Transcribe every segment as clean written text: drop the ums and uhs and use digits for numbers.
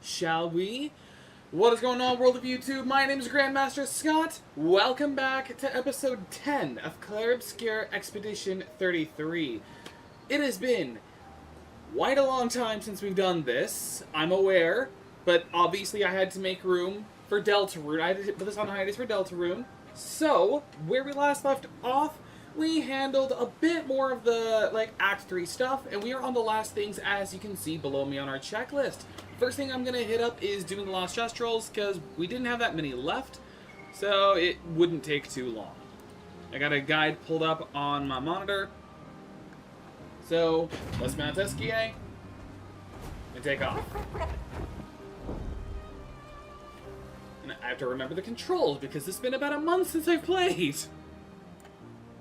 shall we? What is going on, world of YouTube? My name is Grandmaster Scott. Welcome back to episode 10 of Clair Obscur Expedition 33. It has been quite a long time since we've done this, I'm aware, but obviously I had to make room for Deltarune. I had to put this on hiatus for Deltarune. So, where we last left off, we handled a bit more of the, Act 3 stuff, and we are on the last things, as you can see below me on our checklist. First thing I'm going to hit up is doing the Lost Gestrals, because we didn't have that many left, so it wouldn't take too long. I got a guide pulled up on my monitor, so let's mount SKA and take off. And I have to remember the controls, because it's been about a month since I've played.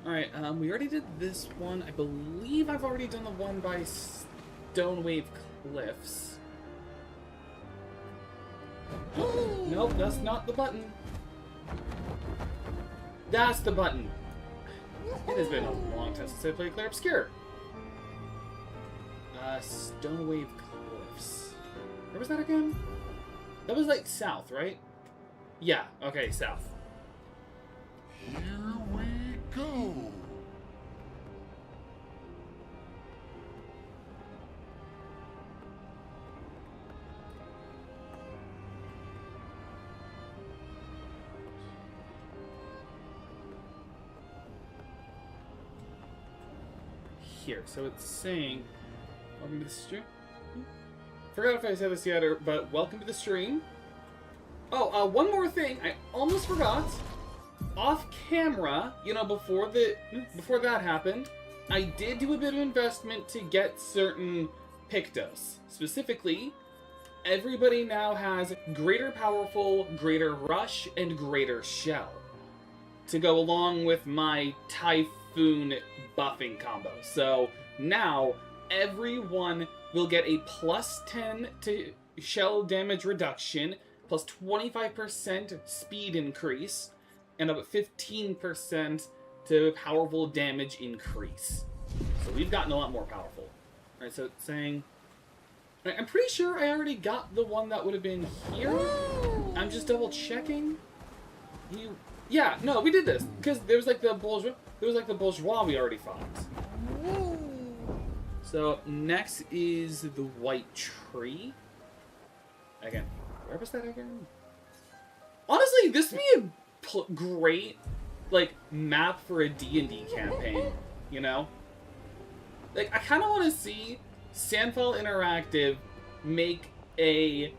Alright, we already did this one. I believe I've already done the one by Stonewave Cliffs. Nope, that's not the button. That's the button. It has been a long time since I played Clair Obscur. Stonewave Cliffs. Where was that again? That was like south, right? Yeah, okay, south. Here we go. Here, so it's saying, welcome to the stream. Forgot if I said this yet, but welcome to the stream. Oh, one more thing, I almost forgot. Off camera, you know, before that happened, I did do a bit of investment to get certain Pictos. Specifically, everybody now has Greater Powerful, Greater Rush, and Greater Shell to go along with my Typhoon buffing combo. So now everyone will get a plus 10 to shell damage reduction, plus 25% speed increase, and about 15% to powerful damage increase. So we've gotten a lot more powerful. Alright, so it's saying... I'm pretty sure I already got the one that would have been here. I'm just double checking. Yeah, no, we did this. Because there was like the bourgeois we already fought. So next is the white tree. Again, where was that again? Honestly, this would be a great, map for a D&D campaign, you know? I kind of want to see Sandfall Interactive make a,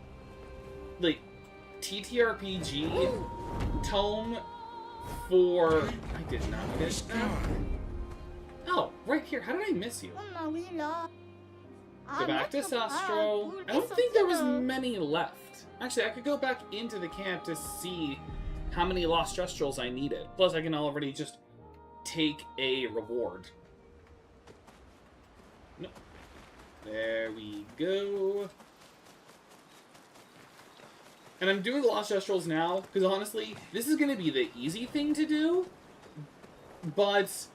TTRPG tome for... I did not get that. Oh, right here. How did I miss you? Go back to Sastro. I don't think there was many left. Actually, I could go back into the camp to see how many Lost Gestrals I needed. Plus, I can already just take a reward. No. There we go. And I'm doing the Lost Gestrals now, because honestly, this is going to be the easy thing to do. But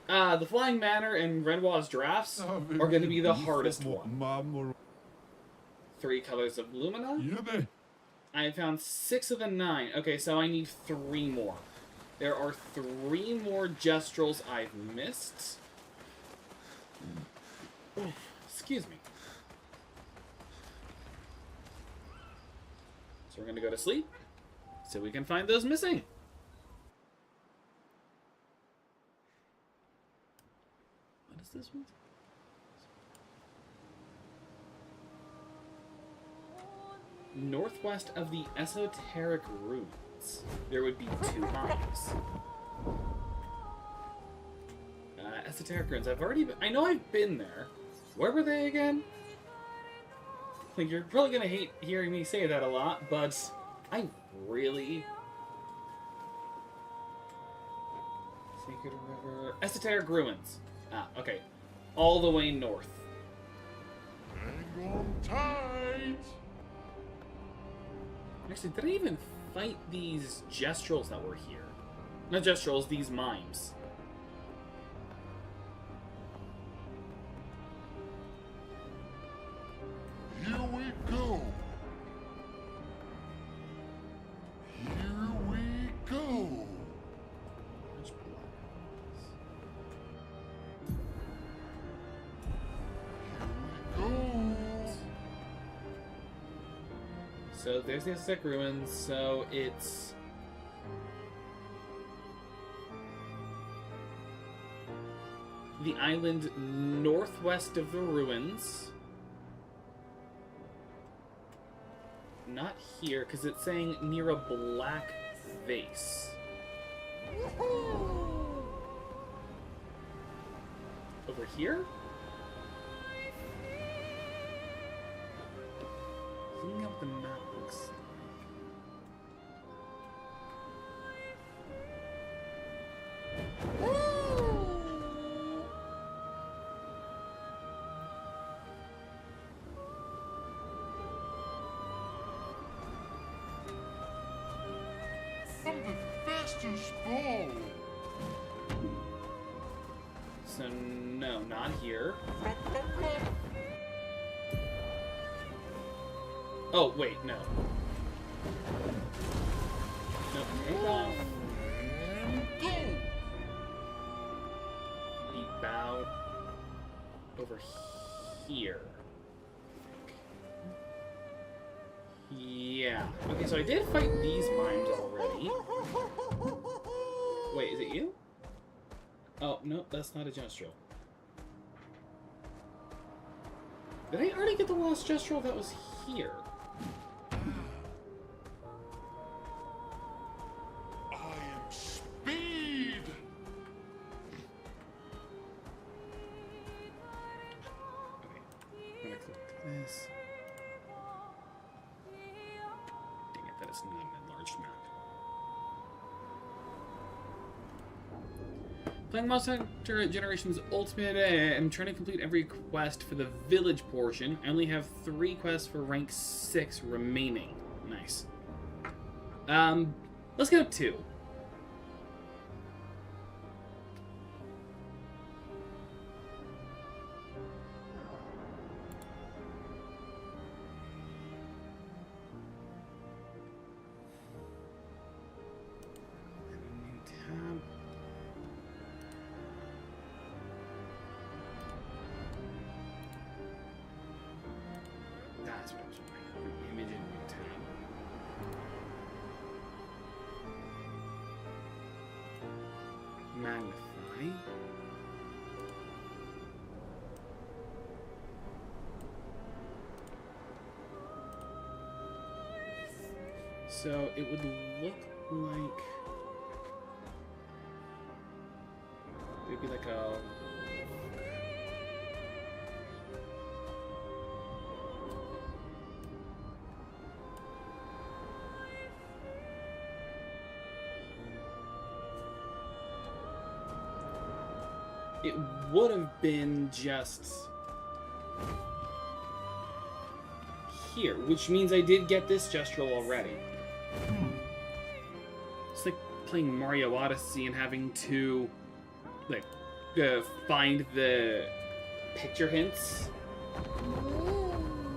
the Flying Manor and Renoir's Drafts are going to be the hardest one. 3 colors of Lumina. I found 6 of the 9. Okay, so I need 3 more. There are 3 more Gestrals I've missed. Oh, excuse me. So we're going to go to sleep so we can find those missing. What is this one? Northwest of the Esoteric Ruins, there would be 2 mines. Esoteric Ruins. I know I've been there. Where were they again? You're probably gonna hate hearing me say that a lot, but I really... Sacred River... Esoteric Ruins. Ah, okay. All the way north. Hang on tight. Actually, did I even fight these Gestrals that were here? Not Gestrals, these mimes. Here we go. So there's the Aztec ruins. So it's the island northwest of the ruins. Not here, because it's saying near a black vase. Over here? Looking up the map looks like. I'm the fastest ball. So, no, not here. Oh, wait, no. No, take off. And go. Be bowed over here. Yeah. Okay, so I did fight these mimes already. Wait, is it you? Oh, no, that's not a gestural. Did I already get the last gestural that was here? I am speed. Okay, I'm gonna click this. Dang it, that is not an enlarged map. Playing Monster Hunter Generations Ultimate, I'm trying to complete every quest for the village portion. I only have 3 quests for rank 6 remaining. Nice. Let's go 2. New tab. That's what I was wondering. Image and new tab. Magnify. So it would look like it would be like a it would have been just here, which means I did get this gestural already. It's like playing Mario Odyssey and having to like find the picture hints.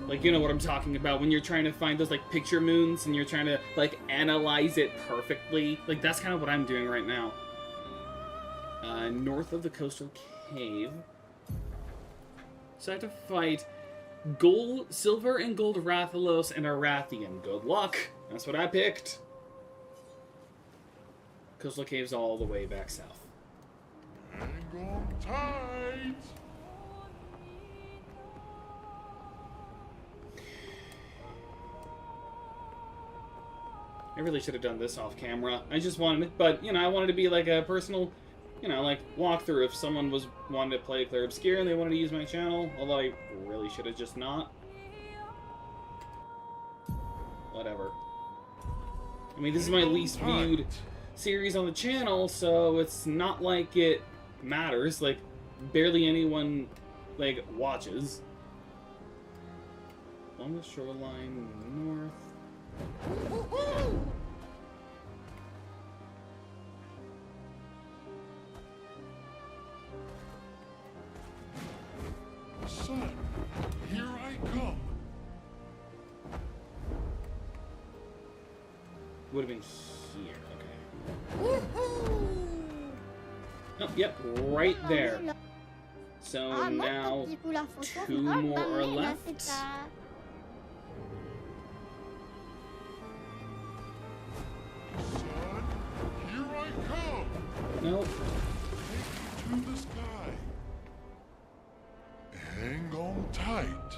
Like, you know what I'm talking about when you're trying to find those like picture moons and you're trying to like analyze it perfectly. Like, that's kind of what I'm doing right now. North of the coastal cave. So I have to fight gold, silver and gold Rathalos and Arathian. Good luck. That's what I picked. Coastal cave's all the way back south. Hang on tight. I really should have done this off camera. I just wanted it, but, you know, I wanted to be like a personal, you know, like, walkthrough if someone was wanting to play Clair Obscur and they wanted to use my channel, although I really should have just not. Whatever. I mean, this is my least viewed series on the channel, so it's not like it matters. Like, barely anyone, like, watches. On the shoreline north. Son, here I come. Would have been here, okay. Oh, yep, right there. So now 2 more are left. to the sky. Hang on tight.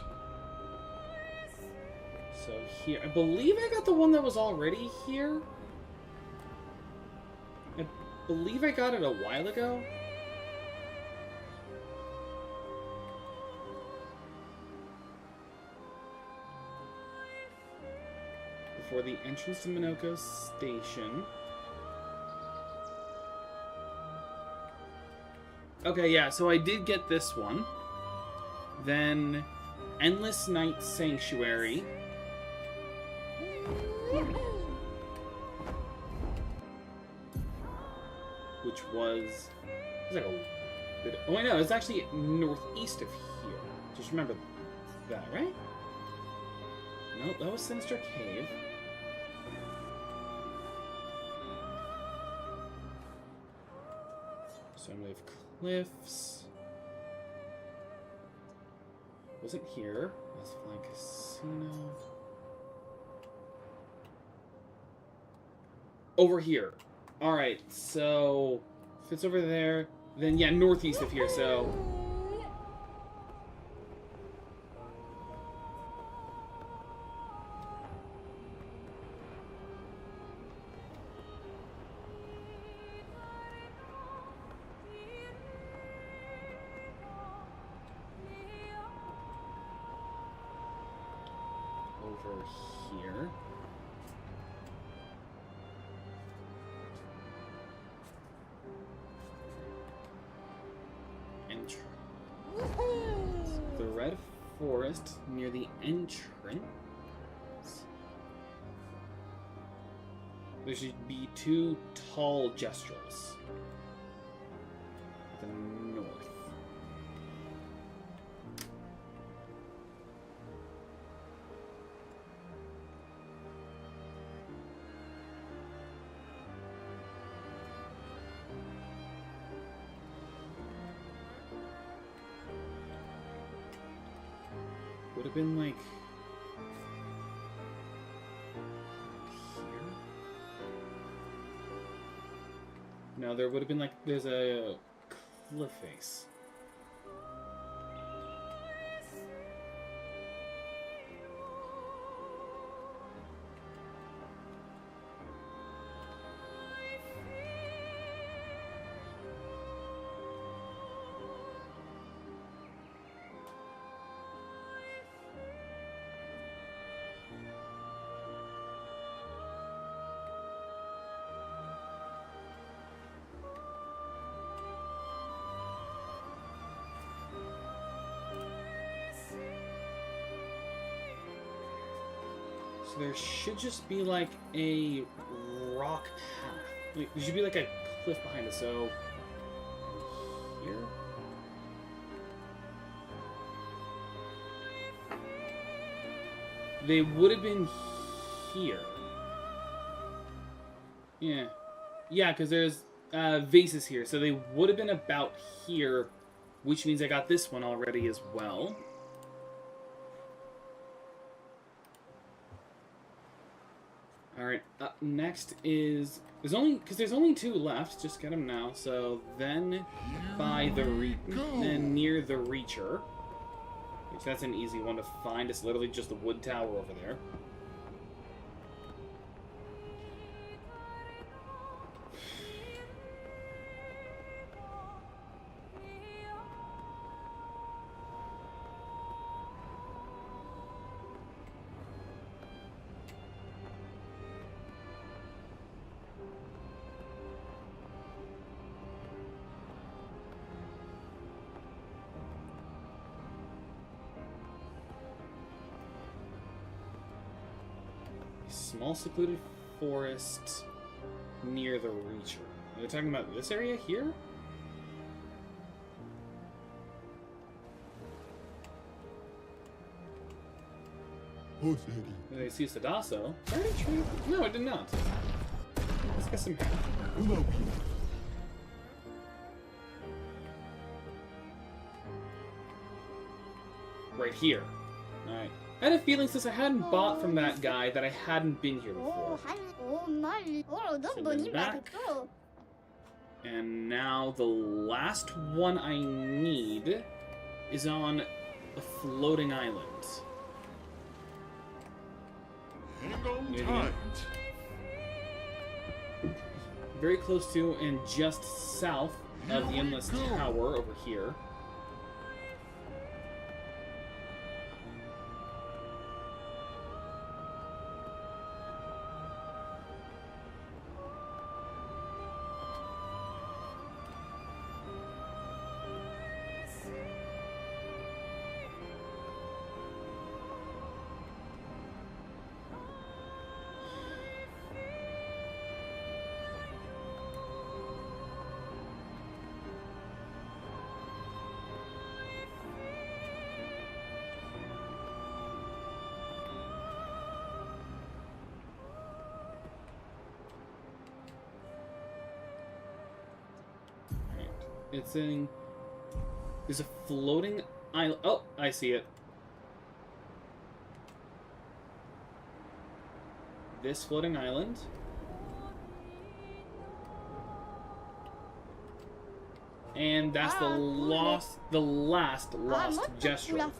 So here, I believe I got the one that was already here. I believe I got it a while ago. Before the entrance to Minoko Station. Okay, yeah, so I did get this one. Then, Endless Night Sanctuary. Which was like a bit. Oh, I know, it's actually northeast of here. Just remember that, right? No, that was Sinister Cave. So we have cliffs. Wasn't here. That's Flying Casino. Over here. Alright, so if it's over there, then yeah, northeast of here, so over here. The Red Forest near the entrance. There should be 2 tall gestrels. The north. Would have been like here. No, there would have been like there's a cliff face. So there should just be like a rock path. Like, there should be like a cliff behind us. So here. They would have been here. Yeah. Yeah, because there's vases here. So they would have been about here, which means I got this one already as well. Alright, up next is... There's only 2 left. Just get them now. So then by the... Then near the Reacher. Which that's an easy one to find. It's literally just the wood tower over there. Small secluded forest near the Reacher. Are they talking about this area here? Did they see Sadaso? Already true? No, I did not. Let's get some hair. Right here. Alright. I had a feeling since I hadn't bought from that guy that I hadn't been here before. So then back. And now the last one I need is on a floating island. Hang on Maybe. tight. Very close to and just south of the Endless Tower over here. It's saying there's a floating island. Oh, I see it. This floating island. And that's the last gesture.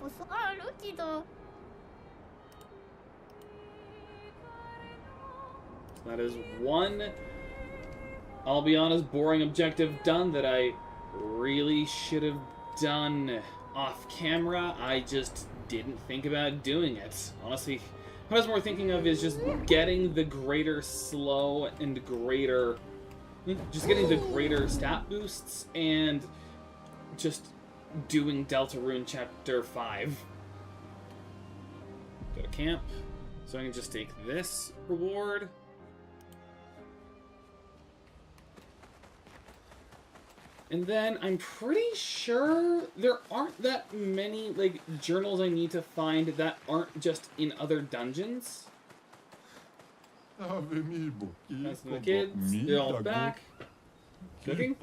That is one, I'll be honest, boring objective done that I really should have done off camera. I just didn't think about doing it. Honestly, what I was more thinking of is just getting the greater slow and greater... Just getting the greater stat boosts and just doing Deltarune Chapter 5. Go to camp. So I can just take this reward. And then I'm pretty sure there aren't that many like journals I need to find that aren't just in other dungeons. That's the kids. They're all back. Cooking?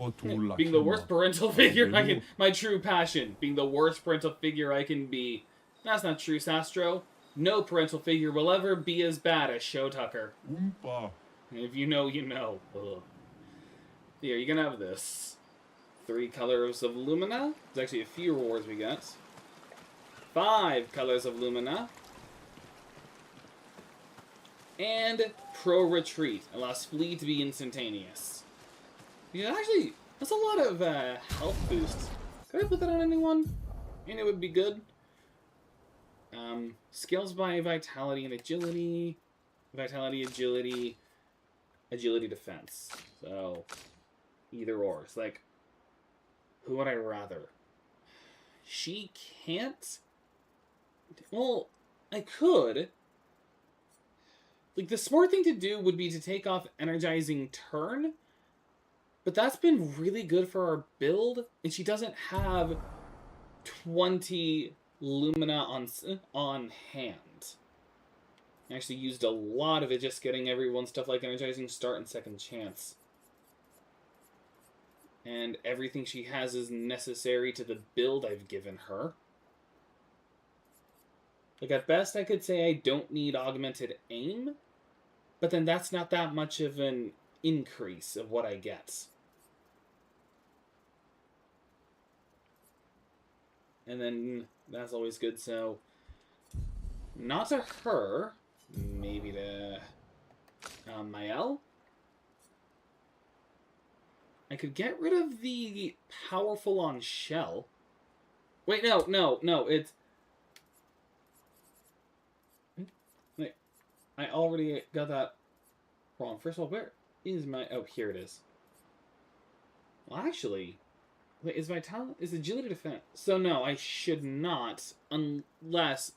Being the worst parental figure I can... My true passion. Being the worst parental figure I can be. That's not true, Sastro. No parental figure will ever be as bad as Show Tucker. If you know, you know. Ugh. Here, you're gonna have this. 3 colors of Lumina. There's actually a few rewards we got. 5 colors of Lumina. And Pro Retreat. Allows flee to be instantaneous. Yeah, actually, that's a lot of health boosts. Could I put that on anyone? And it would be good. Skills by Vitality and Agility. Vitality, Agility, Agility, Defense. So, either or. It's like, who would I rather? She can't... Well, I could. Like, the smart thing to do would be to take off Energizing Turn, but that's been really good for our build, and she doesn't have 20 Lumina on hand. I actually used a lot of it just getting everyone stuff like Energizing Start and Second Chance. And everything she has is necessary to the build I've given her. Like, at best, I could say I don't need Augmented Aim, but then that's not that much of an increase of what I get. And then, that's always good, so... Not to her, maybe to... Mael? I could get rid of the powerful on Shell. Wait, no, it's... Wait, I already got that wrong. First of all, where is my... Oh, here it is. Well, actually... Wait, is Vitality... Is Agility Defense... So no, I should not, unless...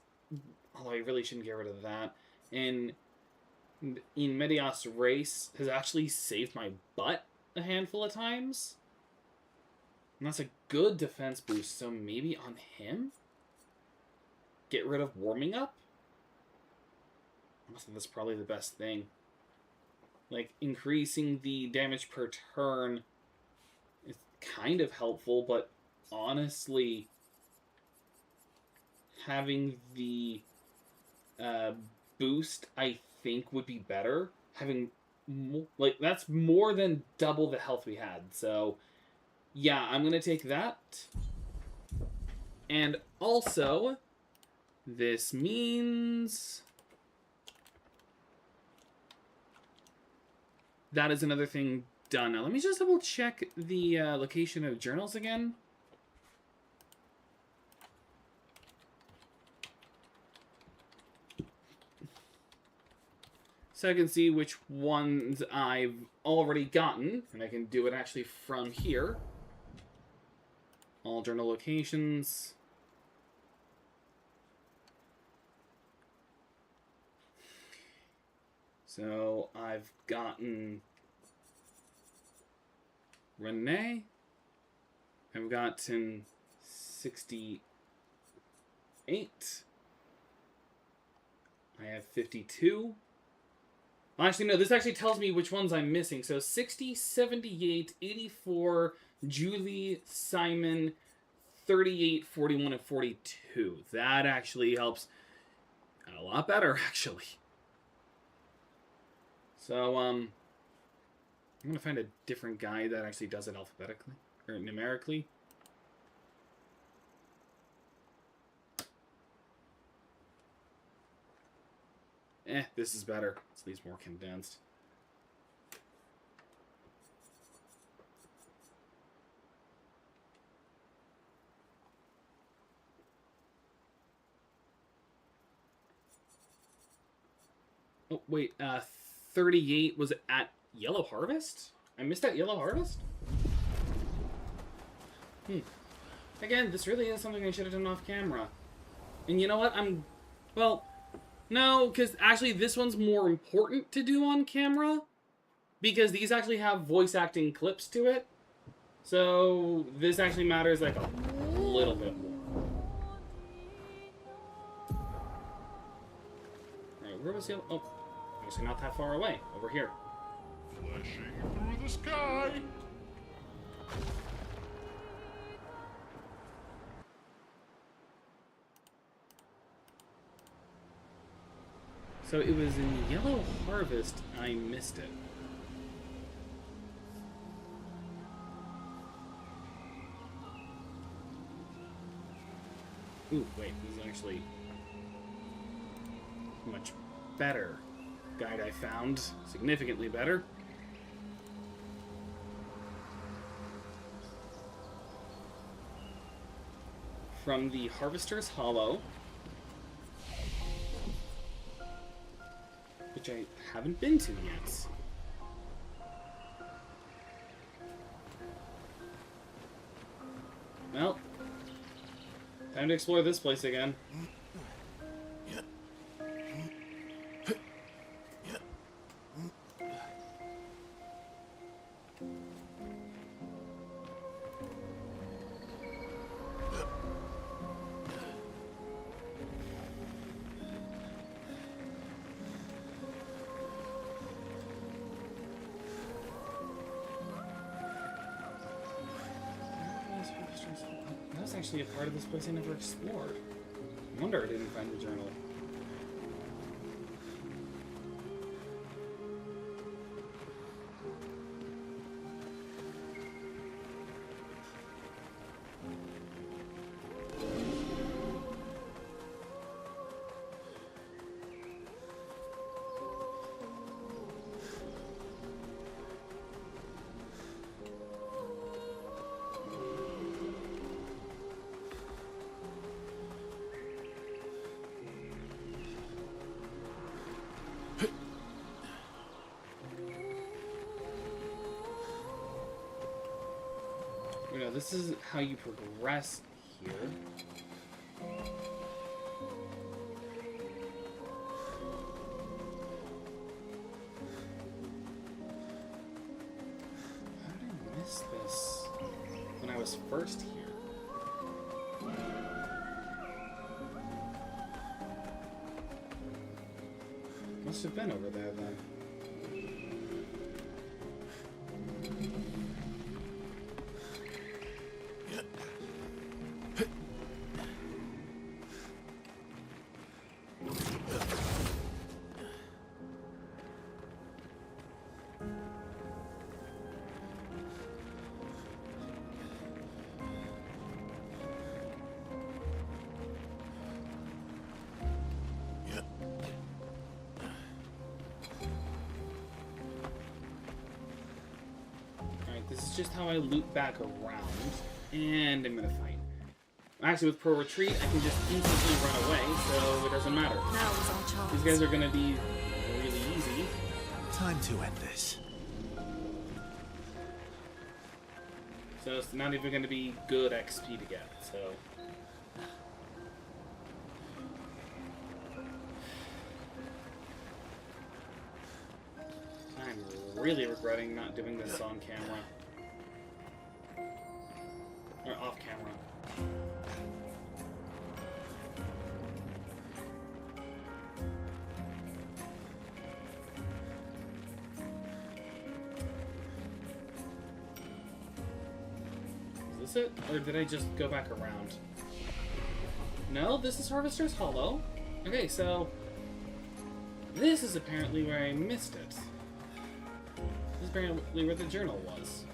Although I really shouldn't get rid of that. In Medias Race has actually saved my butt a handful of times. And that's a good defense boost, so maybe on him? Get rid of Warming Up? I think that's probably the best thing. Like, increasing the damage per turn is kind of helpful, but honestly, having the boost, I think, would be better. Having like, that's more than double the health we had. So, yeah, I'm going to take that. And also, this means that is another thing done. Now, let me just double check the location of journals again. So I can see which ones I've already gotten, and I can do it actually from here. All journal locations. So I've gotten Renee. I've gotten 68. I have 52. Actually, no, this actually tells me which ones I'm missing. So 60, 78, 84, Julie, Simon, 38, 41, and 42. That actually helps a lot better, actually. So, I'm going to find a different guy that actually does it alphabetically, or numerically. This is better. It's at least more condensed. Oh, wait, 38 was at Yellow Harvest? I missed that Yellow Harvest? Again, this really is something I should have done off camera. And you know what? Well, no, because actually this one's more important to do on camera. Because these actually have voice acting clips to it. So this actually matters like a little bit more. Alright, where was the other? Oh, actually not that far away. Over here. Flashing through the sky. So it was in Yellow Harvest I missed it. Ooh, wait, this is actually much better guide I found. Significantly better. From the Harvester's Hollow, which I haven't been to yet. Well, time to explore this place again. That was actually a part of this place I never explored. No wonder I didn't find the journal. You know, this is how you progress here. How did I miss this when I was first here? Must have been over there then. just how I loop back around. And I'm gonna fight. Actually, with Pro Retreat, I can just instantly run away, so it doesn't matter. Now is our chance. These guys are gonna be really easy. Time to end this. So it's not even gonna be good XP to get, so... I'm really regretting not doing this on camera. Or off camera. Is this it? Or did I just go back around? No, this is Harvester's Hollow. Okay, so... this is apparently where I missed it. This is apparently where the journal was.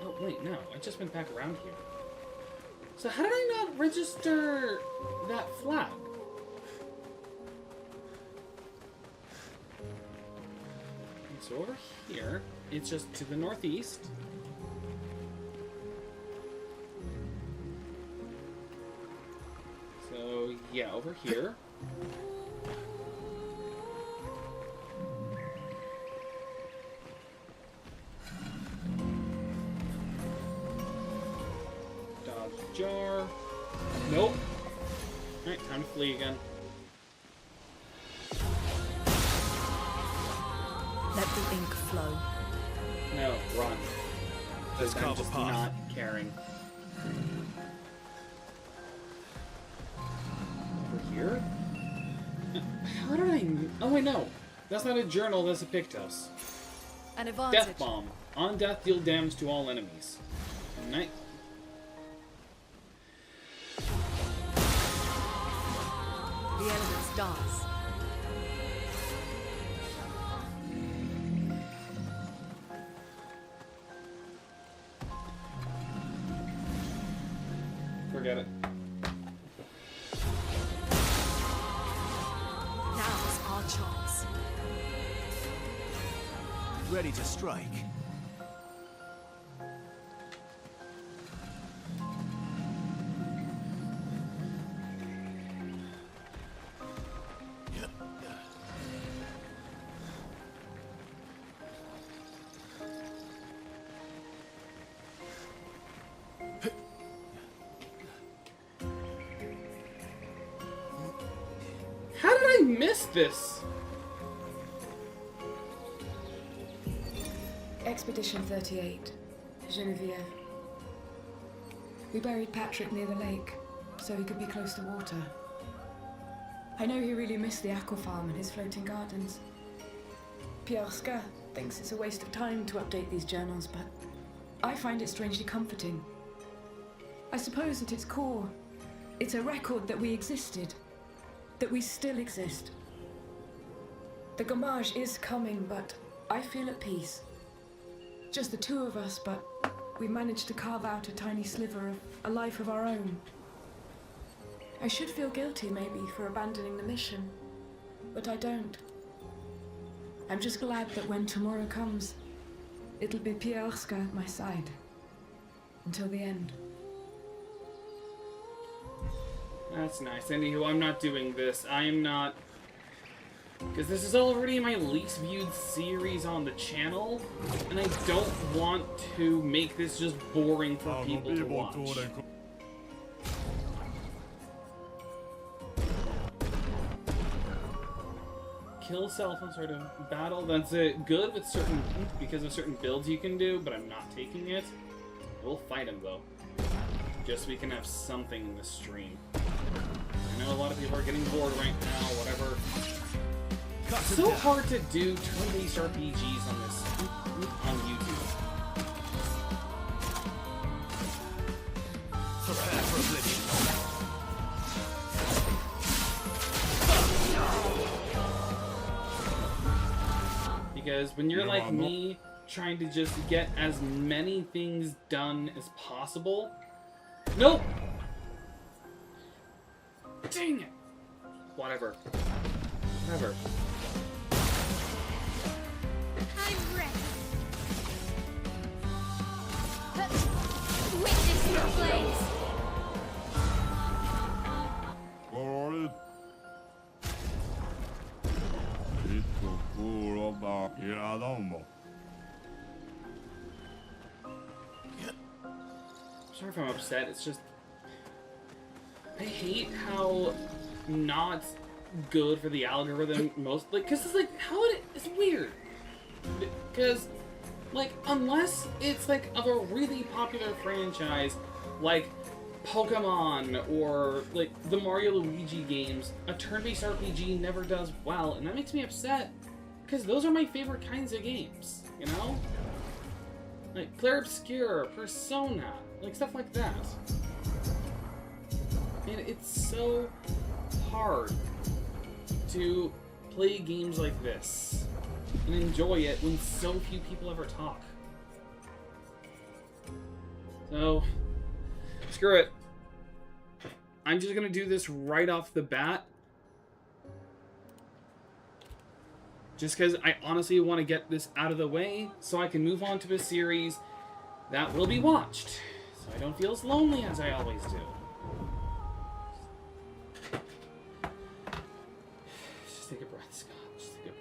Oh, wait, no. I just went back around here. So how did I not register that flag? So over here, it's just to the northeast. So, yeah, over here. Dodge jar. Nope. Alright, time to flee again. Let the ink flow. No, run. Let's I'm carve a just path. not caring. Over here? How did I... oh wait, no. That's not a journal, that's a Pictos. An advantage. Death Bomb. On death, deal damage to all enemies. Night. The elements dance. Forget it. Now's our chance. Ready to strike. How did I miss this? Expedition 38, Genevieve. We buried Patrick near the lake, so he could be close to water. I know he really missed the aqua farm and his floating gardens. Obscur thinks it's a waste of time to update these journals, but I find it strangely comforting. I suppose at its core, it's a record that we existed, that we still exist. The Gommage is coming, but I feel at peace. Just the two of us, but we managed to carve out a tiny sliver of a life of our own. I should feel guilty, maybe, for abandoning the mission, but I don't. I'm just glad that when tomorrow comes, it'll be Obscur at my side. Until the end. That's nice. Anywho, I'm not doing this. I am not... because this is already my least viewed series on the channel, and I don't want to make this just boring for people to watch. Kill self on sort of battle. That's it. Good with certain... because of certain builds you can do, but I'm not taking it. We'll fight him, though. Just so we can have something in the stream. I know a lot of people are getting bored right now, whatever. It's so hard to do turn-based RPGs on this on YouTube. Prepare for oblivion. Because when you're like me, trying to just get as many things done as possible. Nope! Dang it! Whatever. Whatever. I'm ready. Witness your blaze. Glory. It's cool about Iradomo. Sorry if I'm upset. It's just I hate how not good for the algorithm most like because it's like how it's weird because like unless it's like of a really popular franchise like Pokemon or like the Mario Luigi games, a turn-based RPG never does well, and that makes me upset because those are my favorite kinds of games, you know? Like Clair, Obscur, Persona, like stuff like that. And it's so hard to play games like this and enjoy it when so few people ever talk. So, screw it. I'm just gonna do this right off the bat. Just because I honestly want to get this out of the way so I can move on to a series that will be watched. So I don't feel as lonely as I always do. Just take a breath, Scott. Just take a breath.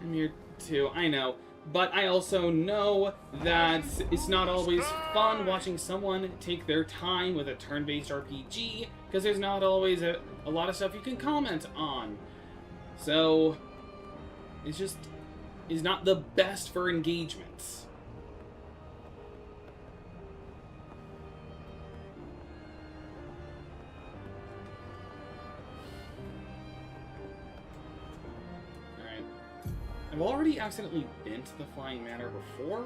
I'm here too, I know. But I also know that it's not always fun watching someone take their time with a turn-based RPG, because there's not always a lot of stuff you can comment on. So, it's not the best for engagement. I've already accidentally been to the Flying Manor before.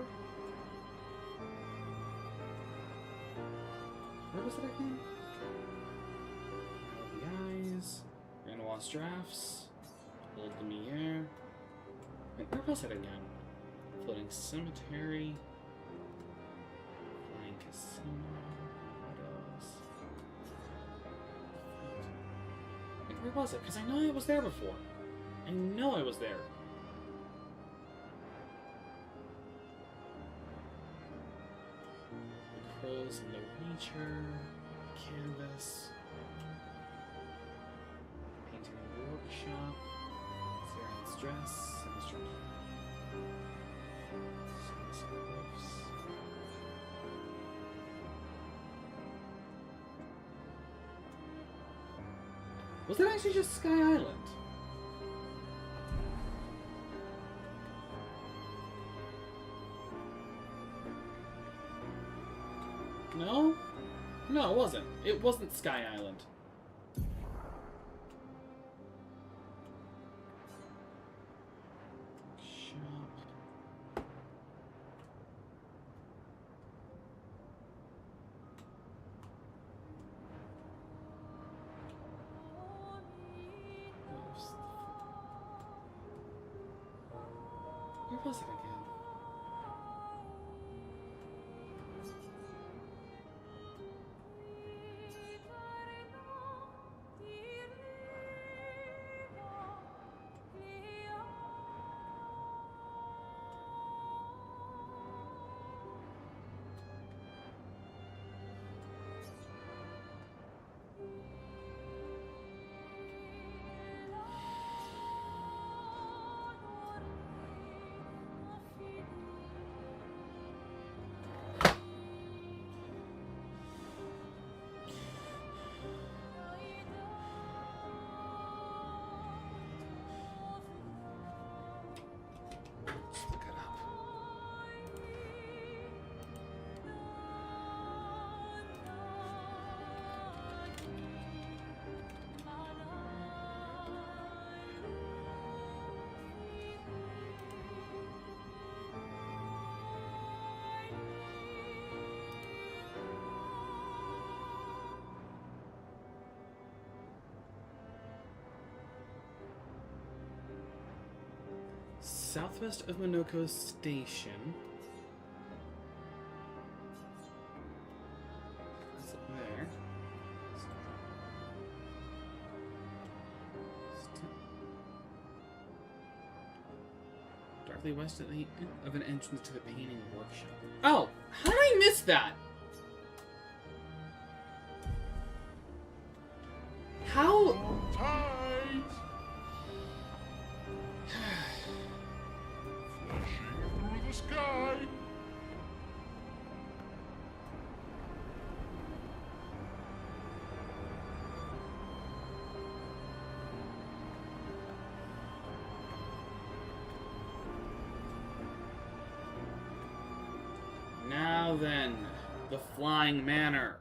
Where was it again? All the Eyes, Renoir's Drafts, Old Lumiere. Wait, where was it again? Floating Cemetery, Flying Casino, Meadows. Wait, where was it? Because I know I was there before. I know I was there. Crows and the Reacher, Canvas, Painting in the Workshop, Sarah's Dress, Sinister Cliffs. Was it actually just Sky Island? No? No, it wasn't. It wasn't Sky Island. Shop. Where was it again? southwest of Monoko Station. That's up there. Directly west of an entrance to the painting workshop. Oh! How did I miss that? How? Tight! Flashing through the sky! Now then, the Flying Manor.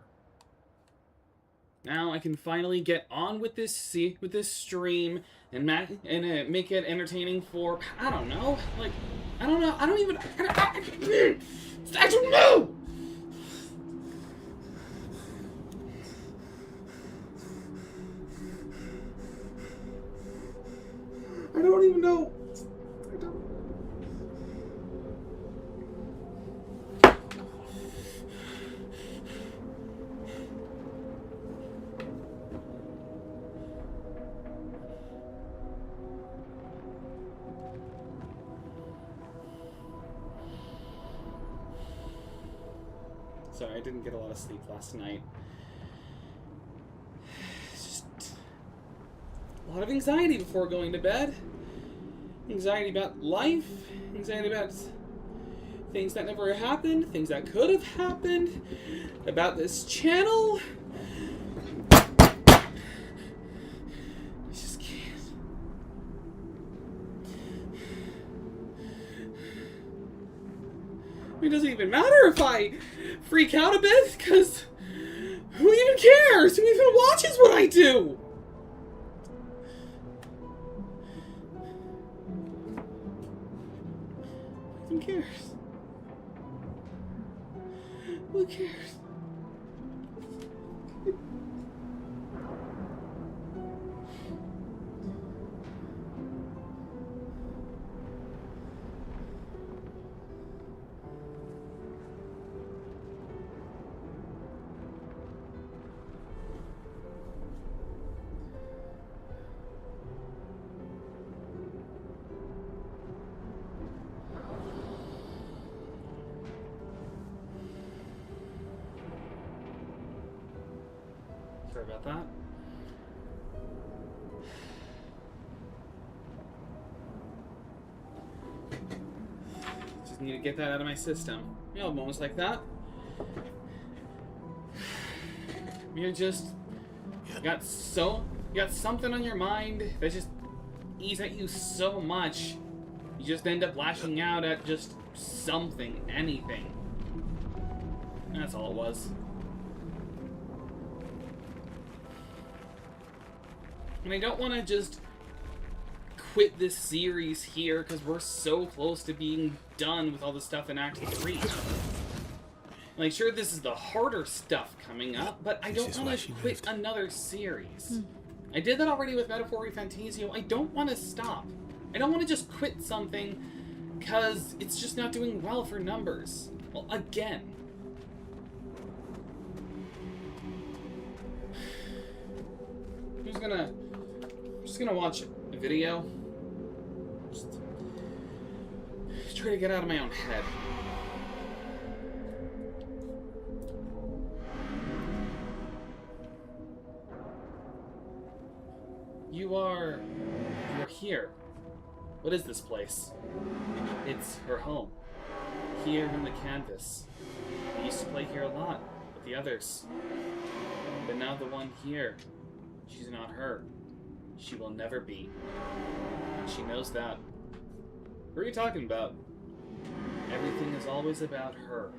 Now I can finally get on with this stream and make it entertaining for, I don't know, like, I don't know, I don't know! I don't even know. Sorry, I didn't get a lot of sleep last night. It's just a lot of anxiety before going to bed. Anxiety about life, anxiety about things that never happened, things that could have happened, about this channel. I just can't. It doesn't even matter if I freak out a bit, because who even cares? Who even watches what I do? Who cares? Who cares? Sorry about that. Just need to get that out of my system. You know, moments like that. You got something on your mind that just eats at you so much. You just end up lashing out at just something, anything. And that's all it was. And I don't want to just quit this series here because we're so close to being done with all the stuff in Act 3. Like, sure, this is the harder stuff coming up, but I don't want to quit another series. I did that already with Metaphor Fantasio. I don't want to stop. I don't want to just quit something because it's just not doing well for numbers. Well, again. I'm just gonna watch a video. Just try to get out of my own head. You're here. What is this place? It's her home. Here in the canvas. I used to play here a lot with the others. But now the one here, she's not her. She will never be. And she knows that. Who are you talking about? Everything is always about her.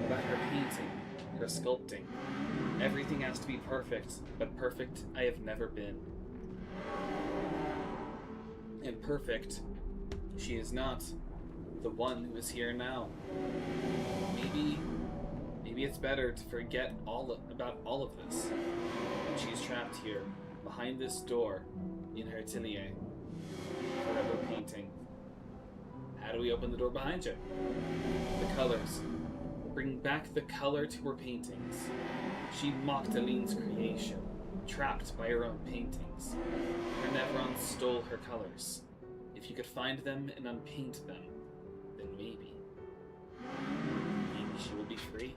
About her painting, her sculpting. Everything has to be perfect, but perfect I have never been. And perfect, she is not the one who is here now. Maybe it's better to forget about all of this. She's trapped here, behind this door, in her atelier, forever painting. How do we open the door behind you? The colors. Bring back the color to her paintings. She mocked Aline's creation, trapped by her own paintings. Her Nevron stole her colors. If you could find them and unpaint them, then maybe she will be free.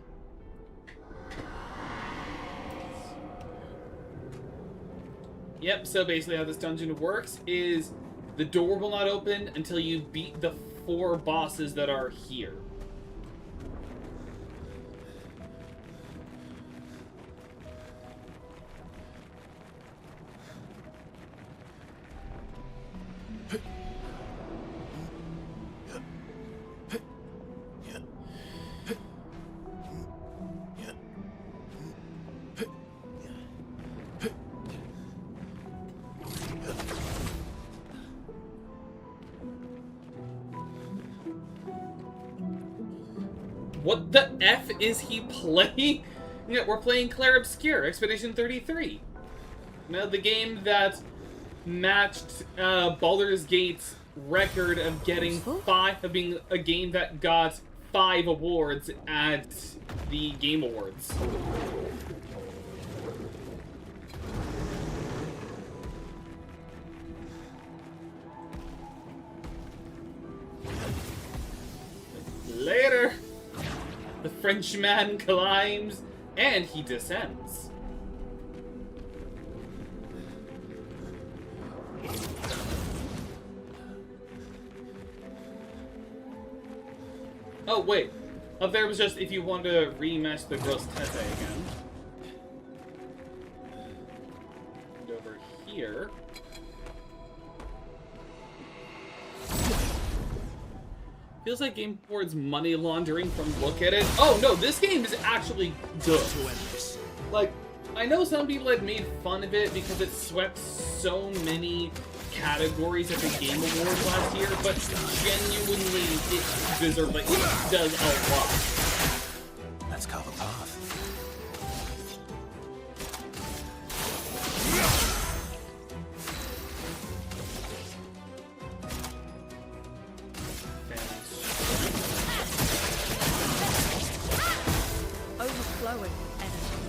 Yep, so basically how this dungeon works is the door will not open until you beat the 4 bosses that are here. What the F is he playing? Yeah, we're playing Clair Obscur, Expedition 33. Now, the game that matched Baldur's Gate's record of getting of being a game that got 5 awards at the Game Awards. Later! The Frenchman climbs, and he descends. Oh, wait. Up there was just if you want to remesh the gross tete again. And over here. Feels like Game Board's money laundering from look at it. Oh no, this game is actually good. Like, I know some people had made fun of it because it swept so many categories at the Game Awards last year, but genuinely it deserves, like, it does a lot. Let's carve a path. Overflowing energy.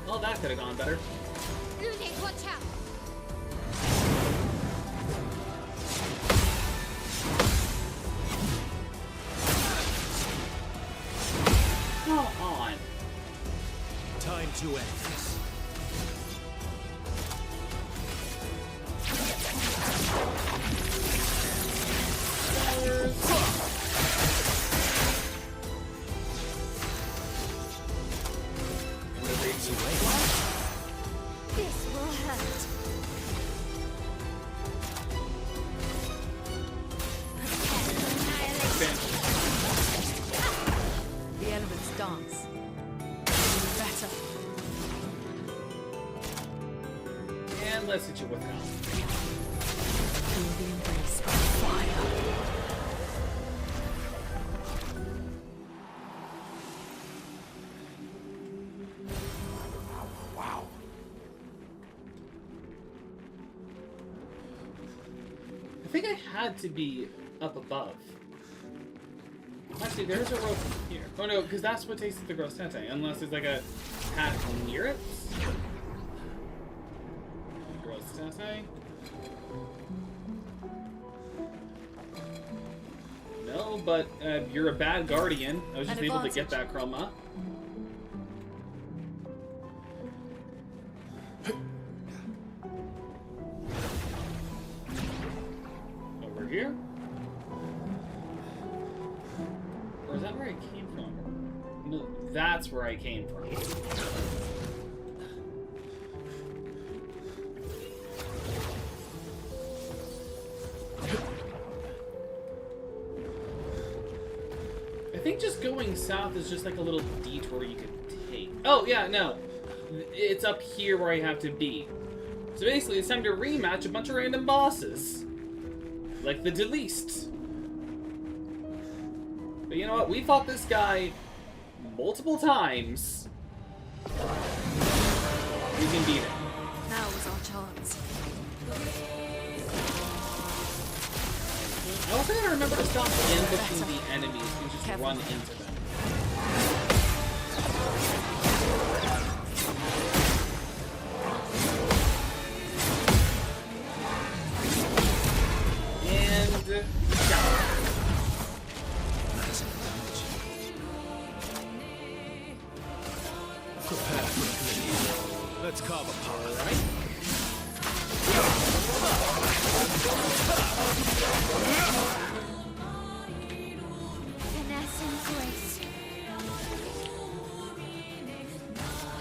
Well, that could have gone better. Lunate, watch out! Come on. Time to end this. This will hurt. The elements dance. Better. And let's hit you with that. Feel the embrace of fire. Wow. I think I had to be up above. Actually, there's a rope here. Oh no, because that's what tastes the gross tete, unless there's like a path near it. Gross tete. No, but you're a bad guardian. I was just An able to get advantage. that chroma. Over here? Or is that where I came from? No, that's where I came from. I think just going south is just like a little detour you could take. Oh, yeah, no. It's up here where I have to be. So basically, it's time to rematch a bunch of random bosses. like the least. But you know what? We fought this guy multiple times. We can beat it. Now was our chance. I also gotta remember to stop ambushing the enemies and just Careful. run into them. And yeah. Prepare for oblivion. Let's carve a path. Alright. Finesse and grace.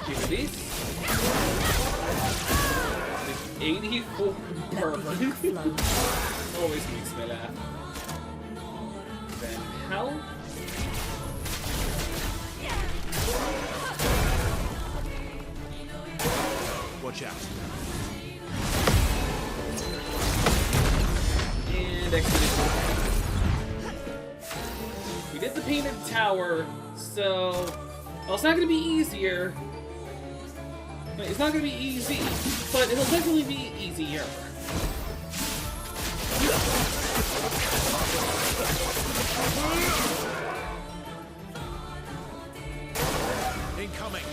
Give it these. 84 burn. Always makes me laugh. Then hell. Watch out. And expedition. We did the painted tower, so well, it's not gonna be easier. It's not gonna be easy, but it'll definitely be easier. Incoming.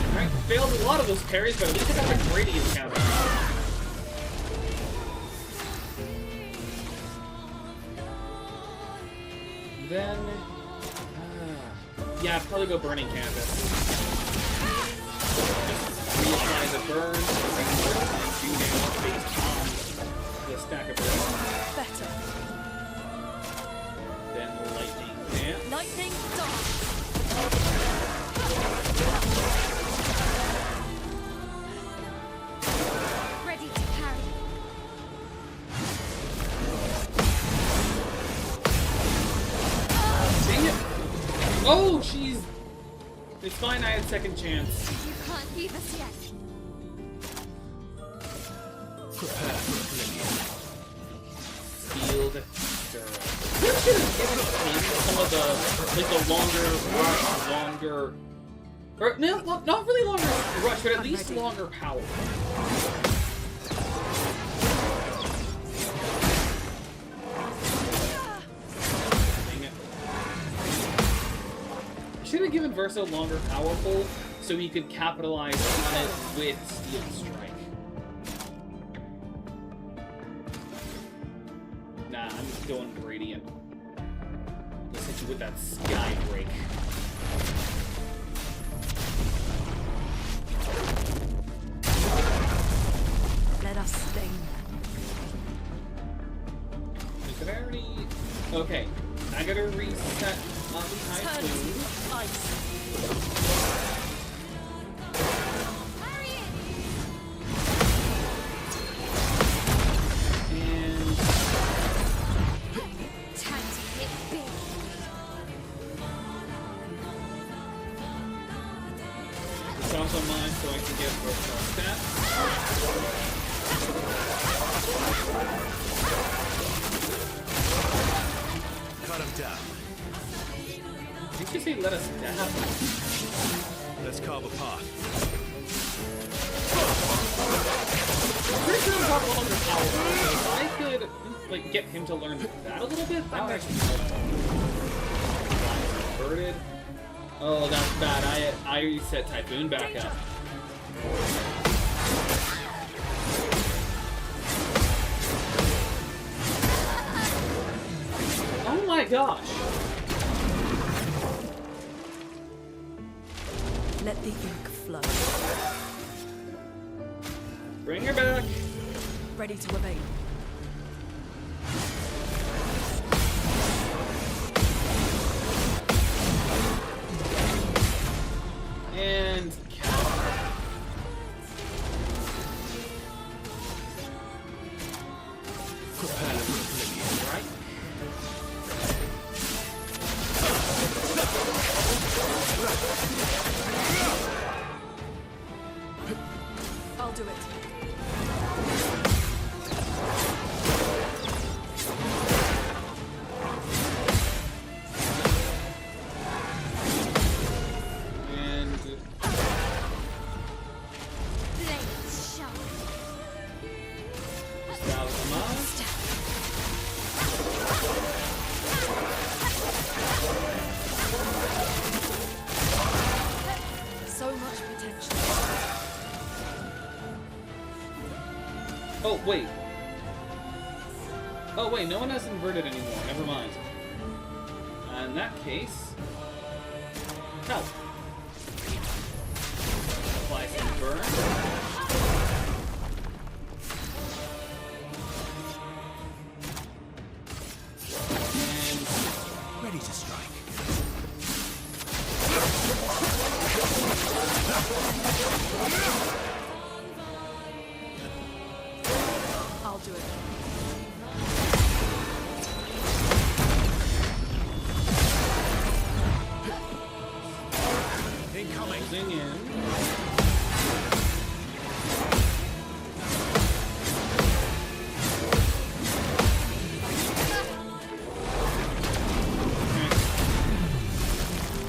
Alright, failed a lot of those parries, but at least I got the gradient counter. Then, yeah, I'd probably go Burning Canvas. Just reapply the burn, and do damage based on the stack of burn. Better. Then Lightning Dance. Lightning dance. Ready to carry. Dang it! Oh, jeez! It's fine, I had second chance. You can't leave us yet. Prepare for oblivion. Field Stir. We should have given him some of the, like, the longer, or, no, not really longer rush, but at least longer power. Dang it. Should have given Verso longer powerful so he could capitalize on it with Steel Strike. Nah, I'm just going Gradient. Let's hit you with that Sky Break. Let us sting. Did I already... Okay, I gotta reset on the Turn Typhoon. to ice. Carry it. And... Time to hit big. It's also mine so I can get both stats. Cut him down. Did you say let us down? Let's carve a path. I'm pretty sure I'm got longer power, so if I could, like, get him to learn that a little bit, that would actually help. Converted. Oh, that's bad. I reset Typhoon back up. Oh my gosh. Let the ink flow. Bring her back. Ready to evade. And Prepare for oblivion. right. Oh, wait. Oh, wait, no one has inverted anymore. Never mind. In that case... Help! Apply some burn. And... Ready to strike. I'll do it. Incoming. Closing in.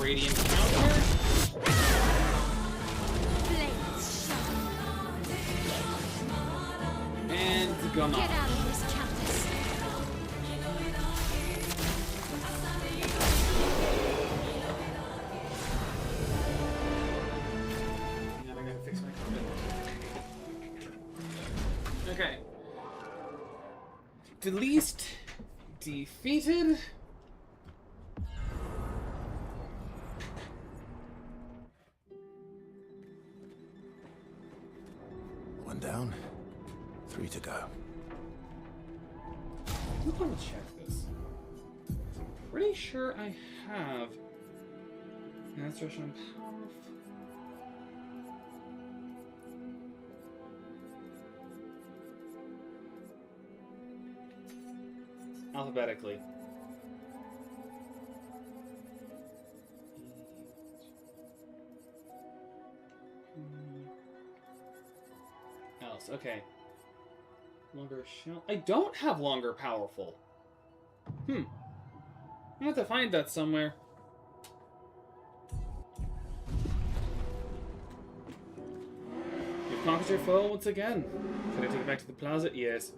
Radiant counter. Blades shine. And Gumma. Get out of this, Countess. Now I gotta fix my carpet. Okay. The least defeated. One down. 3 to go. Let me double check this. Pretty sure I have. That's Russian powerful. Alphabetically. Else, okay. Longer shell. I don't have longer powerful. I have to find that somewhere. You've conquered your foe once again. Can I take it back to the plaza? Yes.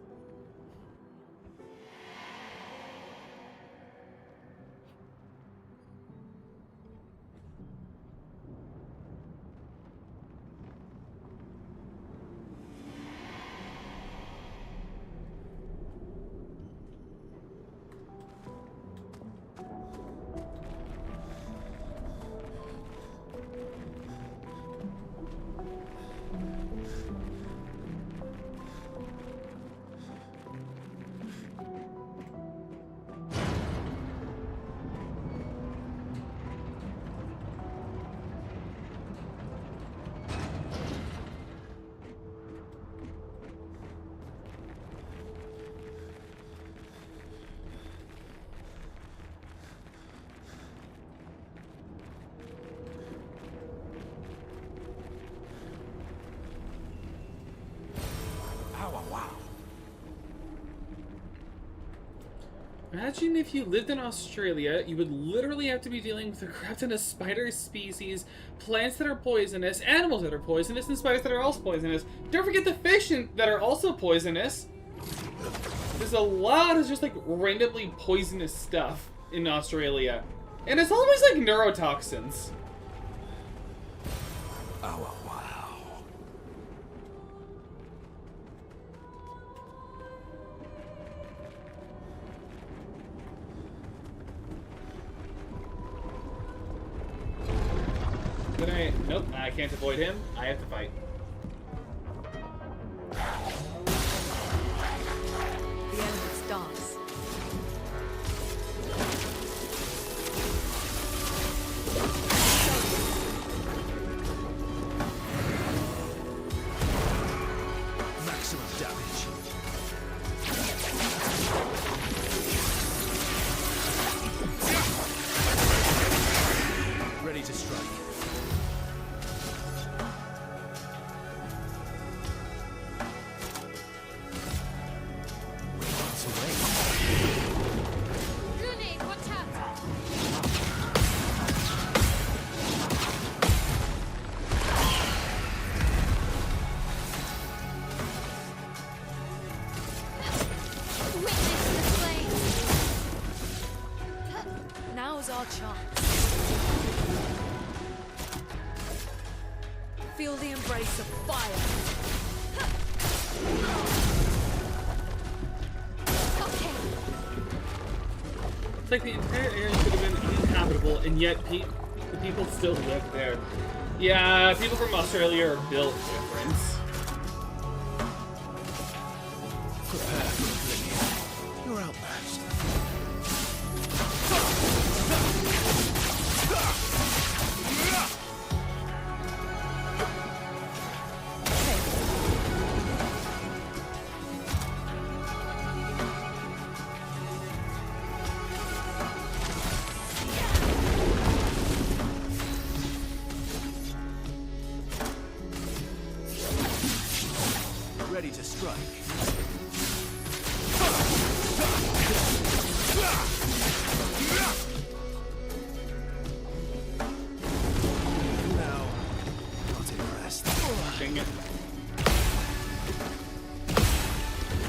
Imagine if you lived in Australia, you would literally have to be dealing with a crap ton of spider species, plants that are poisonous, animals that are poisonous, and spiders that are also poisonous. Don't forget the fish that are also poisonous. There's a lot of just like randomly poisonous stuff in Australia. And it's always like neurotoxins. Wow. Nope, I can't avoid him. I have to fight. The end of its dance. Maximum damage. Ready to strike. Grenade, watch out! Witness the flames! Now's our chance. Feel the embrace of fire. like the entire area could have been uninhabitable, and yet the people still live there. Yeah, people from Australia are built different. Prepare for oblivion. You're outmatched. Ready to strike. Now, not impressed. Dang it.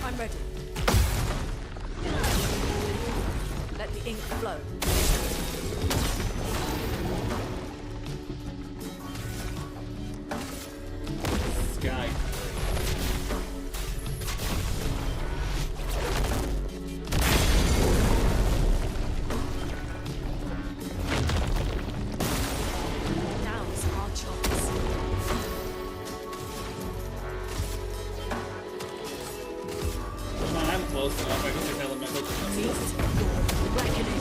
I'm ready. Let the ink flow. Sky. Now's our chance. Come on, I'm close enough. I can take elemental defenses. Reckoning.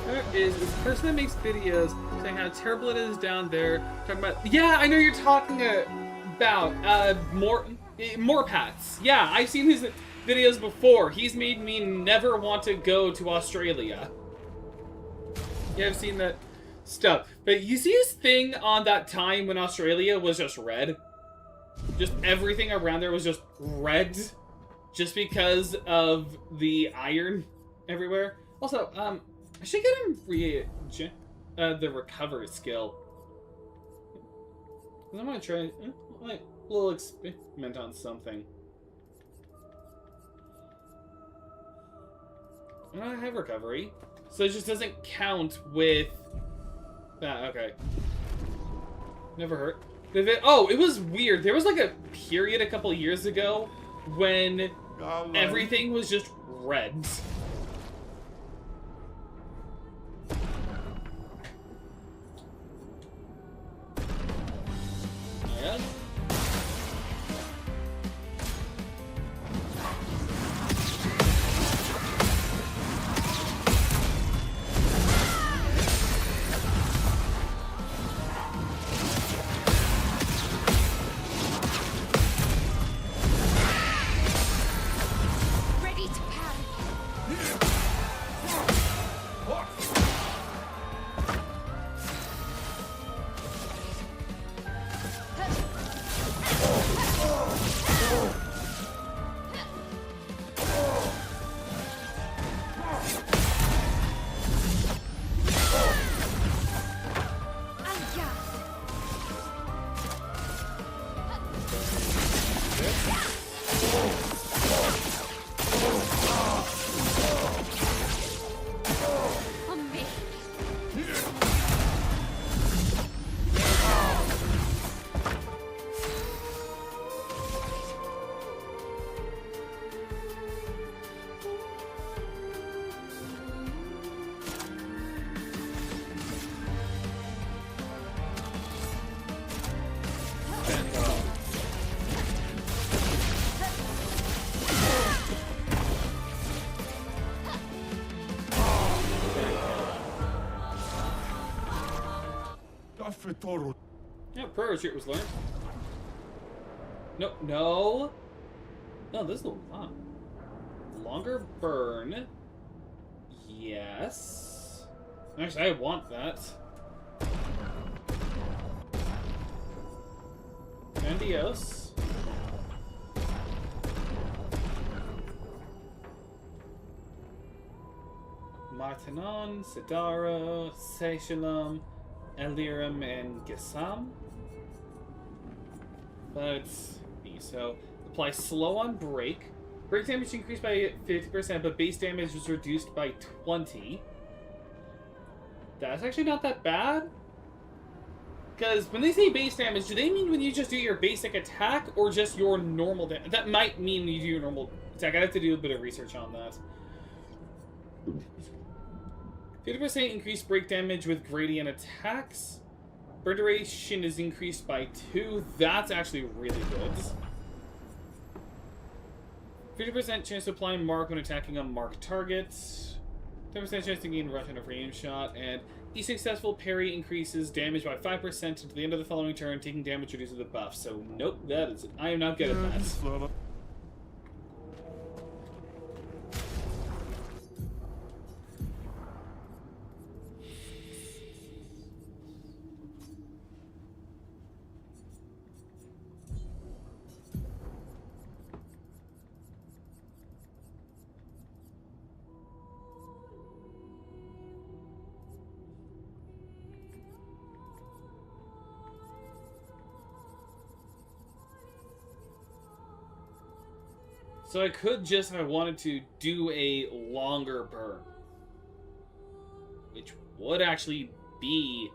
There is this person that makes videos saying how terrible it is down there. Talking about, yeah, I know you're talking about Morpats. Yeah, I've seen his videos before. He's made me never want to go to Australia. Yeah, I've seen that stuff. But you see his thing on that time when Australia was just red? Just everything around there was just red. Just because of the iron everywhere. Also, I should get him the recovery skill. I'm gonna try like a little experiment on something. I don't have recovery, so it just doesn't count with that. Okay, never hurt. Oh, it was weird. There was like a period a couple years ago when everything was just red. Yeah. Ready to parry. Aya. On me. Yeah, prayer retreat was learned. No, no. No, this is a lot. Longer burn. Yes. Actually, I want that. Grandiose. Martinon, Sidara, Seishalum, Eliram, and Gisam. Let's see. So, apply slow on break. Break damage increased by 50%, but base damage was reduced by 20. That's actually not that bad. Because when they say base damage, do they mean when you just do your basic attack or just your normal damage? That might mean you do your normal attack. I have to do a bit of research on that. 50% increased break damage with gradient attacks. Burn duration is increased by 2. That's actually really good. 50% chance to apply mark when attacking a marked target. 10% chance to gain rush on a range shot. And each successful parry increases damage by 5% until the end of the following turn, taking damage reduces the buff. So, nope, that is... I am not good at that. So I could just, if I wanted to, do a longer burn. Which would actually be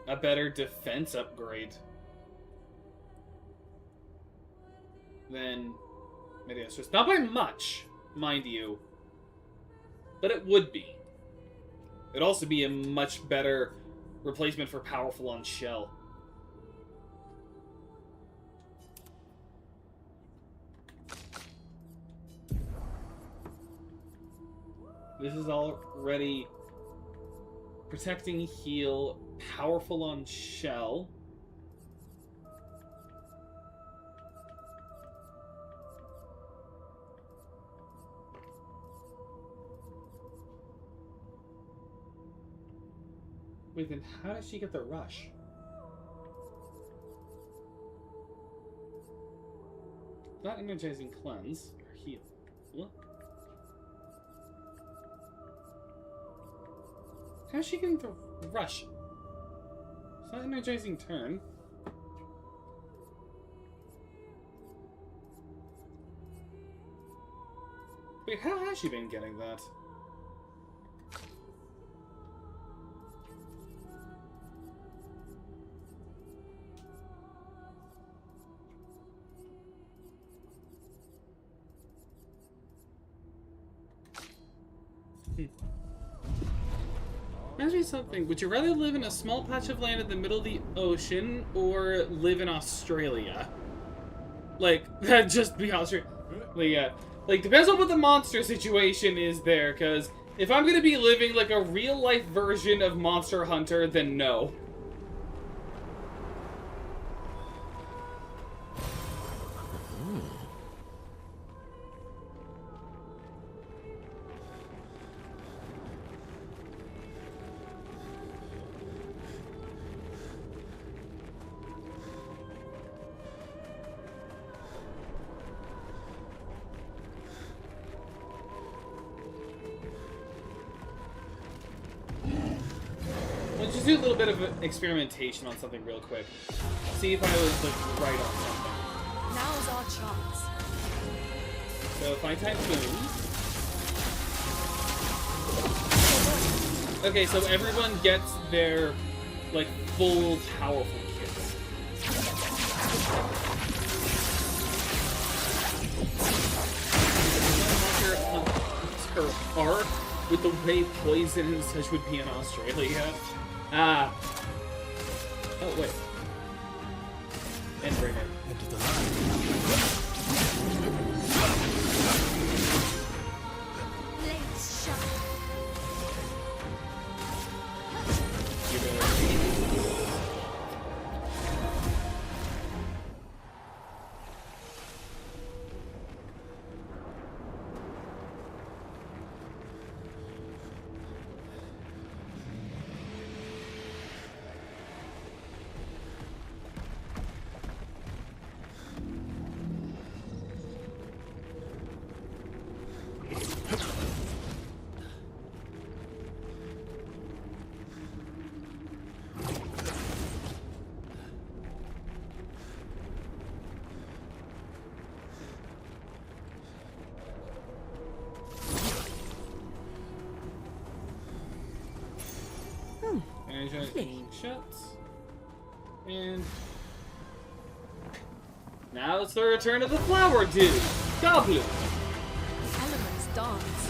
a better defense upgrade than Mediastress. Not by much, mind you. But it would be. It'd also be a much better replacement for Powerful on Shell. This is already protecting, heal, powerful on shell. Wait, then how does she get the rush? Not energizing cleanse or heal. What? How's she getting the rush? It's not energizing turn. Wait, how has she been getting that? Ask me something. Would you rather live in a small patch of land in the middle of the ocean or live in Australia? Like, just be Australia. Like, depends on what the monster situation is there, because if I'm gonna be living like a real-life version of Monster Hunter, then no. Let's just do a little bit of experimentation on something real quick. See if I was like right on something. Now's our chance. So if I type moon. Okay, so everyone gets their like full powerful kits. Her arc with the way poison and such would be in Australia. Ah. Oh, wait. And bring it. Into the line. Blades shut. You better. Energizing shots. And now it's the return of the flower dude, Goblin. The elements dance.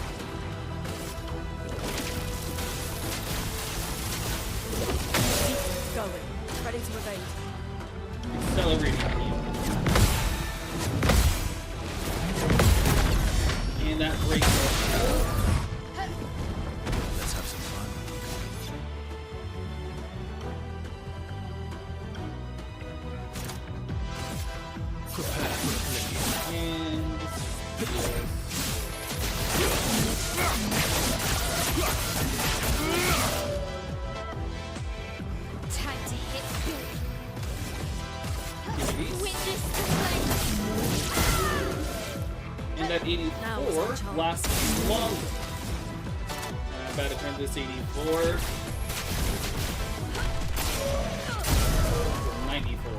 going. Ready to evade. Accelerating heal. And that breaks it. Let's have some fun. Prepare for oblivion. Time to hit big. And Witness the flame. and that 84 lasts longer. And I'm about to turn this 84 to 94.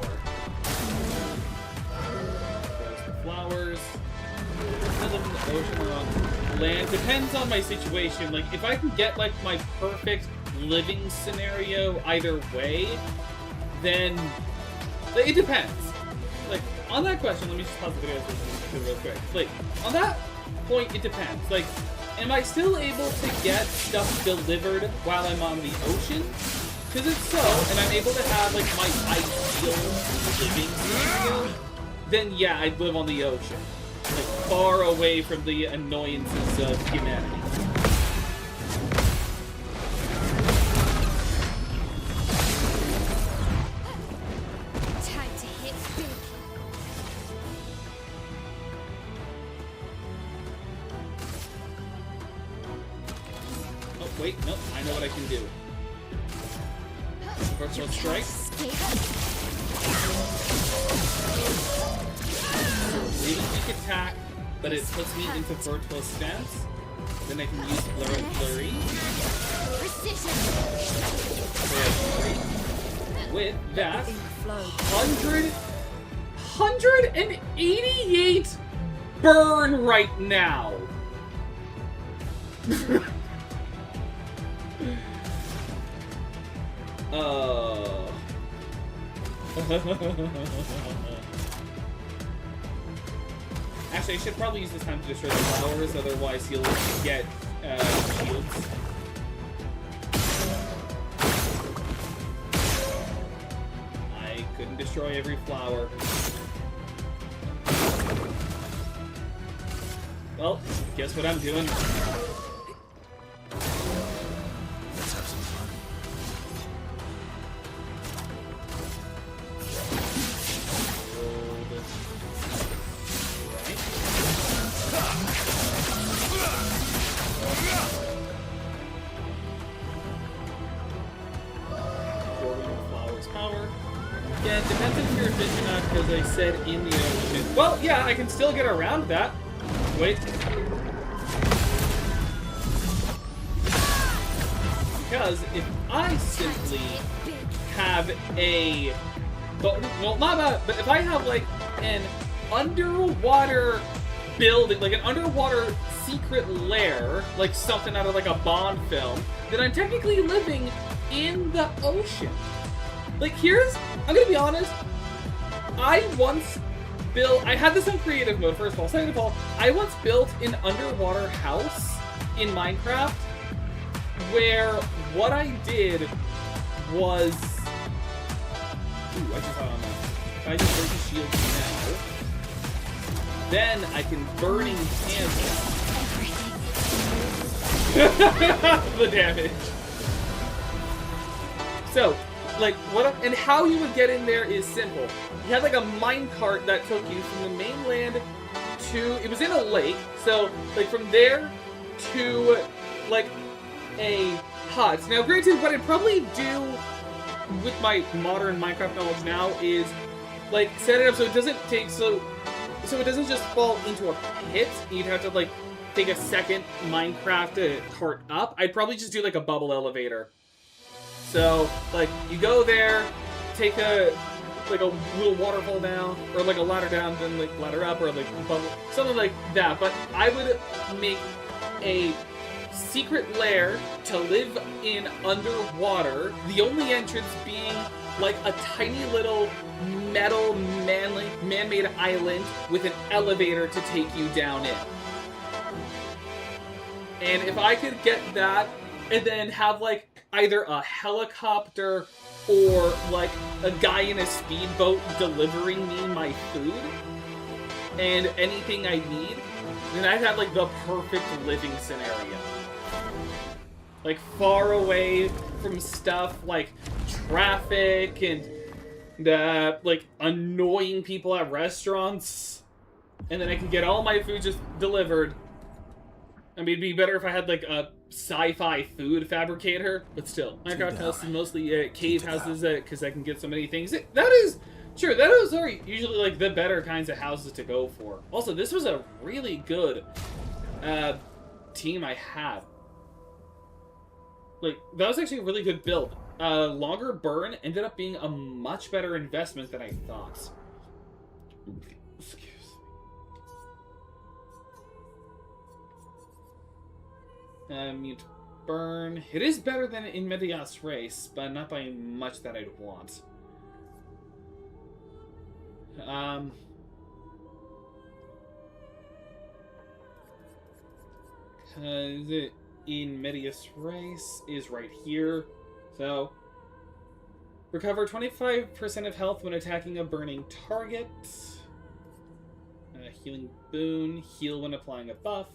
There's the flowers. None of them in the ocean or on land. Depends on my situation. Like, if I can get, like, my perfect living scenario either way, then it depends. Like, on that question, let me just pause the video real quick. Like, on that point, it depends. Like, am I still able to get stuff delivered while I'm on the ocean? Because if so, and I'm able to have, like, my ideal living scenario, then yeah, I'd live on the ocean. Like, far away from the annoyances of humanity. Time to hit big. Oh, wait, no, I know what I can do. Virtual strike. Escape. Really weak attack, but it puts me into virtual stance. Then I can use flurry. Precision. With that, Ink flow. 188 burn right now. Actually, I should probably use this time to destroy the flowers, otherwise he'll get shields. I couldn't destroy every flower. Well, guess what I'm doing? Let's have some fun. Yeah, it depends if you're efficient or not, because I said in the ocean. Well, yeah, I can still get around that. Wait. Because if I simply have a... Well, not that, but if I have, like, an underwater building, like an underwater secret lair, like something out of, like, a Bond film, then I'm technically living in the ocean. Like, I'm gonna be honest, I had this in creative mode, first of all. Second of all, I once built an underwater house in Minecraft where what I did was... Ooh, I just thought on that. If I just break the shield now, then I can burning canvas. The damage. So, like, and how you would get in there is simple. You had, like, a minecart that took you from the mainland to... It was in a lake, so, like, from there to, like, a hut. Now, granted, what I'd probably do with my modern Minecraft knowledge now is, like, set it up so it doesn't take... So it doesn't just fall into a pit. You'd have to, like, take a second Minecraft cart up. I'd probably just do, like, a bubble elevator. So, like, you go there, take a little waterfall down, or like a ladder down, then like ladder up, or like bubble, something like that. But I would make a secret lair to live in underwater, the only entrance being like a tiny little metal man-made island with an elevator to take you down in. And if I could get that, and then have like either a helicopter or like a guy in a speedboat delivering me my food and anything I need, then I'd have like the perfect living scenario. Like far away from stuff like traffic and like annoying people at restaurants, and then I can get all my food just delivered. I mean, it'd be better if I had like a sci-fi food fabricator, but still, Minecraft houses mostly cave houses because I can get so many things. That is true. Those are usually like the better kinds of houses to go for. Also, this was a really good team I had. Like, that was actually a really good build. Longer burn ended up being a much better investment than I thought. Excuse me. Mute burn. It is better than in Medias Race, but not by much that I'd want. In Medias Race is right here. So, recover 25% of health when attacking a burning target. Healing boon. Heal when applying a buff.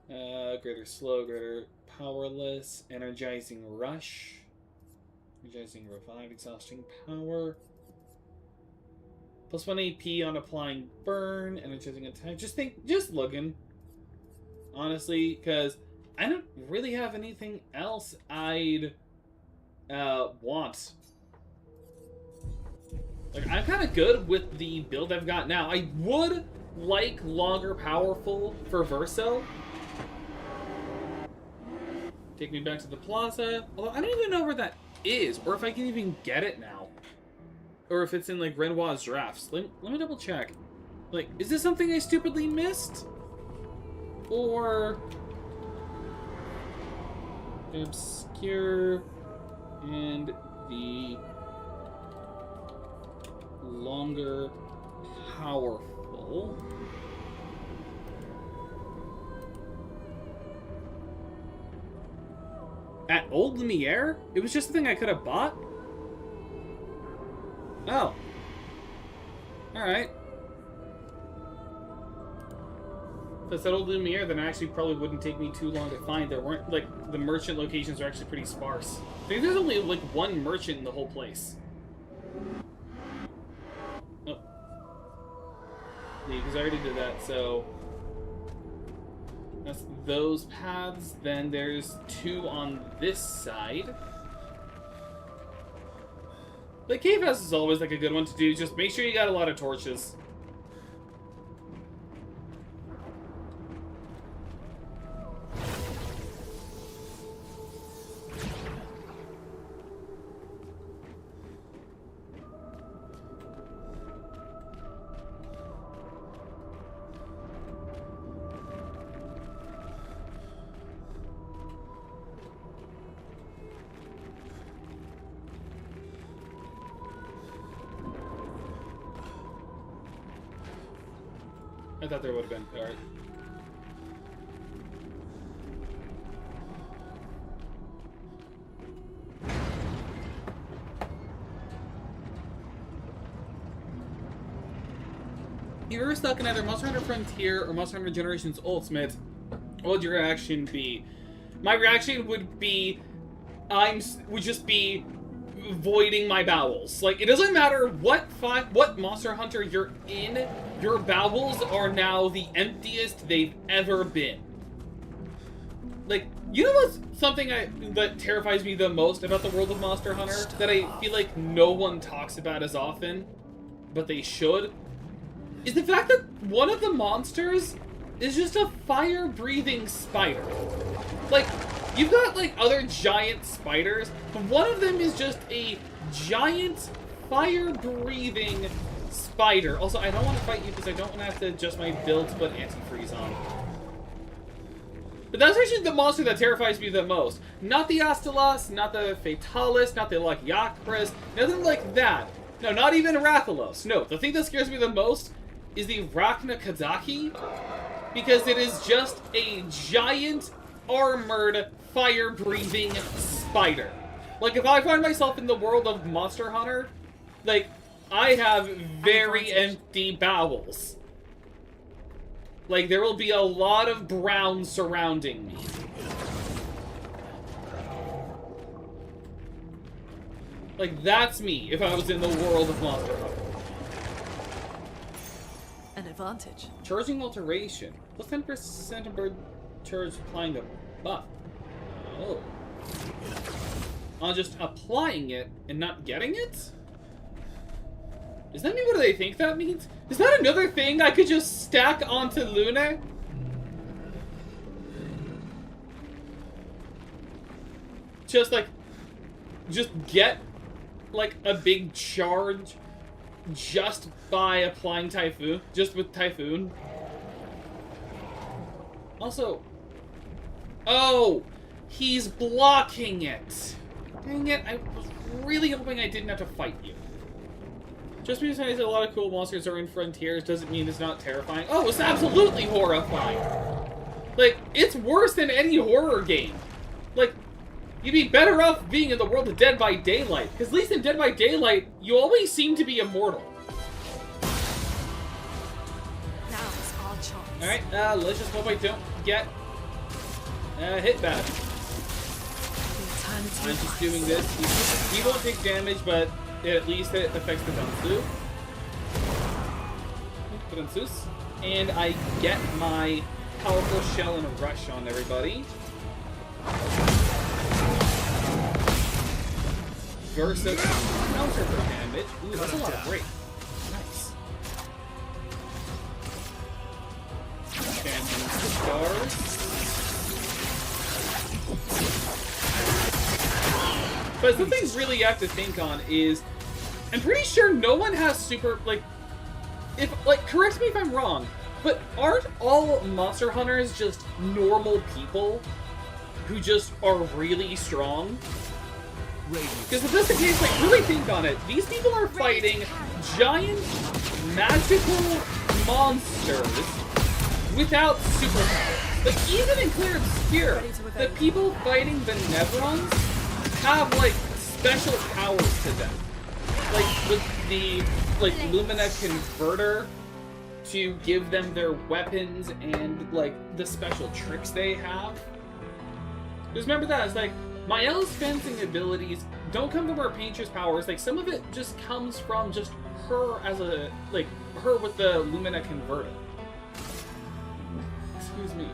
Greater slow, greater powerless. Energizing rush. Energizing revive, exhausting power. Plus 1 AP on applying burn. Energizing attack. Just looking. Honestly, because I don't really have anything else I'd want. Like, I'm kind of good with the build I've got now. I would like longer powerful for Verso. Take me back to the plaza. Although I don't even know where that is, or if I can even get it now. Or if it's in, like, Renoir's drafts. Let me double check. Like, is this something I stupidly missed? Or Obscur and the longer powerful. At Old Lumiere? It was just a thing I could have bought? Oh. Alright. If it's at Old Lumiere, then it actually probably wouldn't take me too long to find. There weren't, like, the merchant locations are actually pretty sparse. I think there's only, like, one merchant in the whole place. Oh. Yeah, because I already did that, so... That's those paths. Then there's 2 on this side. The cave house is always, like, a good one to do. Just make sure you got a lot of torches. I thought there would have been. Alright. If you were stuck in either Monster Hunter Frontier or Monster Hunter Generations Ultimate, what would your reaction be? My reaction would be, would just be voiding my bowels. Like, it doesn't matter what Monster Hunter you're in, your bowels are now the emptiest they've ever been. Like, you know what's something that terrifies me the most about the world of Monster Hunter? That I feel like no one talks about as often, but they should? Is the fact that one of the monsters is just a fire-breathing spider. Like, you've got, like, other giant spiders, but one of them is just a giant fire-breathing spider. Also, I don't want to fight you because I don't want to have to adjust my build to put antifreeze on. But that's actually the monster that terrifies me the most. Not the Astalos, not the Fatalis, not the Lakiakris, nothing like that. No, not even Rathalos. No, the thing that scares me the most is the Rachna Kazaki, because it is just a giant, armored, fire-breathing spider. Like, if I find myself in the world of Monster Hunter, like, I have very empty bowels. Like, there will be a lot of brown surrounding me. Like, that's me if I was in the world of Monster Hunter. An advantage. Charging alteration. Plus 10% of bird charge applying a buff. Oh. On just applying it and not getting it? Does that mean what do they think that means? Is that another thing I could just stack onto Luna? Just like, just get like a big charge just by applying Typhoon, just with Typhoon. Also, oh, he's blocking it. Dang it, I was really hoping I didn't have to fight you. Just because I say a lot of cool monsters are in Frontiers doesn't mean it's not terrifying. Oh, it's absolutely horrifying. Like, it's worse than any horror game. Like, you'd be better off being in the world of Dead by Daylight. Because at least in Dead by Daylight, you always seem to be immortal. Now's our chance. Alright, let's just hope I don't get hit bad. I'm just doing this. He won't take damage, but at least it affects the Dansu. And I get my powerful shell and a rush on everybody. Versus counter for damage. Ooh, that's a lot of break. Nice. Champion stars. But something really you have to think on is, I'm pretty sure no one has super, like, correct me if I'm wrong, but aren't all Monster Hunters just normal people who just are really strong? Because if that's the case, like, really think on it. These people are fighting giant, magical monsters without superpowers. Like, even in Clair Obscur, the people fighting the Nevrons have, like, special powers to them. Like, with the, like, Lumina Converter to give them their weapons and, like, the special tricks they have. Just remember that, it's like, Mael's fencing abilities don't come from her painter's powers. Like, some of it just comes from just her as a, like, her with the Lumina Converter. Excuse me.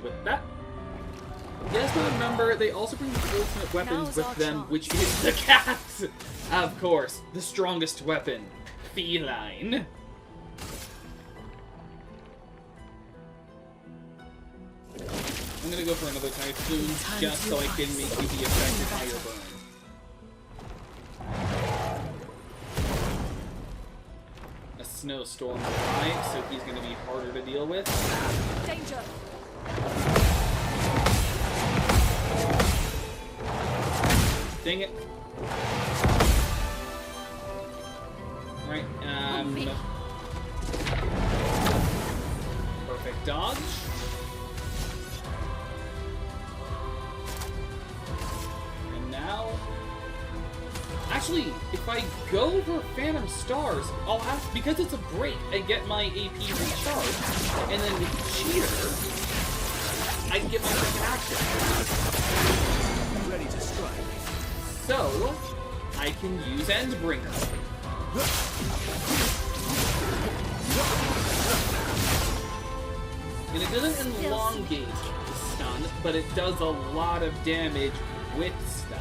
With that. Yes, but remember, they also bring the ultimate weapons with them, which is the cat! Of course, the strongest weapon. Feline. I'm gonna go for another Typhoon, just so I can make you the effect of higher burn. A snowstorm arrives, so he's gonna be harder to deal with. Danger. Dang it. Alright, perfect dodge. And now... Actually, if I go for Phantom Stars, I'll have... Because it's a break, I get my AP recharged. And then with Cheater, I can get my second action. Ready to strike. So, I can use Endbringer. And it doesn't elongate the stun, but it does a lot of damage with stun.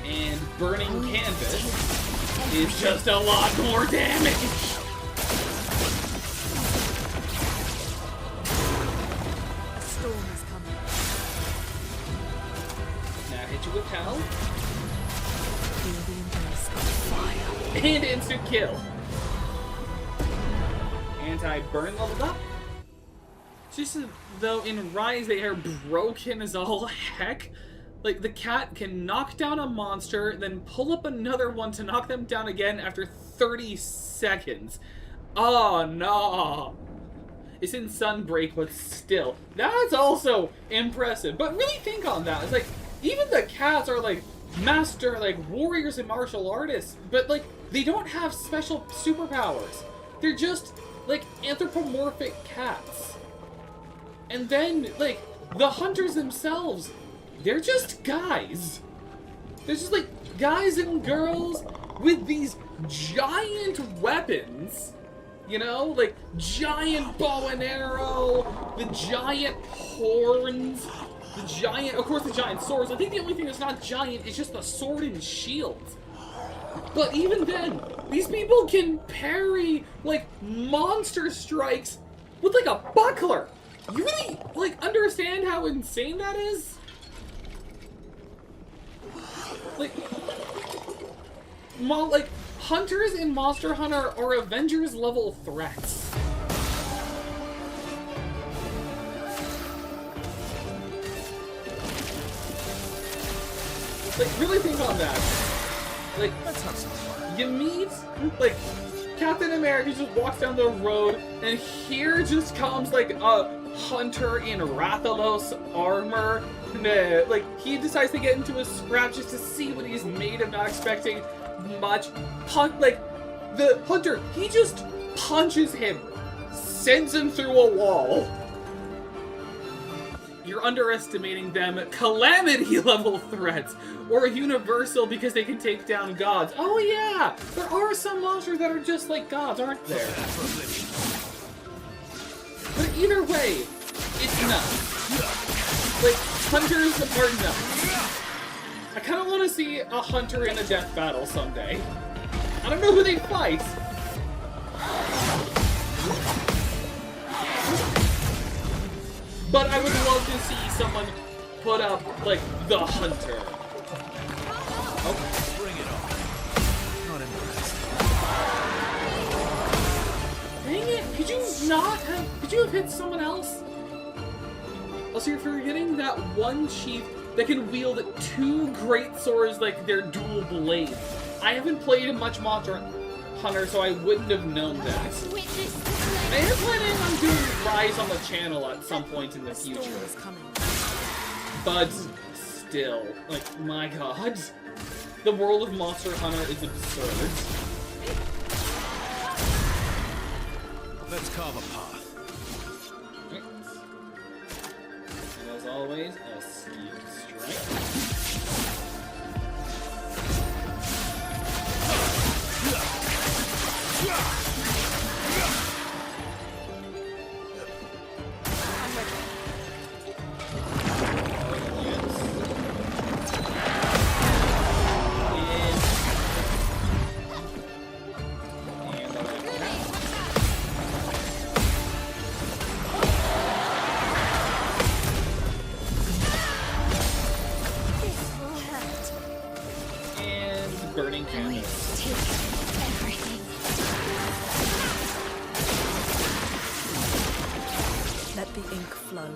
And Burning Canvas is just a lot more damage! A storm is coming. Now hit you with Hell. Feel the embrace of fire. And instant kill. Anti-burn leveled up. Just though in Rise they are broken as all heck. Like, the cat can knock down a monster, then pull up another one to knock them down again after 30 seconds. Oh, no. It's in Sunbreak, but still. That's also impressive. But really think on that. It's like, even the cats are like master, like warriors and martial artists, but like, they don't have special superpowers. They're just like anthropomorphic cats. And then, like, the hunters themselves, they're just guys. They're just like guys and girls with these giant weapons, you know, like giant bow and arrow, the giant horns, of course the giant swords. I think the only thing that's not giant is just the sword and shield. But even then, these people can parry like monster strikes with like a buckler. You really like understand how insane that is? Like, hunters in Monster Hunter are Avengers level threats. Like, really think on that. Like, Let's have some fun. you meet, like, Captain America just walks down the road, and here just comes, like, a hunter in Rathalos armor. And, like, he decides to get into a scrap just to see what he's made of, not expecting much. Like, the hunter, he just punches him, sends him through a wall. You're underestimating them. Calamity level threats, or universal because they can take down gods. Oh yeah, there are some monsters that are just like gods, aren't there? But either way, it's nuts. Like, hunters are nuts. I kind of want to see a hunter in a death battle someday. I don't know who they fight. But I would love to see someone put up, like, the hunter. Oh. Bring it on. Not impressed. Dang it! Could you have hit someone else? Also, you're forgetting that one chief that can wield two great swords like they're dual blades. I haven't played much Monster Hunter, so I wouldn't have known that. Witness the I am planning on doing Rise on the channel at some point in the Storm future. is coming. But still, like, my god. The world of Monster Hunter is absurd. Let's carve a path. And as always, a steep strike. This will hurt. And burning Wait, candles. take everything. Let the ink flow.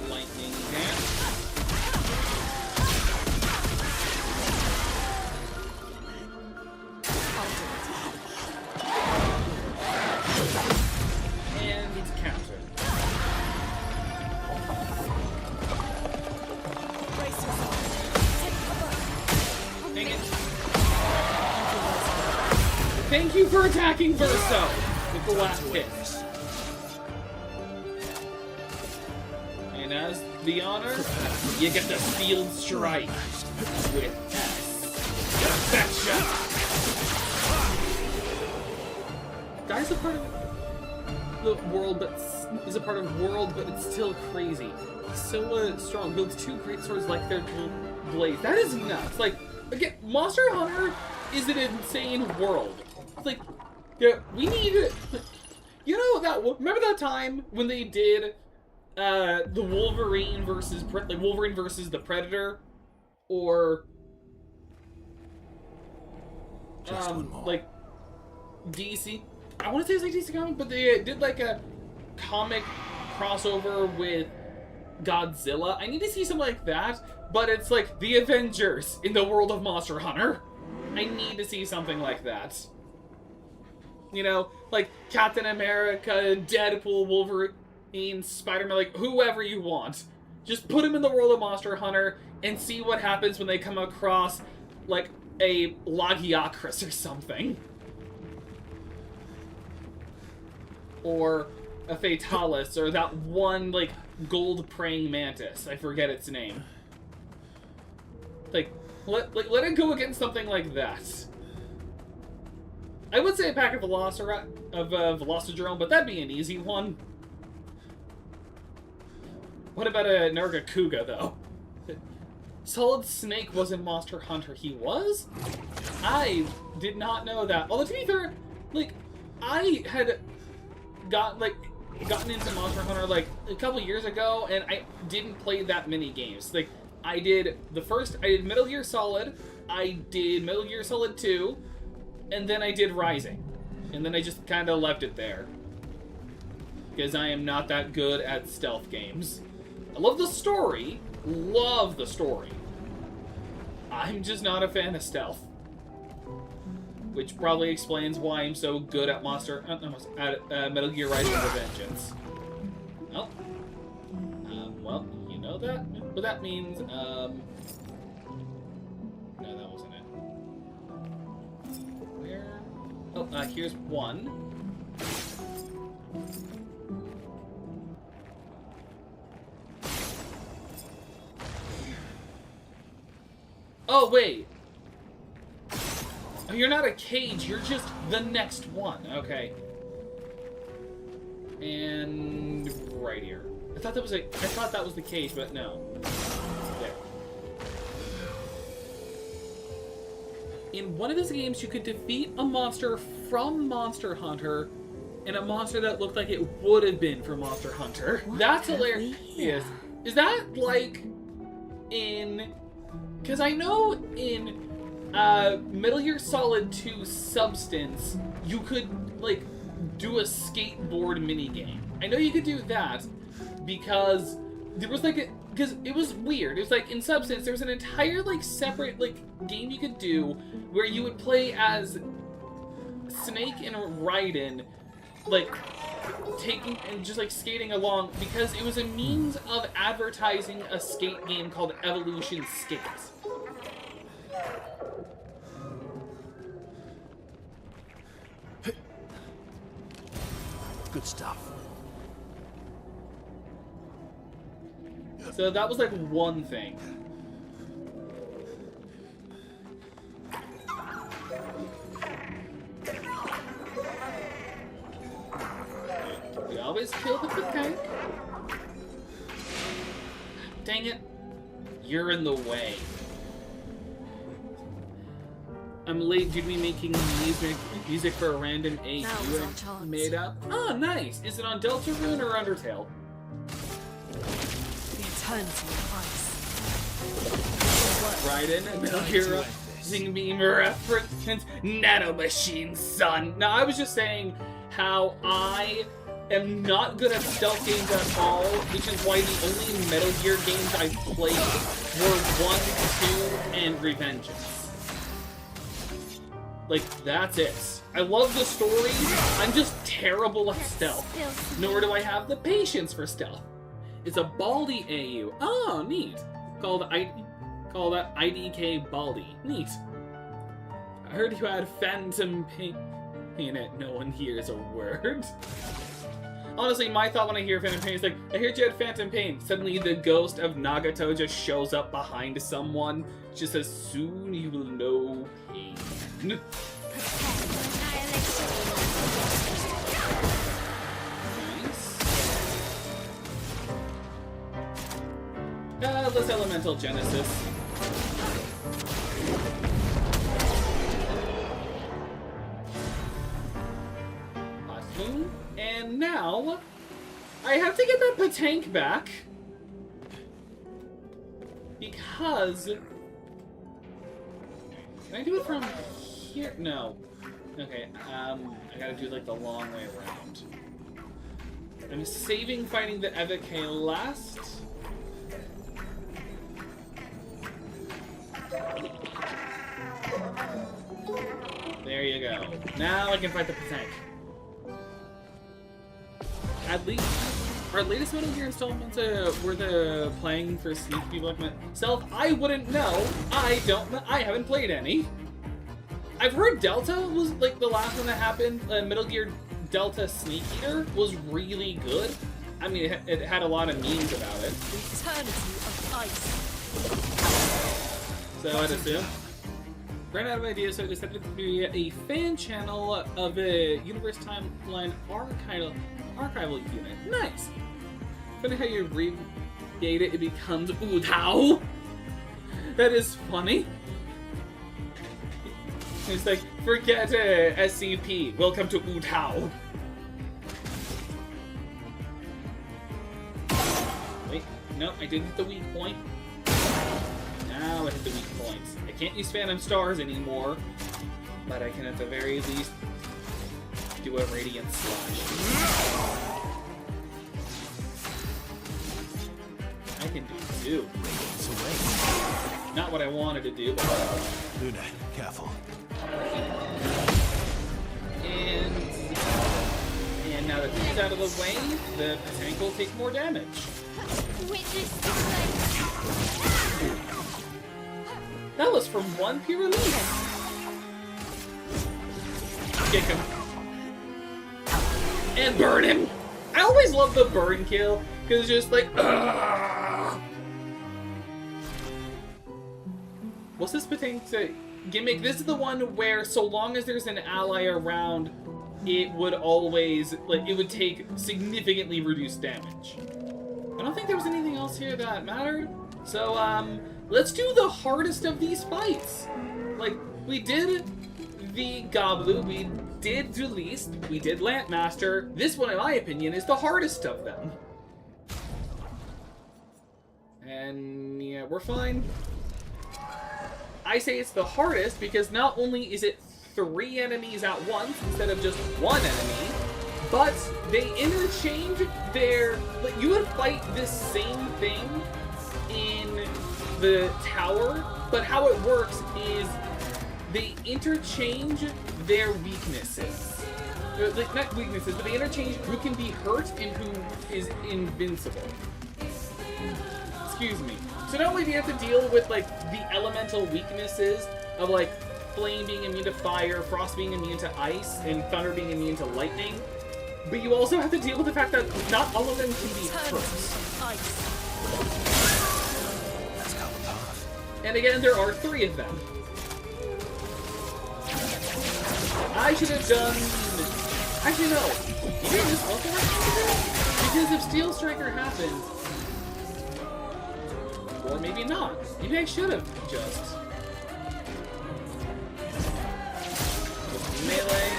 Lightning dance. And it's counter. Brace yourself. Take cover. Dang it. Thank you for attacking Verso with the last hit. And as the honor, you get the Field Strike with S. Gotcha! Guy's a part of the world, but is a part of world, but it's still crazy. He's so strong. Builds two great swords like their blades. That is nuts. Like, again, Monster Hunter is an insane world. Like, yeah, we need. You know that? Remember that time when they did the Wolverine versus Wolverine versus the Predator, or Just one more. like DC. I want to say it's like DC comic, but they did like a comic crossover with Godzilla. I need to see something like that, but it's like the Avengers in the world of Monster Hunter. I need to see something like that. You know, like Captain America, Deadpool, Wolverine, Spider-Man, like whoever you want. Just put them in the world of Monster Hunter and see what happens when they come across, like, a Lagiacrus or something. Or a Fatalis, or that one, like, gold praying mantis. I forget its name. Like, let it go against something like that. I would say a pack of Velocidrome, but that'd be an easy one. What about a Nargacuga, though? Solid Snake was in Monster Hunter. He was? I did not know that. Although, to be fair, like, I had gotten into Monster Hunter, like, a couple years ago, and I didn't play that many games. Like, I did Metal Gear Solid, I did Metal Gear Solid 2, and then I did Rising. And then I just kind of left it there. Because I am not that good at stealth games. I love the story. Love the story. I'm just not a fan of stealth. Which probably explains why I'm so good at Metal Gear Rising Revengeance. Oh. Well, you know that? What that means, no, that wasn't it. Where? Oh, here's one. Oh, wait. Oh, you're not a cage, you're just the next one. Okay. And right here. I thought that was the cage, but no. There. In one of his games, you could defeat a monster from Monster Hunter and a monster that looked like it would have been from Monster Hunter. That's hilarious. Is that like in... Because I know in Metal Gear Solid 2 Substance, you could, like, do a skateboard minigame. I know you could do that because there was, like, because it was weird. It was, like, in Substance, there was an entire, like, separate, like, game you could do where you would play as Snake and Raiden, like, taking and just, like, skating along because it was a means of advertising a skate game called Evolution Skate. Good stuff. So that was like one thing. We always kill the tank. Dang it. You're in the way. I'm late due to me making music for a random AU I made up. Oh, nice! Is it on Deltarune or Undertale? The eternity of ice. Raiden and Metal Gear Rising Beam reference Nano Machine, son. Now, I was just saying how I am not good at stealth games at all, which is why the only Metal Gear games I played were 1, 2, and Revengeance. Like, that's it. I love the story, I'm just terrible at stealth. Nor do I have the patience for stealth. It's a Baldi AU. Oh, neat. Called IDK Baldi. Neat. I heard you had Phantom Pain in it. No one hears a word. Honestly, my thought when I hear Phantom Pain is like, I heard you had Phantom Pain. Suddenly the ghost of Nagato just shows up behind someone. Just as soon you will know pain. This Elemental Genesis. Awesome. And now, I have to get that Patank back. Because... Can I do it from here? No. Okay, I gotta do like the long way around. I'm saving fighting the Evike last. There you go. Now I can fight the tank. At least, our latest Metal Gear installments were the playing for sneak peek like myself. I wouldn't know. I don't know. I haven't played any. I've heard Delta was like the last one that happened. Metal Gear Delta Sneak Eater was really good. I mean, it had a lot of memes about it. The eternity of ice. So I'd assume. Ran out of ideas, so I decided to be a fan channel of a Universe Timeline archival unit. Nice! Funny how you abbreviate it, it becomes Udao. That is funny. It's like, forget SCP, welcome to Udao. Wait, no, I didn't hit the weak point. Now I hit the weak points. I can't use Phantom Stars anymore, but I can at the very least do a Radiant Slash. I can do two. Radiance away. Not what I wanted to do, but... Luna, careful. And now that he's out of the way, the tank will take more damage. Witness the That was from one pure release. Kick him. And burn him! I always love the burn kill, because it's just like, ugh. What's this potential gimmick? This is the one where so long as there's an ally around, it would always, like, it would take significantly reduced damage. I don't think there was anything else here that mattered. So, let's do the hardest of these fights. Like, we did the Goblu, we did Duelist, we did Lantmaster. This one, in my opinion, is the hardest of them. And, yeah, we're fine. I say it's the hardest because not only is it 3 enemies at once instead of just 1 enemy, but they interchange their... Like, you would fight this same thing in the tower, but how it works is they interchange their weaknesses. Like, not weaknesses, but they interchange who can be hurt and who is invincible. Excuse me. So not only do you have to deal with, like, the elemental weaknesses of, like, flame being immune to fire, frost being immune to ice, and thunder being immune to lightning, but you also have to deal with the fact that not all of them can be hurt. Let's go the path. And again, there are 3 of them. I should have done... Actually, no. Maybe this also has to do? Because if Steel Striker happens... Or maybe not. Maybe I should have just... Melee.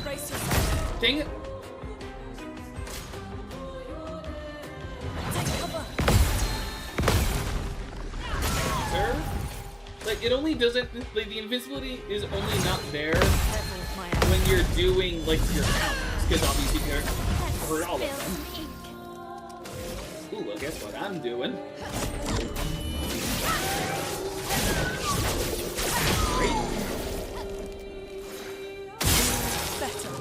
Brace yourself. Dang it. Take cover. Sir? Like, it only doesn't... Like, the invincibility is only not there Careful with my ass. when you're doing, like, your counters. Because obviously you're hurt all of them. Ooh, well, guess what I'm doing? Great. Better.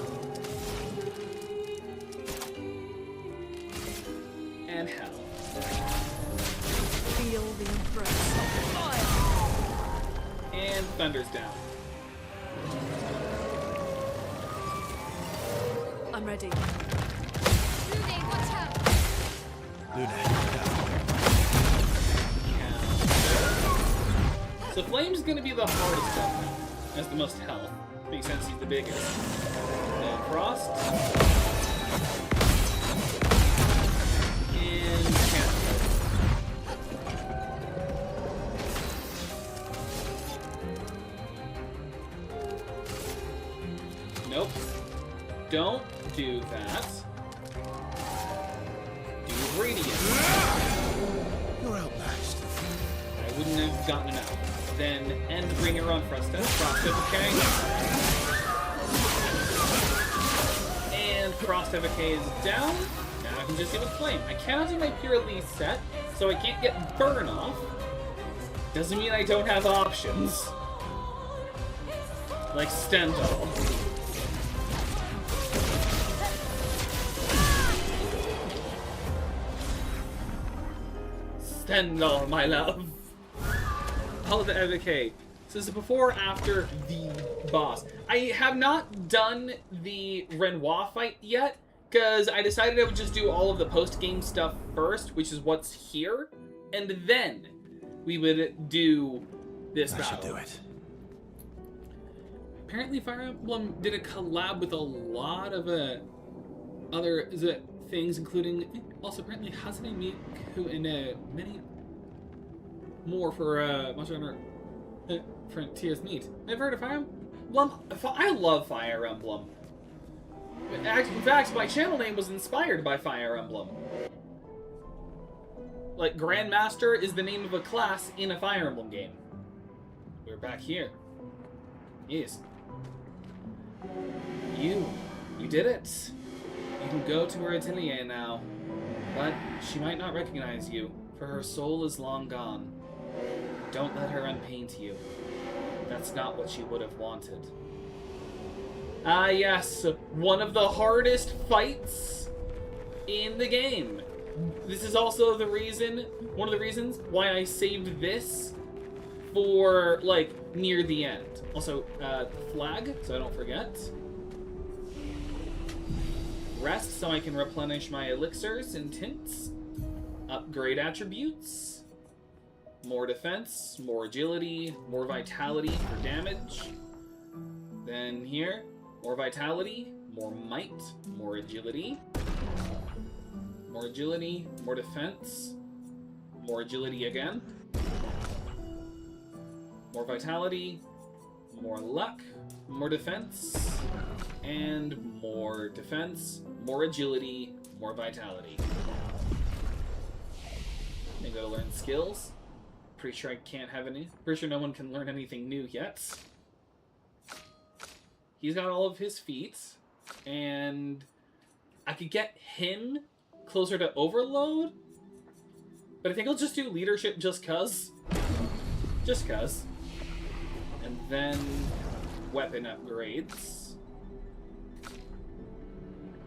And hell. Feel the embrace of fire. And thunder's down. I'm ready. Rudy, watch out! Luna, careful. So Flame's gonna be the hardest of them. Has the most health. Makes sense, he's the biggest. Then Frost. And Cancer. Nope. Don't do that. Do Radiant. You're outmatched. I wouldn't have gotten it out. Then Endbringer on Frosta. Frostivacay. And Frostivacay is down. Now I can just do a Flame. I cannot do my Pure Elise set, so I can't get Burn off. Doesn't mean I don't have options. Like Stendhal. Stendhal, my love. Okay, so this is before or after the boss. I have not done the Renoir fight yet, because I decided I would just do all of the post-game stuff first, which is what's here, and then we would do this battle. I should do it. Apparently Fire Emblem did a collab with a lot of other things, including also apparently Hazane Miku and many more for Monster Hunter Frontier's Meat. Never heard of Fire Emblem? I love Fire Emblem. In fact, my channel name was inspired by Fire Emblem. Like, Grandmaster is the name of a class in a Fire Emblem game. We're back here. Yes. You did it. You can go to her atelier now. But she might not recognize you, for her soul is long gone. Don't let her unpaint you. That's not what she would have wanted. Ah, yes, one of the hardest fights in the game. This is also one of the reasons why I saved this for, like, near the end. Also, flag, so I don't forget. Rest, so I can replenish my elixirs and tints. Upgrade attributes. More defense, more agility, more vitality for damage. Then here, more vitality, more might, more agility. More agility, more defense, more agility again. More vitality, more luck, more defense, and more defense, more agility, more vitality. I gotta learn skills. Pretty sure I can't have any. Pretty sure no one can learn anything new yet. He's got all of his feats, and I could get him closer to overload, but I think I'll just do leadership just cuz. Just cuz. And then weapon upgrades.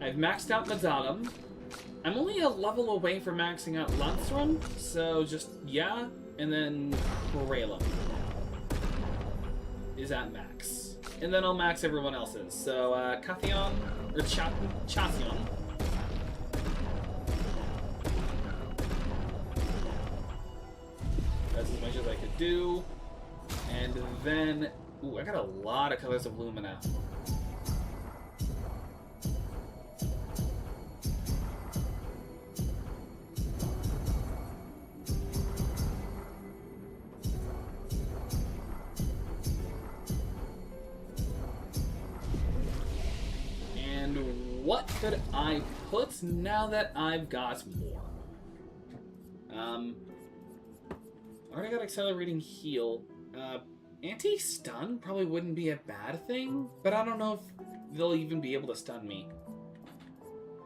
I've maxed out Madalum. I'm only a level away from maxing out Lancerum, so just, yeah. And then Corellum is at max. And then I'll max everyone else's. So, Cathion, or Chathion. That's as much as I could do. And then, ooh, I got a lot of colors of Lumina. What could I put now that I've got more? I already got accelerating heal. Anti-stun probably wouldn't be a bad thing, but I don't know if they'll even be able to stun me.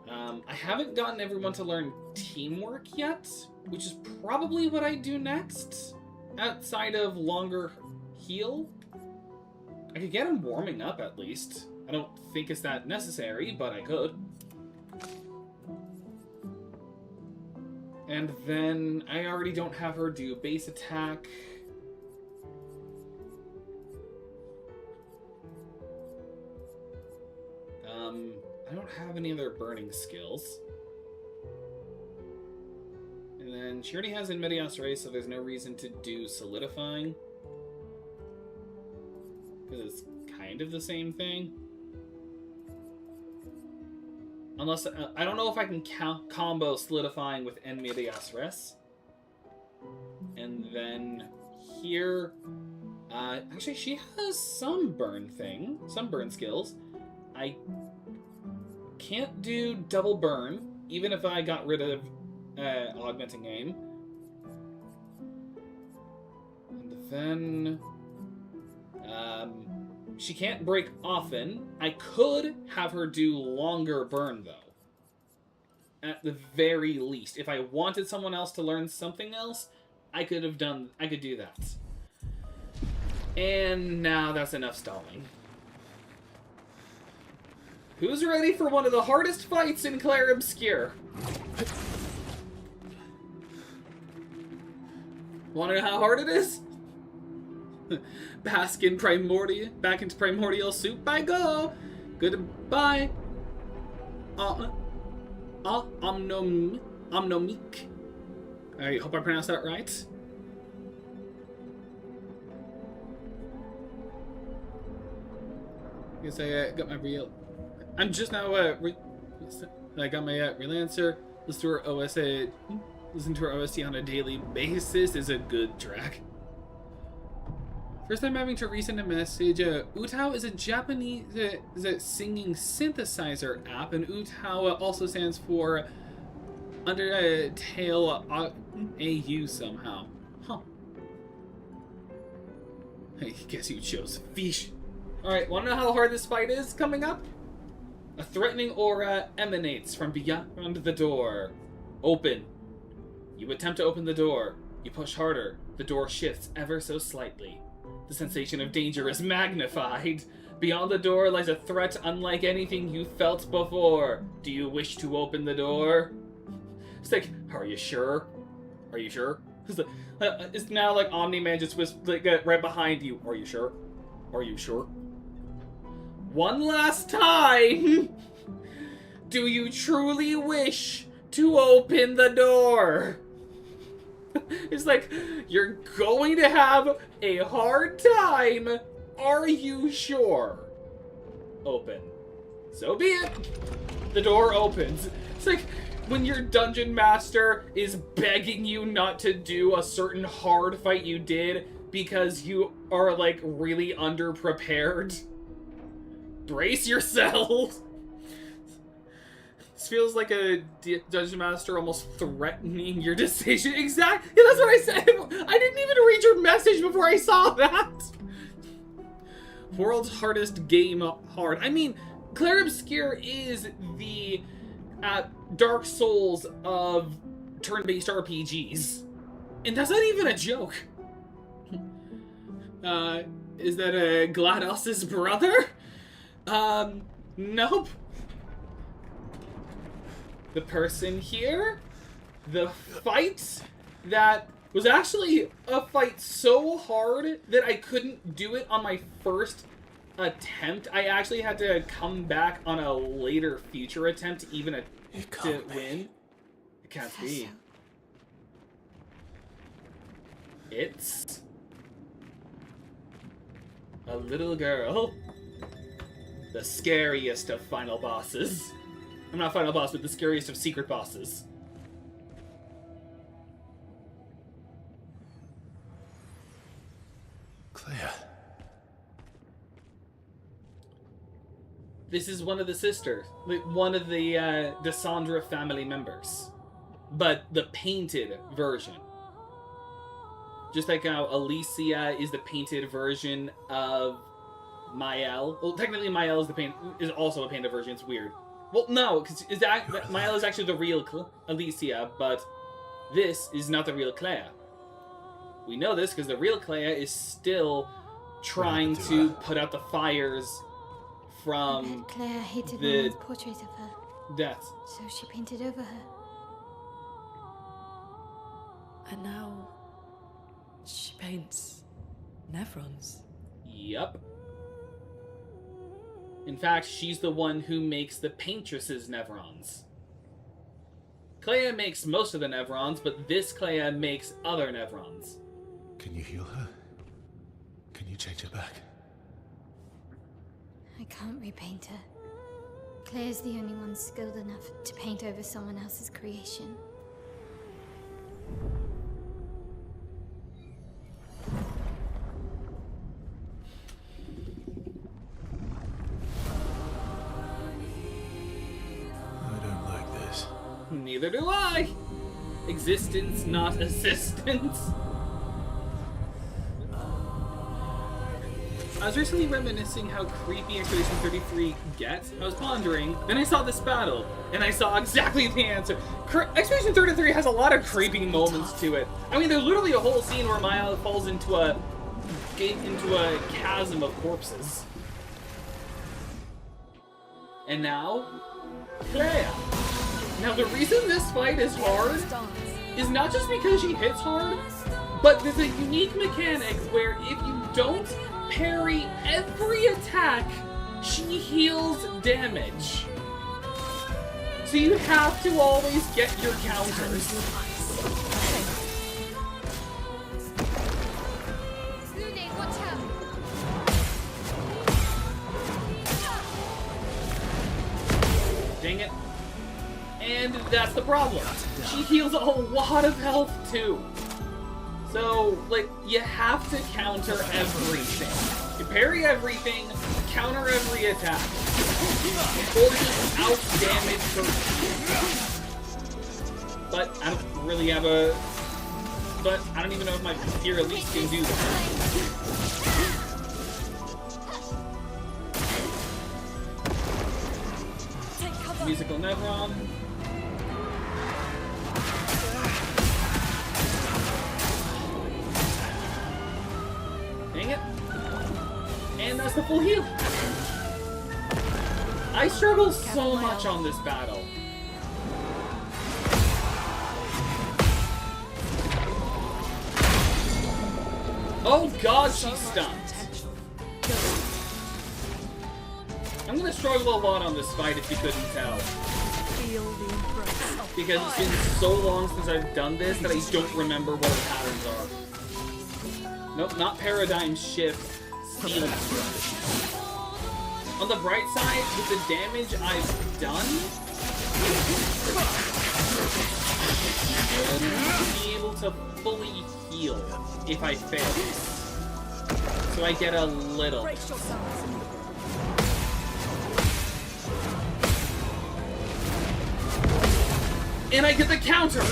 I haven't gotten everyone to learn teamwork yet, which is probably what I do next, outside of longer heal. I could get him warming up at least. I don't think it's that necessary, but I could. And then I already don't have her do base attack. I don't have any other burning skills. And then she already has Inmedias Res, so there's no reason to do solidifying. Because it's kind of the same thing. Unless, I don't know if I can combo solidifying with Inmedias Res. And then here, actually she has some burn skills. I can't do double burn, even if I got rid of augmenting aim. And then, she can't break often. I could have her do longer burn, though. At the very least. If I wanted someone else to learn something else, I could do that. And now that's enough stalling. Who's ready for one of the hardest fights in Clair Obscur? Wanna know how hard it is? Back into primordial soup I go. Goodbye. Omnomique. I hope I pronounced that right. I guess I got my real. I'm just now. I got my real answer. Listen to her OSA. Listen to her OST on a daily basis is a good track. First time having to resend a message. Utao is a Japanese singing synthesizer app, and Utao also stands for Undertale AU somehow. Huh. I guess you chose fish. Alright, wanna know how hard this fight is coming up? A threatening aura emanates from beyond the door. Open. You attempt to open the door. You push harder. The door shifts ever so slightly. The sensation of danger is magnified. Beyond the door lies a threat unlike anything you felt before. Do you wish to open the door? It's like, are you sure? Are you sure? It's now like Omni-Man just was like right behind you. Are you sure? Are you sure? One last time! Do you truly wish to open the door? It's like, you're going to have a hard time. Are you sure? Open. So be it. The door opens. It's like when your dungeon master is begging you not to do a certain hard fight you did because you are like really underprepared. Brace yourself. This feels like a dungeon master almost threatening your decision. Exactly. Yeah, that's what I said. I didn't even read your message before I saw that. World's hardest game hard. I mean, Clair Obscur is the Dark Souls of turn-based RPGs. And that's not even a joke. Is that GLaDOS's brother? Nope. The person here, the fight that was actually a fight so hard that I couldn't do it on my first attempt. I actually had to come back on a later future attempt to even to win. It can't be. It's a little girl. The scariest of final bosses. I'm not final boss, but the scariest of secret bosses. Clair. This is one of the sisters. Like, one of the Desandra family members. But the painted version. Just like how Alicia is the painted version of Mael. Well, technically Mael is also a painted version. It's weird. Well, no, because Mael is actually the real Alicia, but this is not the real Clair. We know this because the real Clair is still trying to put out the fires from Claire hated the the portrait of her, death. so she painted over her. And now she paints Nevrons. Yep. In fact, she's the one who makes the paintress's Nevrons. Clair makes most of the Nevrons, but this Clair makes other Nevrons. Can you heal her? Can you change her back? I can't repaint her. Claire's the only one skilled enough to paint over someone else's creation. Neither do I! Existence, not assistance. I was recently reminiscing how creepy Expedition 33 gets. I was pondering, then I saw this battle, and I saw exactly the answer. Expedition 33 has a lot of creepy moments to it. I mean, there's literally a whole scene where Maya falls into a chasm of corpses. And now, Clair. Now, the reason this fight is hard is not just because she hits hard, but there's a unique mechanic where if you don't parry every attack, she heals damage. So you have to always get your counters. Lune, watch out! Dang it. And that's the problem. She heals a lot of health too. So, like, you have to counter everything. You parry everything, counter every attack. Or just out-damage her. But I don't really have a... But I don't even know if my Gear Elite can do that. Musical Nevron. Dang it. And that's the full heal. I struggle so much on this battle. Oh god, she's stunned. I'm gonna struggle a lot on this fight if you couldn't tell. Because it's been so long since I've done this that I don't remember what the patterns are. Nope, not paradigm shift. Stealing strike. On the bright side, with the damage I've done, I should be able to fully heal if I fail. So I get a little. And I get the counter!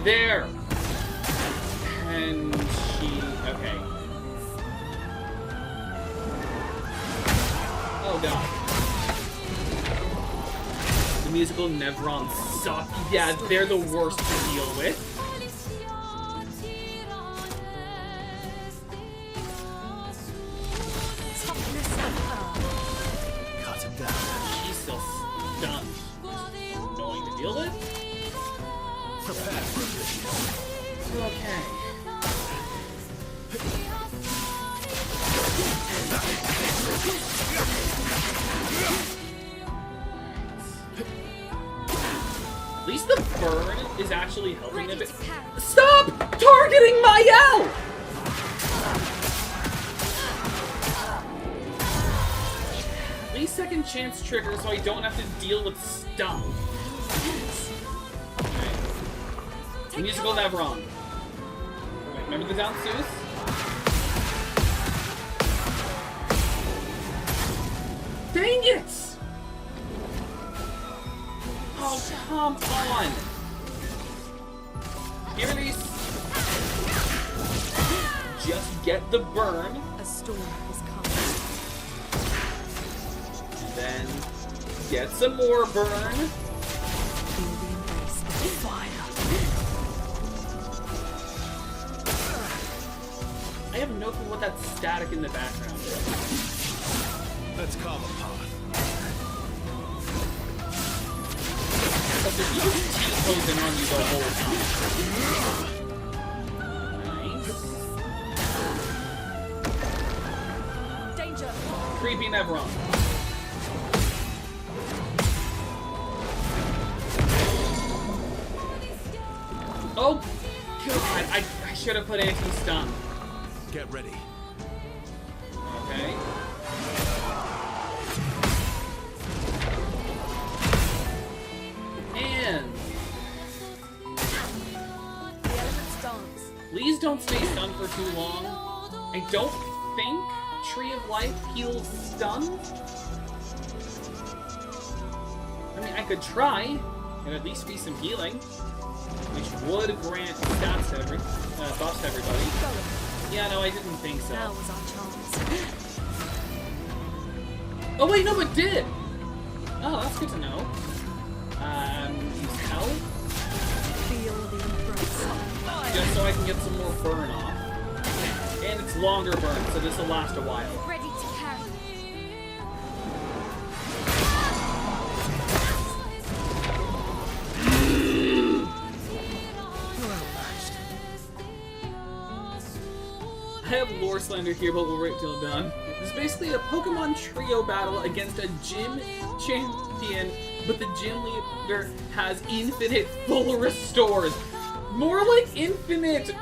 There! And she... okay. Oh god. The musical Nevrons suck. Yeah, they're the worst to deal with. Cut him down. She's still stunned. Annoying to deal with. Prepare for this. Okay. At least the burn is actually helping a bit. Stop targeting Mayel! At least second chance trigger so I don't have to deal with stun. Okay. Musical Nevron. Remember the Danseuse? Dang it! Oh, come on! Here it is. Just get the burn. A storm is coming. And then get some more burn. Feel the embrace of fire. I have no clue what that static in the background is. Let's carve a path. But the T-posing on you the whole time. Nice. Danger! Creepy Nevron. Oh, God, I should have put anti-stun. Get ready. Okay. And The elements dance. please don't stay stunned for too long. I don't think Tree of Life heals stun. I mean, I could try, and at least be some healing, which would grant stats to buffs to everybody. Yeah, no, I didn't think so. Now was our chance. Oh wait, no, it did! Oh, that's good to know. Use hell? Feel the embrace of fire. Just so I can get some more burn off. And it's longer burn, so this will last a while. Ready to carry. I have lore slander here, but we'll wait till done. It's basically a Pokemon trio battle against a gym champion, but the gym leader has infinite full restores. More like infinite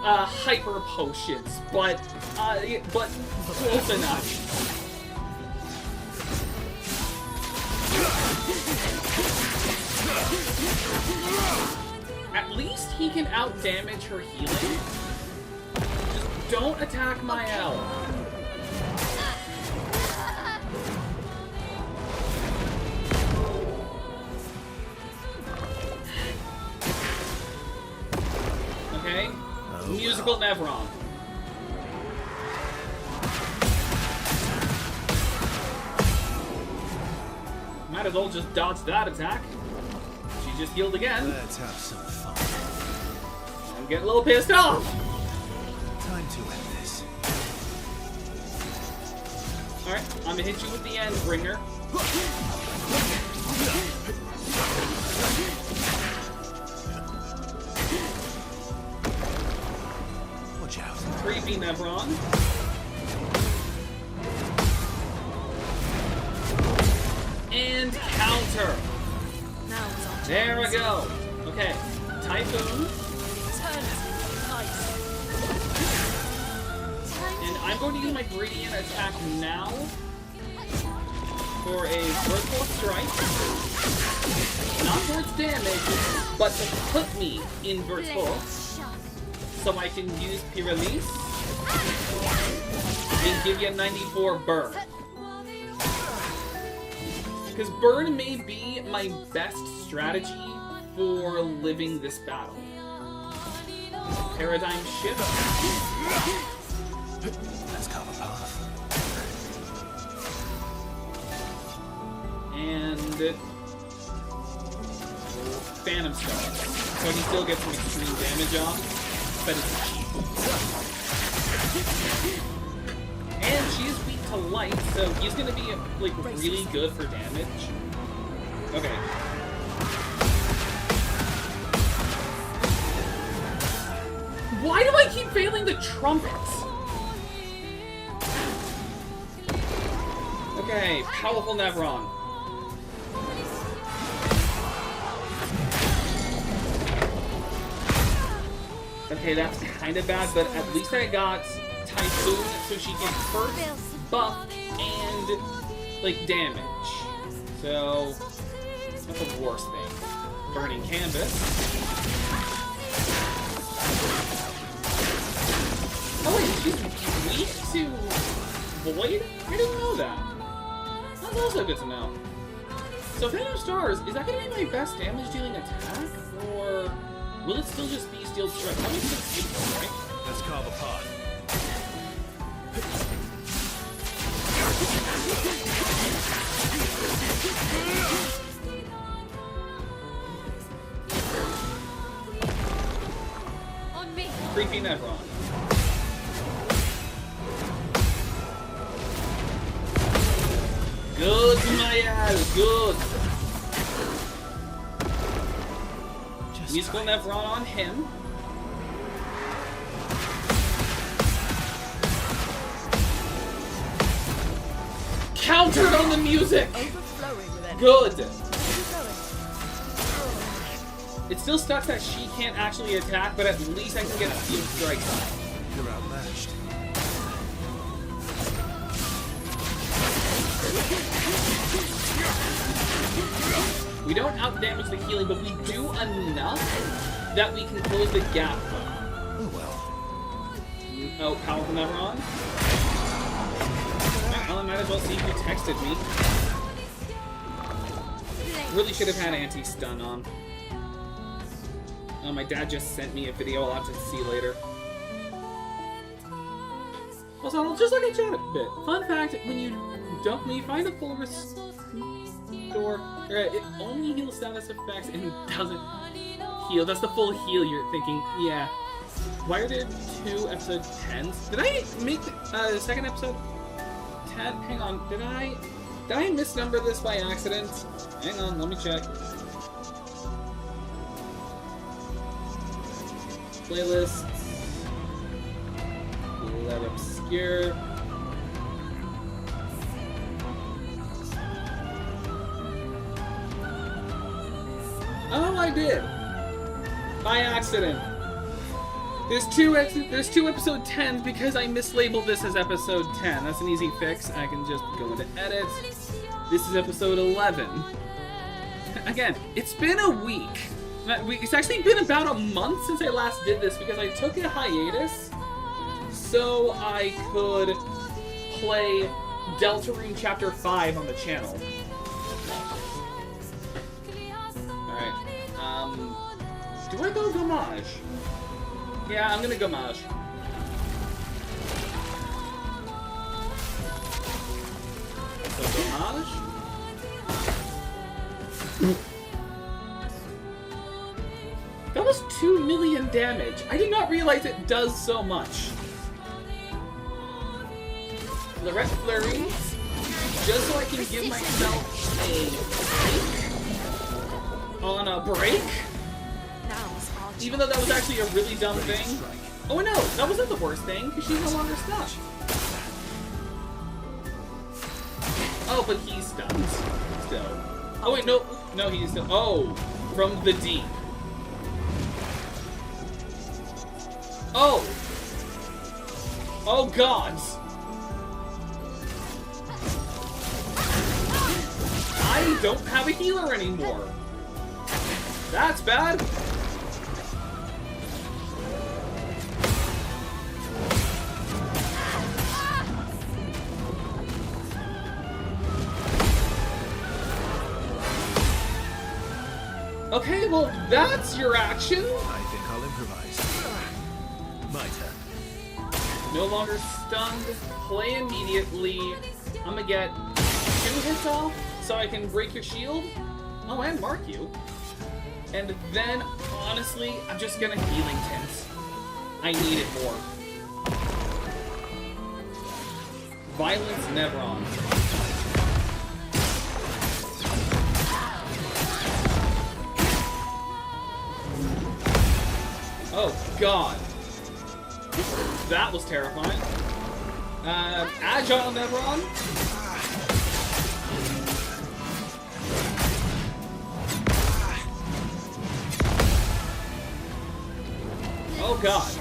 hyper potions, but close enough. At least he can outdamage her healing. Just don't attack my L. Okay? Musical Nevron. Might as well just dodge that attack. She just healed again. Let's have some fun. I'm getting a little pissed off. Time to end this. Alright, I'm gonna hit you with the end bringer. Watch out. Creepy Nevron. And counter. Now was our chance. There we go. Okay, Typhoon. Turn to ice. And I'm going to use my Gradient attack now for a Vertical Strike. Not for its damage, but to put me in Vertical. So I can use P-Release and give you a 94 burn. Because burn may be my best strategy for living this battle. Paradigm Shift. Let's carve a path. And Phantom Star. So I can still get some extreme damage off. But it's cheap. And she's weak to light, so he's gonna be like really good for damage. Okay. Why do I keep failing the trumpets? Okay, powerful Nevron. Okay, that's kind of bad, but at least I got Typhoon, so she can first buff and, like, damage. So, it's not the worst thing. Burning Canvas. Oh wait, she's weak to Void? I didn't know that. That's also good to know. So Phantom Stars, is that going to be my best damage dealing attack? Or will it still just be Steel Strike? That makes it beautiful, right? Let's carve a path. On me. Creepy Nevron. Good, Mayal, good. Just Musical try. Nevron on him. Countered on the music! Overflowing with energy. Good! Keep going. It still sucks that she can't actually attack, but at least I can get a Steel Strike. You're outmatched. We don't outdamage the healing, but we do enough that we can close the gap. Oh well. Oh, powerful Nevron? Alright, well, I might as well see who texted me. Really should have had anti-stun on. Oh, my dad just sent me a video I'll have to see later. Also, I'll just look at chat a bit. Fun fact, when you dump me, find a full restore. It only heals status effects and doesn't heal. That's the full heal you're thinking. Yeah. Why are there 2 episode 10s? Did I make the second episode 10? Hang on, did I misnumber this by accident? Hang on, let me check. Playlists. Let Obscur. Oh, I did! By accident. There's two episode 10s because I mislabeled this as episode 10. That's an easy fix. I can just go into edit. This is episode 11. Again, it's been a week. It's actually been about a month since I last did this because I took a hiatus so I could play Deltarune Chapter 5 on the channel. Alright. Do I go Gamage? Yeah, I'm gonna Gamage. So Gamage? That was 2 million damage. I did not realize it does so much. Lorette Flurry, just so I can give myself a break on a break. Even though that was actually a really dumb thing. Oh no, that wasn't the worst thing, because she's no longer stuck. Oh, but he's stunned still. Oh wait, no, he's still. Oh, from the deep. Oh! Oh gods! I don't have a healer anymore! That's bad! Okay, well, that's your action! I think I'll improvise. My turn. No longer stunned. Play immediately. I'm gonna get 2 hits off so I can break your shield. Oh, and mark you. And then, honestly, I'm just gonna Healing Tint. I need it more. Violence Nevron. Oh, God. That was terrifying. Agile Nevron. Oh, God.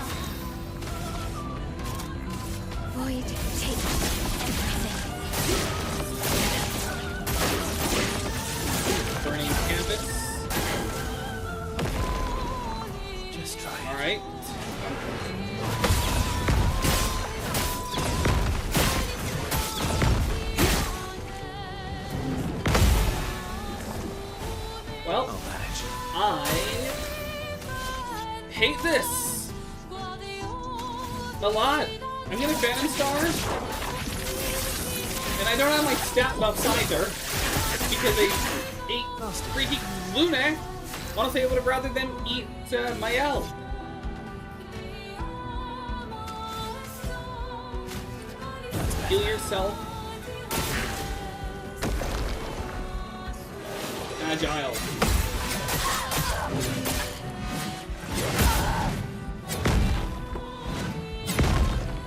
Void takes everything. Burning Canvas. Just try it. Alright. Well, I'll manage. I hate this a lot. I'm gonna Phantom Star, and I don't have my stat buffs either because they ate freaky Luna. Honestly, I would have rather them eat my L. Heal yourself. Agile.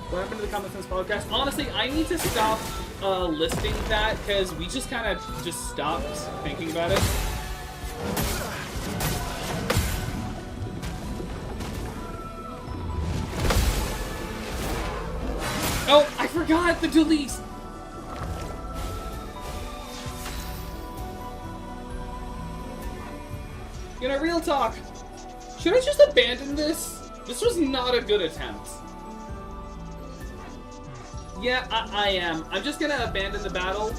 What happened to the Common Sense podcast? Honestly, I need to stop listing that because we just kind of just stopped thinking about it. Oh, I forgot the delete. You know, real talk. Should I just abandon this? This was not a good attempt. Yeah, I am. I'm just gonna abandon the battle.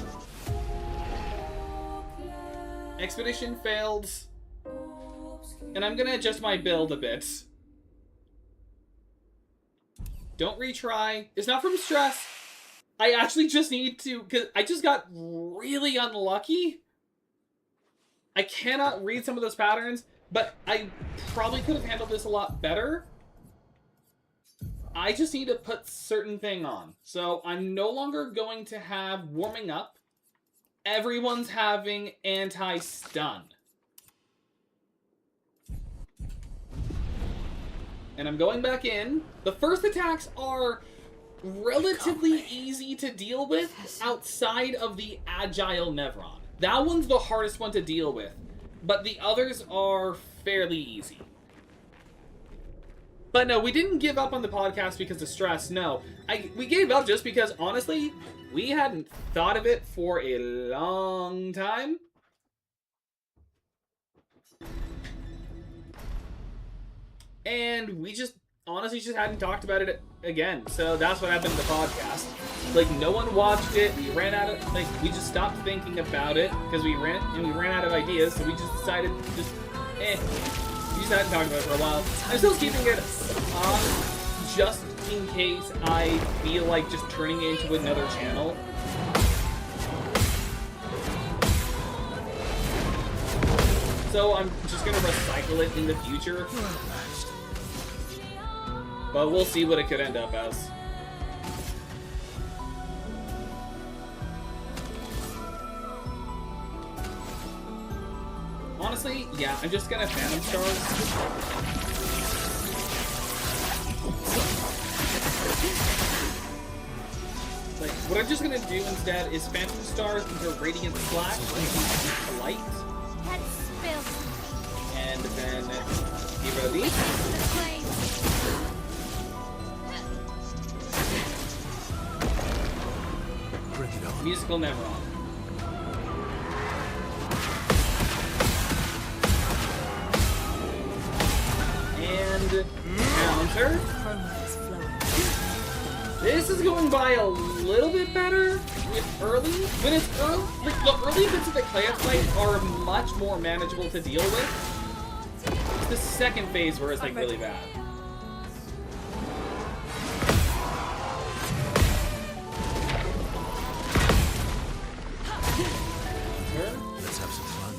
Expedition failed. And I'm gonna adjust my build a bit. Don't retry. It's not from stress. I actually just need to, because I just got really unlucky. I cannot read some of those patterns, but I probably could have handled this a lot better. I just need to put certain thing on. So I'm no longer going to have warming up. Everyone's having anti-stun. And I'm going back in. The first attacks are relatively easy to deal with outside of the Agile Nevron. That one's the hardest one to deal with. But the others are fairly easy. But no, we didn't give up on the podcast because of stress. No, we gave up just because, honestly, we hadn't thought of it for a long time. And we just, honestly, just hadn't talked about it again. So that's what happened to the podcast. Like, no one watched it. We ran out of, like, we just stopped thinking about it because we ran out of ideas. So we just decided, we just hadn't talked about it for a while. I'm still keeping it on just in case I feel like just turning it into another channel. So I'm just gonna recycle it in the future. But we'll see what it could end up as. Honestly, yeah, I'm just gonna Phantom Stars. Like, what I'm just gonna do instead is Phantom Stars into Radiant Slash into Light. Head spilled. And then give her these. Bring it on. Musical Nevron. And counter. This is going by a little bit better with early. When it's early, like the early bits of the Clair fight are much more manageable to deal with. It's the second phase where it's like really bad. Let's have some fun.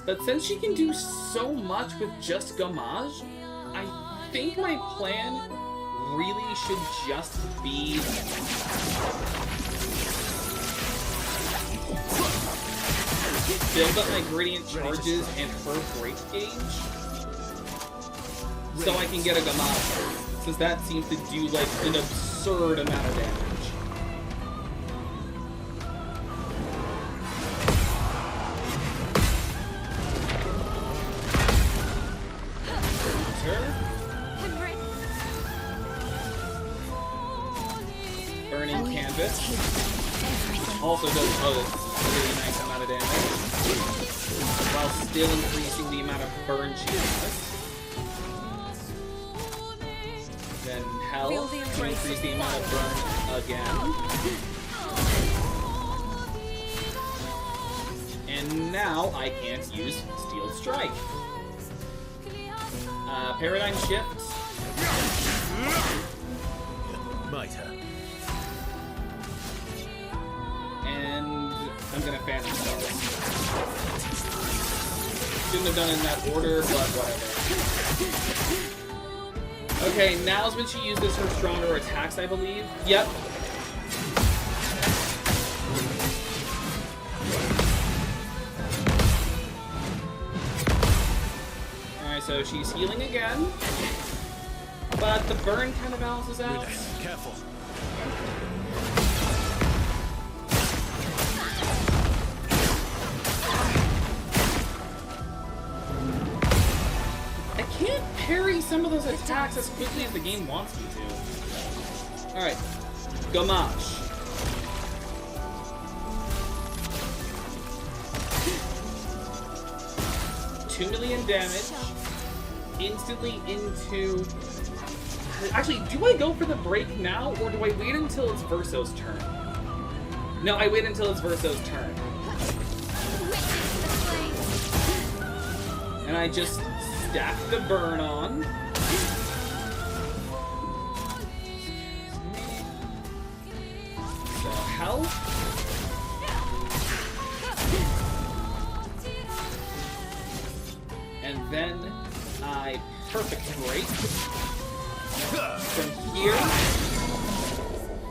But since she can do so much with just Gommage, I think my plan really should just be build up my gradient charges and her break gauge so I can get a Gommage, since that seems to do like an absurd amount of damage. Burning Canvas also does a really nice amount of damage, while still increasing the amount of burn she has. Then Hell to increase the amount of burn again. And now I can't use Steel Strike. Paradigm Shift. My turn. And I'm gonna Phantom Stars. Shouldn't have done it in that order, but whatever. Okay, now's when she uses her stronger attacks, I believe. Yep. Alright, so she's healing again. But the burn kind of balances out. Careful. I can't parry some of those attacks as quickly as the game wants me to. Alright. Gommage. $2 million damage. Instantly into... Actually, do I go for the break now, or do I wait until it's Verso's turn? No, I wait until it's Verso's turn. And I just stack the burn on. hell. And then I perfect break. From here,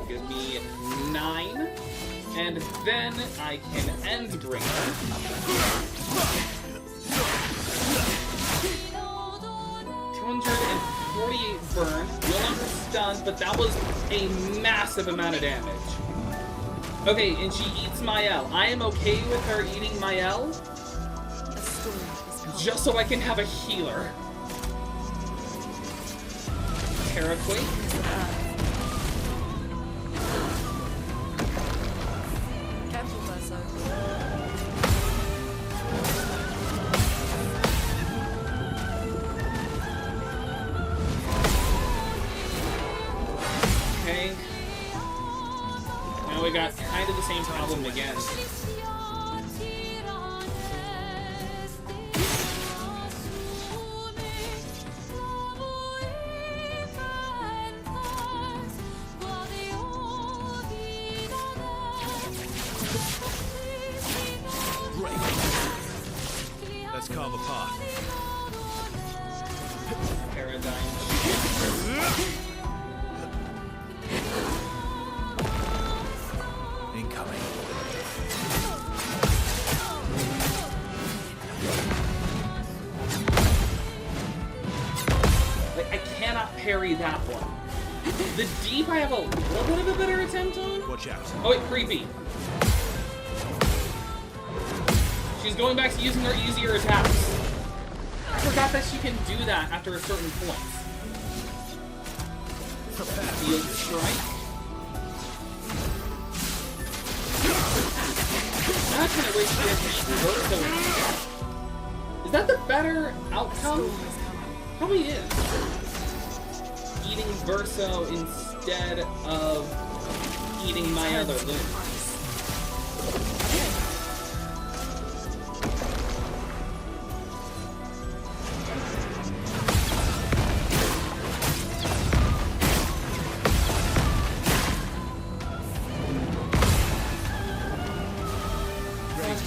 give me 9. And then I can end break. 248 burn, no longer stunned, but that was a massive amount of damage. Okay, and she eats Mael. I am okay with her eating Mael, just so I can have a healer. Terraquake. Careful, Verso. Okay. Now we got kind of the same problem again. Let's carve a path. Paradigm. Incoming. Like, I cannot parry that one. The deep I have a little bit of a better attempt on. Watch out. Oh wait, creepy. She's going back to using her easier attacks. I forgot that she can do that after a certain point. Field strike. Imagine I wish she had eaten Verso instead. Is that the better outcome? Probably is. Eating Verso instead of eating my other loot.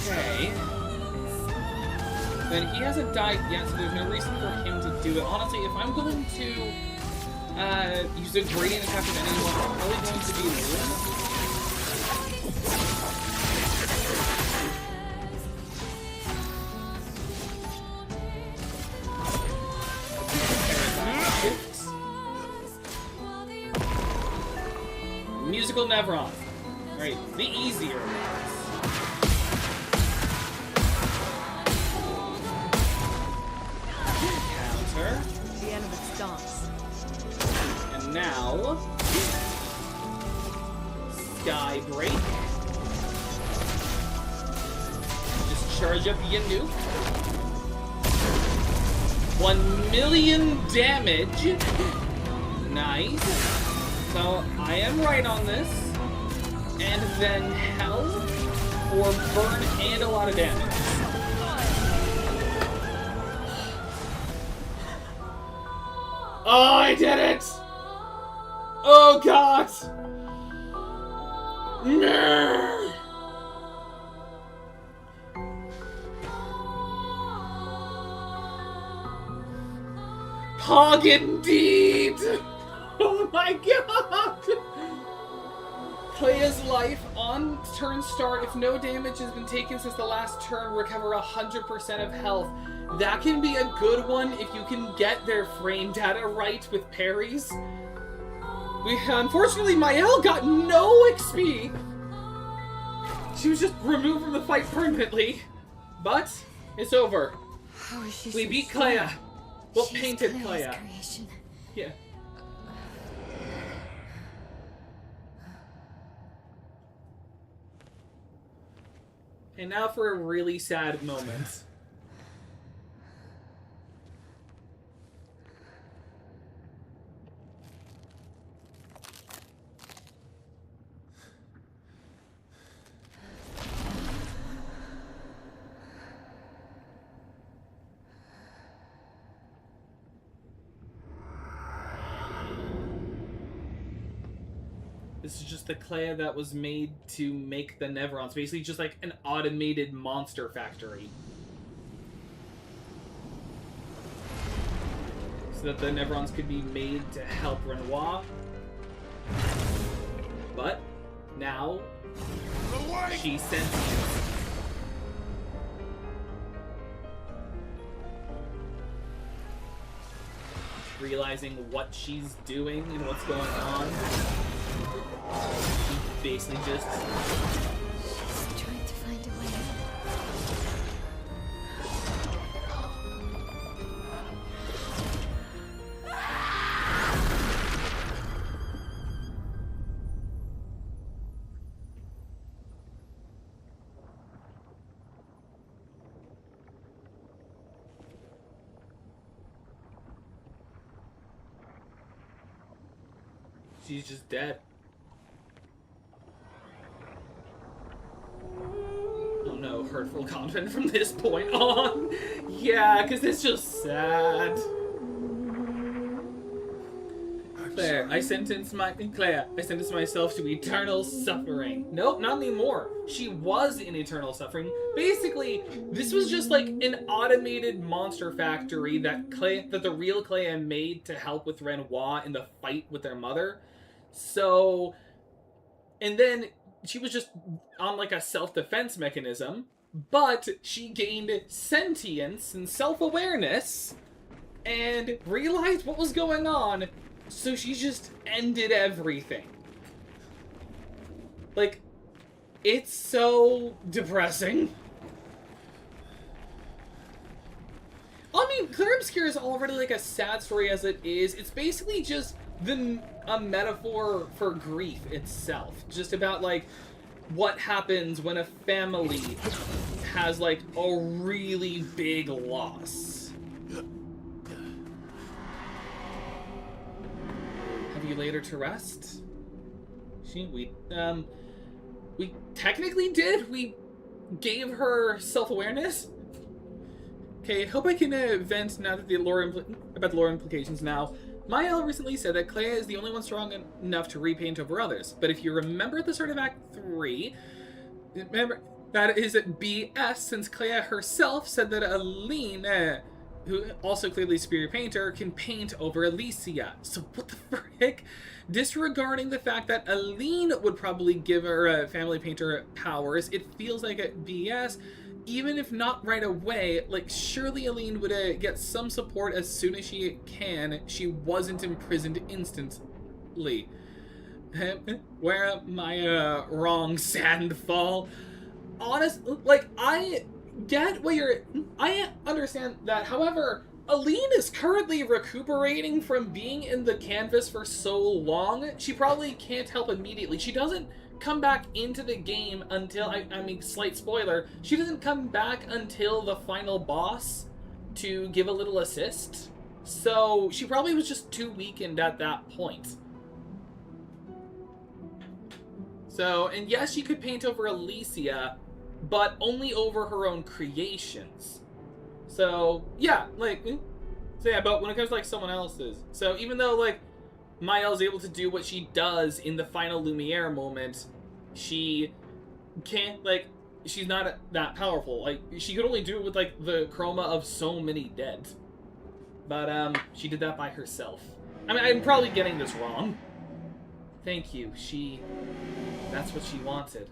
Okay. Then he hasn't died yet, so there's no reason for him to do it. Honestly, if I'm going to use a gradient attack with anyone, I'm probably going to be Luna. Musical Nevron. Right, the easier ones. Counter. The end of its dance. And now... Sky Break. Just charge up your nuke. 1 million damage. Nice. So I am right on this. And then Hell for burn and a lot of damage. Oh, I did it! Oh god! No! Pog indeed! Oh my god! Clair's life on turn start. If no damage has been taken since the last turn, recover 100% of health. That can be a good one if you can get their frame data right with parries. Unfortunately, Mael got no XP. She was just removed from the fight permanently. But it's over. How is she We so beat strong? Clair. Well, She's painted Clair's Clair. creation. Yeah. And now for a really sad moment. This is just the Clair that was made to make the Neverons. Basically just like an automated monster factory. So that the Neverons could be made to help Renoir. But now she's sentient. Realizing what she's doing and what's going on. She basically just... She's trying to find a way out. She's just dead. Oh no, hurtful content from this point on. Yeah, because it's just sad. Claire, I sentence myself to eternal suffering. Nope, not anymore. She was in eternal suffering. Basically, this was just like an automated monster factory that the real Claire made to help with Renoir in the fight with their mother. So, and then she was just on like a self-defense mechanism, but she gained sentience and self-awareness and realized what was going on, so she just ended everything. Like, it's so depressing. I mean, Clair Obscur is already like a sad story as it is. It's basically just a metaphor for grief itself. Just about like what happens when a family has like a really big loss. Have you laid her to rest? We technically did. We gave her self-awareness. Okay, hope I can vent now that about the lore implications now. Mael recently said that Clair is the only one strong enough to repaint over others. But if you remember at the start of Act 3, remember that is BS, since Clair herself said that Aline, who also clearly superior painter, can paint over Alicia. So what the frick? Disregarding the fact that Aline would probably give her a family painter powers, it feels like a BS. Even if not right away, like, surely Aline would get some support as soon as she can. She wasn't imprisoned instantly. Where am I wrong, Sandfall? Like, I get what I understand that, however, Aline is currently recuperating from being in the canvas for so long, she probably can't help immediately. She doesn't come back into the game until, I mean, slight spoiler, she doesn't come back until the final boss to give a little assist. So she probably was just too weakened at that point. So, and yes, she could paint over Alicia, but only over her own creations. So, yeah, like, so yeah, but when it comes to, like, someone else's. So even though, like, Mael's able to do what she does in the final Lumiere moment, she can't, like, she's not that powerful. Like, she could only do it with, like, the chroma of so many dead. But, she did that by herself. I mean, I'm probably getting this wrong. Thank you. That's what she wanted.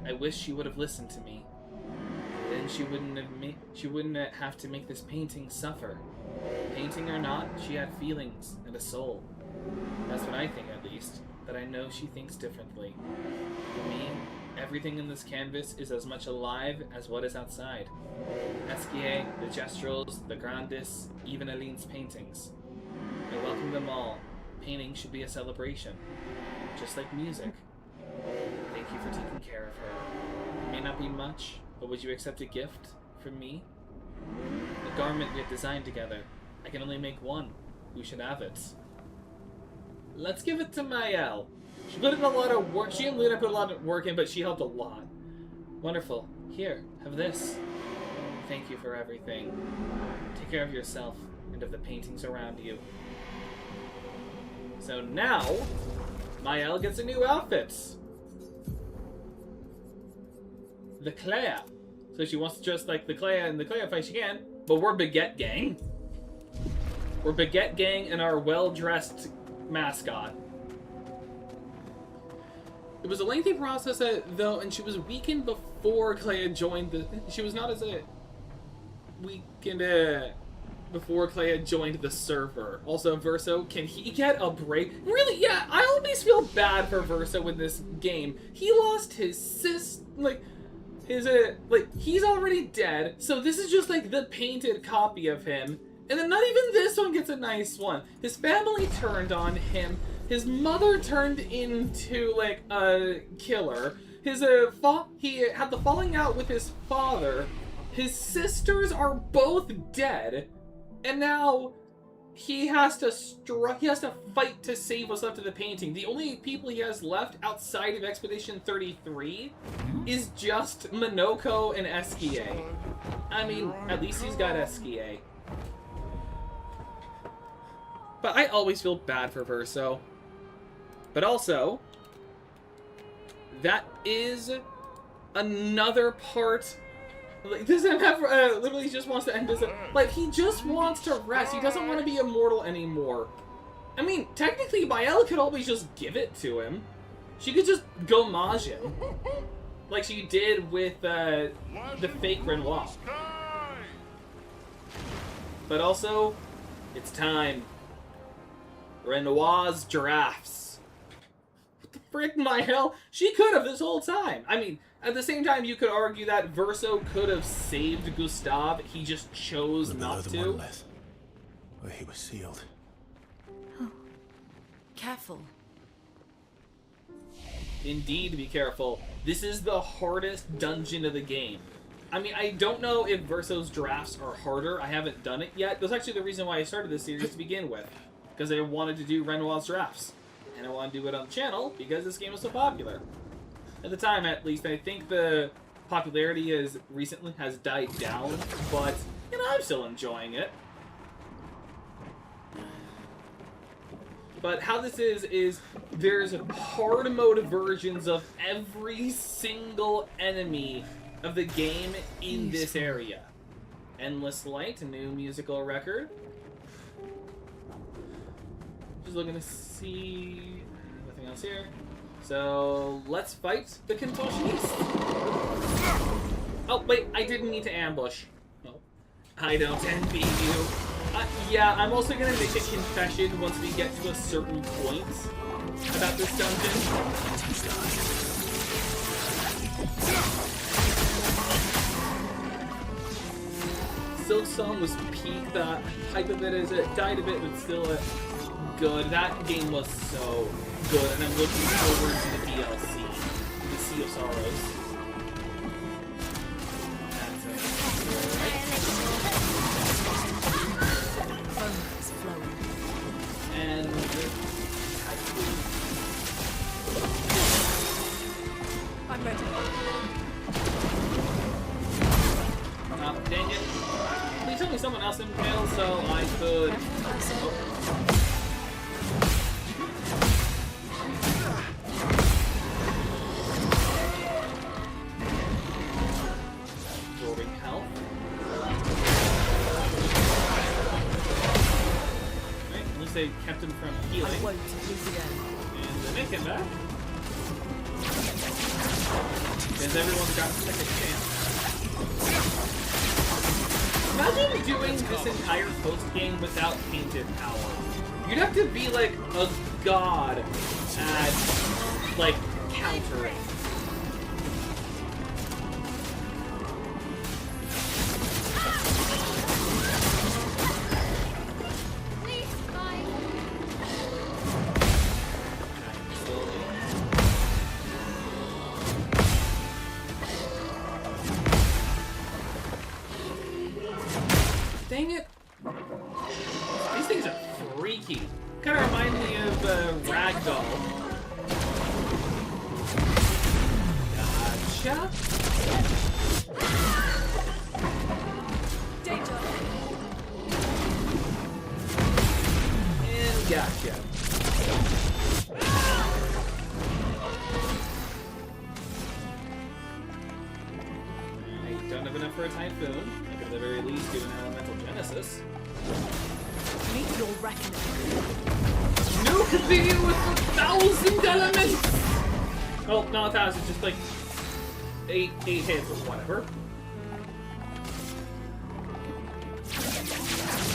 I wish she would have listened to me. Then she wouldn't have to make this painting suffer. Painting or not, she had feelings and a soul. That's what I think, at least. But I know she thinks differently. For me, everything in this canvas is as much alive as what is outside. Esquier, the Gestrals, the Grandis, even Aline's paintings. I welcome them all. Painting should be a celebration. Just like music. Thank you for taking care of her. It may not be much, but would you accept a gift from me? A garment we have designed together. I can only make one. Who should have it? Let's give it to Mael. She put in a lot of work. She and Luna put a lot of work in, but she helped a lot. Wonderful. Here, have this. Thank you for everything. Take care of yourself and of the paintings around you. So now, Mael gets a new outfit. The Clair. So she wants to dress like the Clair in the Clair fight she can, but we're Baguette Gang. We're Baguette Gang and our well-dressed mascot. It was a lengthy process, though, and she was weakened before Clair joined the... She was not as a... weakened, before Clair joined the server. Also, Verso, can he get a break? Really, yeah, I always feel bad for Verso in this game. He lost his sis... like... he's already dead, so this is just, like, the painted copy of him. And then not even this one gets a nice one. His family turned on him. His mother turned into, like, a killer. He had the falling out with his father. His sisters are both dead. And now he has to fight to save what's left of the painting. The only people he has left outside of Expedition 33 is just Minoko and Eskie. I mean, at least he's got Eskie. But I always feel bad for Verso. But also, that is another part. Like, this MF literally just wants to end this. Like, he just wants to rest. He doesn't want to be immortal anymore. I mean, technically, Mael could always just give it to him. She could just gomage him. Like she did with the fake Renoir. But also, it's time. Renoir's giraffes. What the frick, Mael? She could have this whole time. I mean, at the same time, you could argue that Verso could have saved Gustave. He just chose not to. Where he was sealed. Oh, careful. Indeed, be careful. This is the hardest dungeon of the game. I mean, I don't know if Verso's drafts are harder. I haven't done it yet. That's actually the reason why I started this series to begin with. Because I wanted to do Renoir's drafts. And I want to do it on the channel because this game is so popular. At the time, at least, I think the popularity has died down. But, you know, I'm still enjoying it. But how this is there's hard mode versions of every single enemy of the game in this area. Endless Light, a new musical record. Just looking to see... nothing else here. So, let's fight the contortionist. Oh, wait, I didn't mean to ambush. No. I don't envy you. Yeah, I'm also gonna make a confession once we get to a certain point about this dungeon. Silk Song was peak. The hype of it is it died a bit, but still good. That game was so good, and I'm looking forward to the DLC, the Sea of Sorrows. And I'm ready. oh, dang it. Please tell me someone else impaled so I could... Absorbing health. Right, at least they kept him from healing. I won't lose again. And they make him back. Because everyone's got a second chance. Imagine doing this entire post game without painted power. You'd have to be like a god at like countering. Dang it! These things are freaky. Kind of remind me of Ragdoll. Gotcha. Danger. And gotcha. this. Meet your reckoning. Nuke me with 1,000 elements! Well, not 1,000, just like 8 hits or whatever.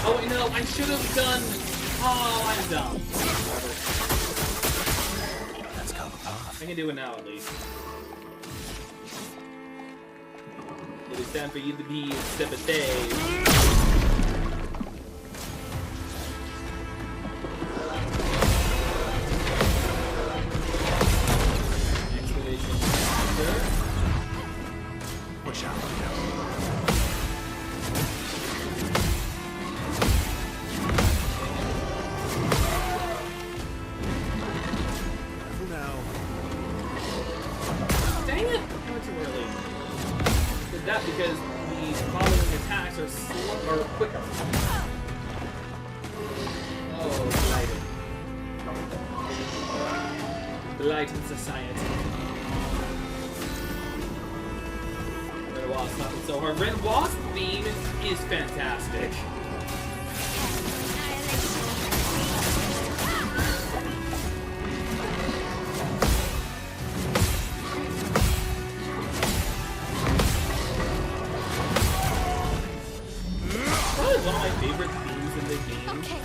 Oh wait, no, I should have done... Oh, I'm dumb. Whatever. Let's carve a path. I can do it now, at least. It is time for you to be Sebete. Excavation master. Push out. Careful now. Dang it! I went too early. Did that because the following attacks are quicker. Oh, delighted. Delight in society. Red Wasp, nothing so hard. Red Wasp theme is fantastic. Probably one of my favorite themes in the game. Okay.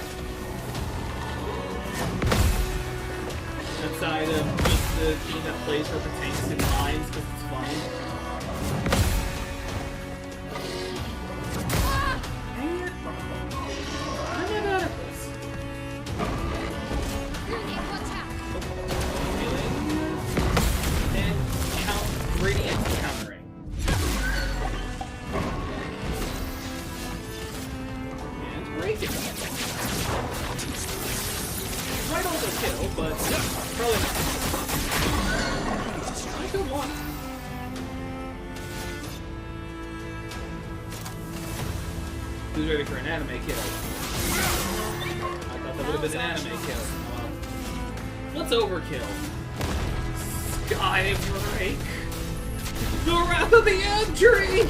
Outside of just the theme that plays for the tanks and mines because it's fun. Dang it. I'm not bad at this. Healing. And count radiant countering. And breaking. Might also kill, but probably not. I could one. Who's ready for an anime kill? I thought that would have been an anime kill. Let's overkill. Sky break. The wrath of the Ant Tree!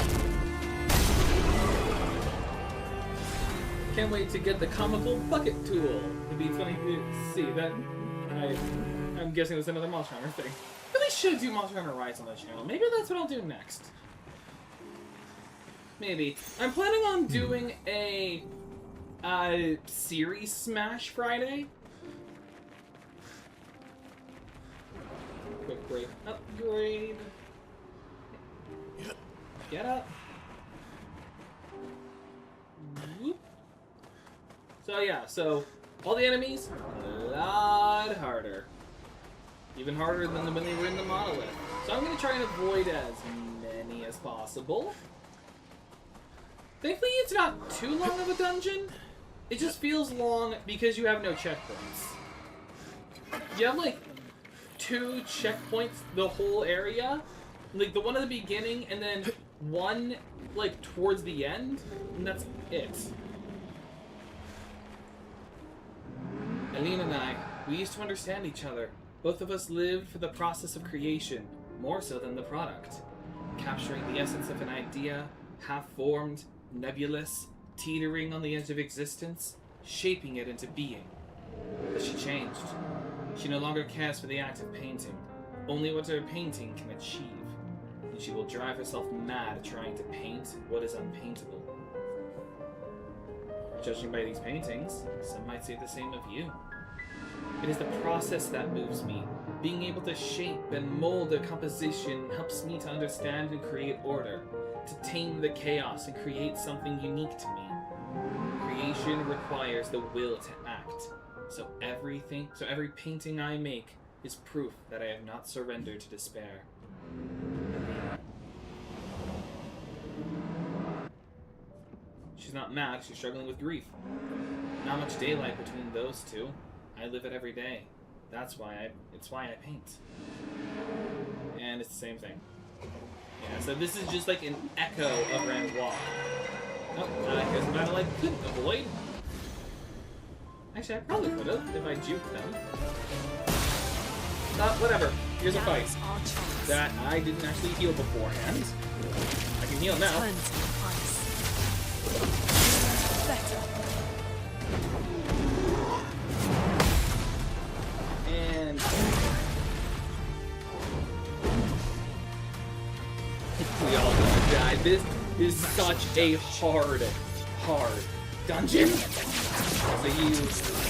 Can't wait to get the comical bucket tool. It'd be funny to see that. I'm guessing there's another Monster Hunter thing. Really should do Monster Hunter Rise on the channel. Maybe that's what I'll do next. Maybe. I'm planning on doing a series Smash Friday. Quick break. Upgrade. Get up. Whoop. So yeah, so all the enemies, a lot harder. Even harder than when they were in the monolith. So I'm going to try and avoid as many as possible. Thankfully it's not too long of a dungeon. It just feels long because you have no checkpoints. You have like 2 checkpoints the whole area. Like the one at the beginning and then one like towards the end. And that's it. Aline and I, we used to understand each other. Both of us lived for the process of creation, more so than the product. Capturing the essence of an idea, half-formed, nebulous, teetering on the edge of existence, shaping it into being. But she changed. She no longer cares for the act of painting, only what her painting can achieve. And she will drive herself mad trying to paint what is unpaintable. Judging by these paintings, some might say the same of you. It is the process that moves me. Being able to shape and mold a composition helps me to understand and create order, to tame the chaos and create something unique to me. Creation requires the will to act. So every painting I make is proof that I have not surrendered to despair. She's not mad, she's struggling with grief. Not much daylight between those two. I live it every day. It's why I paint. And it's the same thing. Yeah, so this is just like an echo of Renoir. Oh, I guess battle I couldn't avoid. Actually, I probably could have if I juked them. Whatever. Here's a fight. That I didn't actually heal beforehand. I can heal now. Better. And we all gonna die. This is such a hard dungeon. So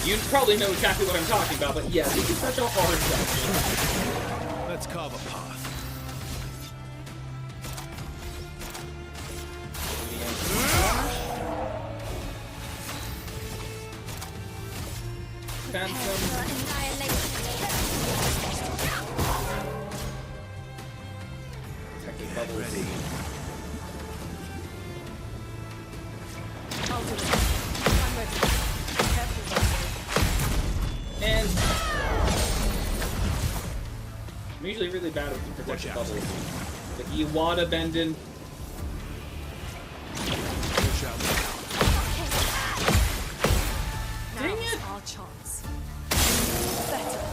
you probably know exactly what I'm talking about, but yeah, this is such a hard dungeon. Let's carve a path. Phantom. Protected bubbles. Ready. I'll do it. I'm ready. Careful, And I'm usually really bad with the protection Watch out. bubbles. Like Iwata Bendin. Push out now. Dang Now's it! our chance. Better.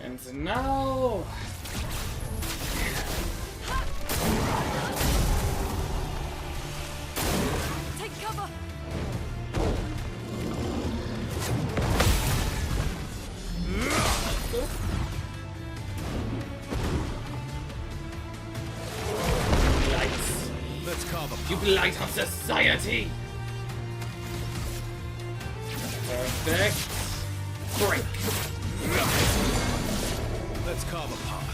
And now Take cover. lights. Let's carve a You path. blight on society. Perfect. Break. Let's carve a path.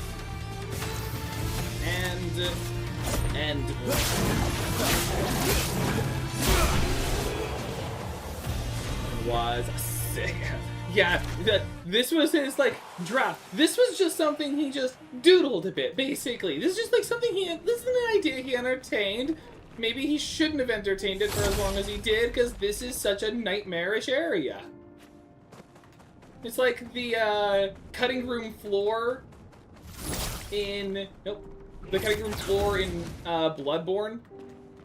And was sick. Yeah, this was his like draft. This was just something he just doodled a bit, basically. This is just like something this is an idea he entertained. Maybe he shouldn't have entertained it for as long as he did, because this is such a nightmarish area. It's like the cutting room floor in the cutting room floor in Bloodborne.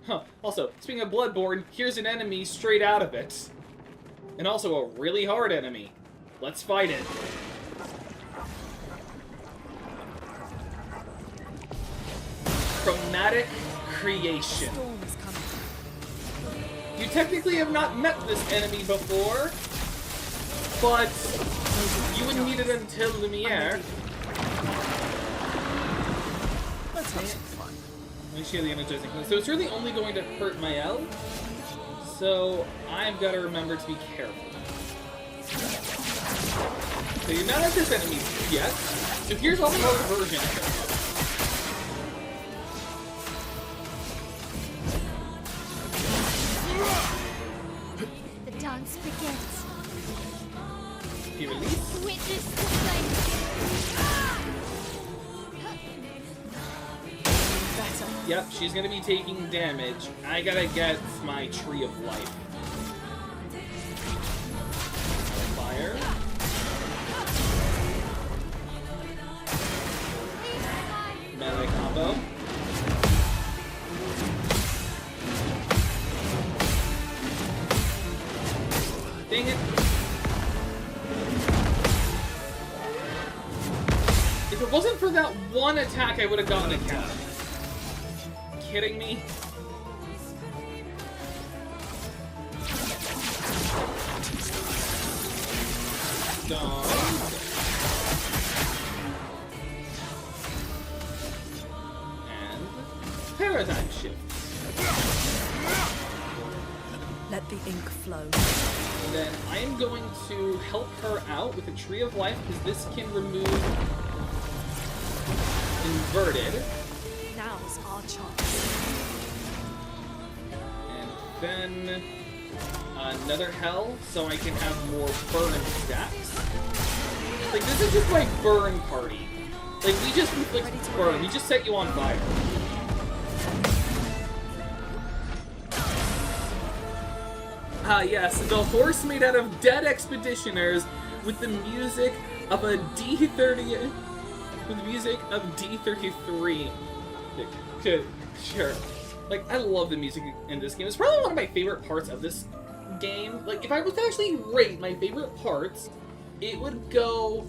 Huh. Also, speaking of Bloodborne, here's an enemy straight out of it. And also a really hard enemy. Let's fight it. Chromatic creation. Storm is coming. You technically have not met this enemy before, but you wouldn't need it until Lumiere. Let's have some fun. Let me share the energizing. So it's really only going to hurt my L. So I've got to remember to be careful. So you're not at this enemy yet. So here's a hard version of it. The dance begins. He release. Witness the flame. Better. Yep, she's gonna be taking damage. I gotta get my Tree of Life. Fire. Melee combo. Dang it. If it wasn't for that one attack, I would have gotten a counter. Kidding me? Dog. And paradigm shift. Let the ink flow. And then I am going to help her out with a Tree of Life, because this can remove inverted. Now's our chance. And then another hell, so I can have more burn stacks. Like, this is just my burn party. Like, we just inflict burn. We just set you on fire. Ah, yes, the horse made out of dead expeditioners with the music of a D30... with the music of D33. Sure. Like, I love the music in this game. It's probably one of my favorite parts of this game. Like, if I was to actually rate my favorite parts, it would go...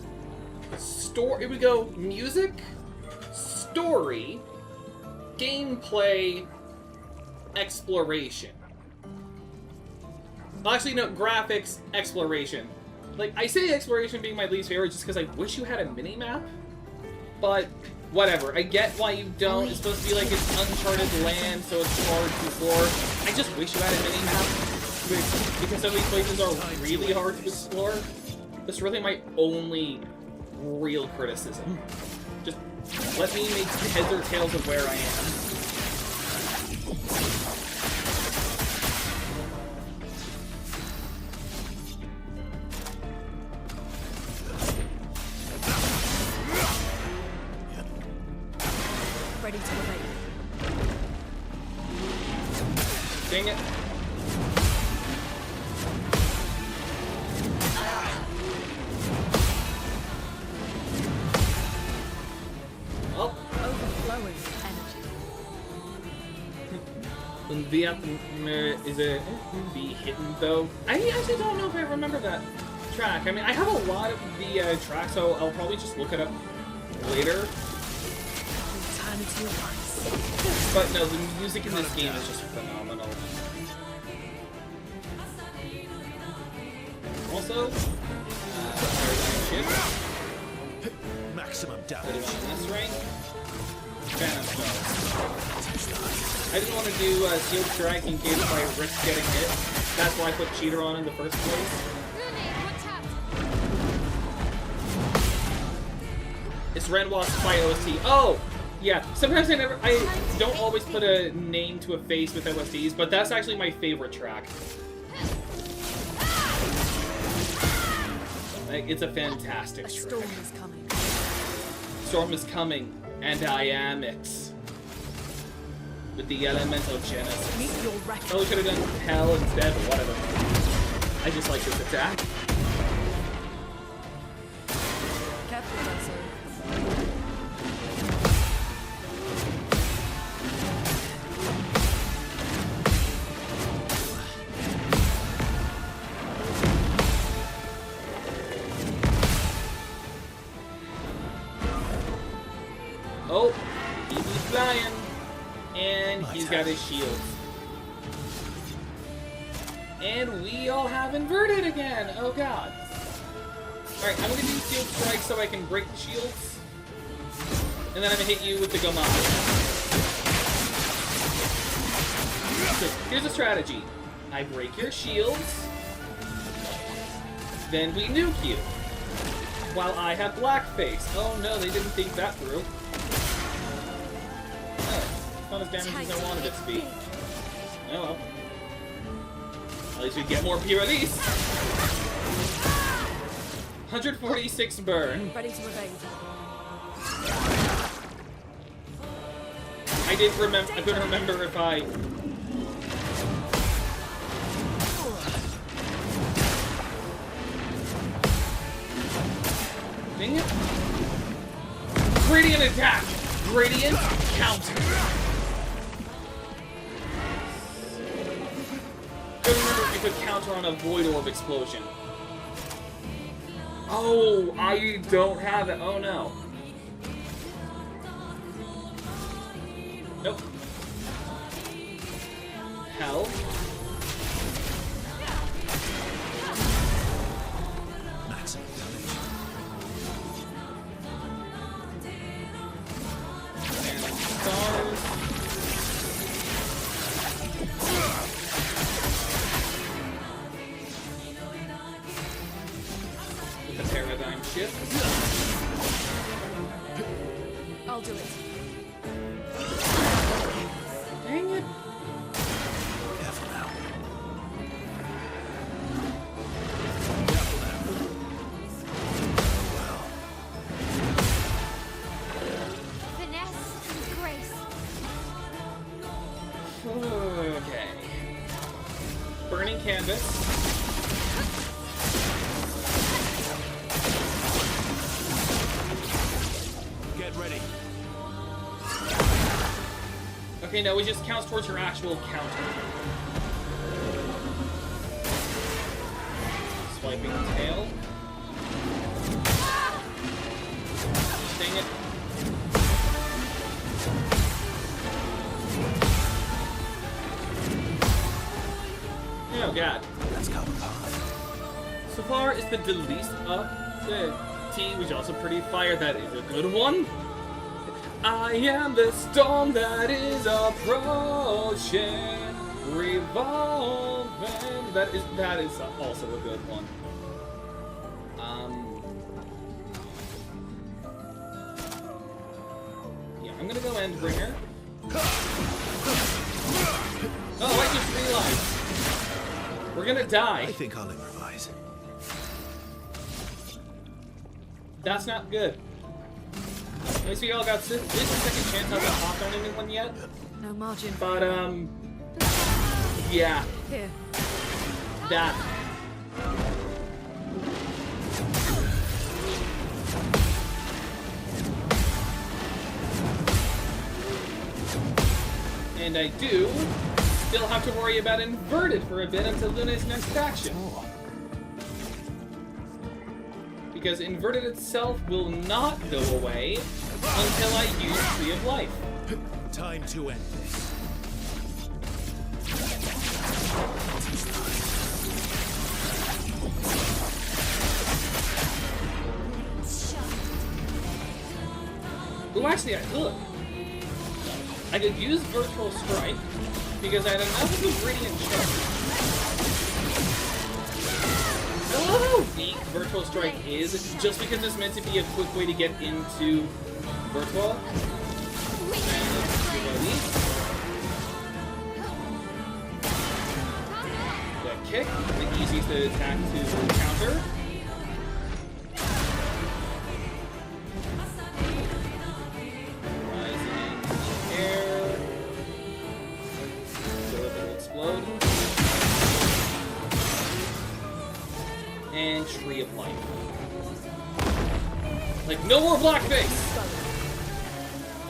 It would go music, story, gameplay, exploration. Well, actually, no, graphics, exploration. Like, I say exploration being my least favorite just because I wish you had a mini-map, but whatever. I get why you don't. It's supposed to be like it's uncharted land, so it's hard to explore. I just wish you had a mini-map, because some of these places are really hard to explore. That's really my only real criticism. Just let me make heads or tails of where I am. Ready to evade. Dang it. Oh. Overflowing energy. The is it be hidden though? I actually don't know if I remember that track. I mean, I have a lot of the tracks, so I'll probably just look it up later. Eternity of ice. But no, the music in this game is just phenomenal. Also, ship. Maximum damage. This rank. Phantom spells. I didn't want to do Sealed Strike in case I risk getting hit. That's why I put Cheater on in the first place. It's Renoir's Spy OST. Oh! Yeah, sometimes I don't always put a name to a face with OSTs, but that's actually my favorite track. Like, it's a fantastic track. Storm is coming. Storm is coming, and I am it. With the elemental genesis. Meet your record. Probably could have done hell instead, but whatever. I just like this attack. Careful, Verso. Oh, he's flying. And he's got his shield. And we all have inverted again. Oh god. Alright, I'm gonna do Sealed Strike so I can break the shields. And then I'm gonna hit you with the Gomad. So here's a strategy. I break your shields. Then we nuke you. While I have Blackface. Oh no, they didn't think that through. Not as damage as I wanted it to be. Oh well. At least we get more P release. 146 burn. Ready to evade. I didn't remember. I couldn't remember if I. Dang it! Gradient attack. Gradient counter. I remember if you could counter on a Void Orb explosion. Oh, I don't have it. Oh no. Nope. Hell. Maximum damage. And stars. With the paradigm shift. I'll do it. Dang it. Careful now. Finesse and grace. Okay. Burning canvas. Get ready. Okay, no, it just counts towards your actual counter. Swiping the tail. Dang it. Oh god. Let's carve a path. So far, it's been the least of the T, which is also pretty fire. That is a good one. I am the storm that is approaching, revolving. That is also a good one. Yeah, I'm gonna go Endbringer. Oh, I just realized we're gonna die. I think I'll improvise. That's not good. At least we all got this is the second chance I haven't hopped on anyone yet. No margin. But yeah, Here. that. And I do still have to worry about inverted for a bit until Luna's next action. Because inverted itself will not go away until I use Tree of Life. Time to end this. Oh, actually, look. I could use Virtual Strike because I had enough of the Radiant Charge. I love how weak Virtual Strike is, just because it's meant to be a quick way to get into Virtual. The kick, the easiest to attack to counter. Rising air. So that will explode. And Tree of Life. Like, no more blackface!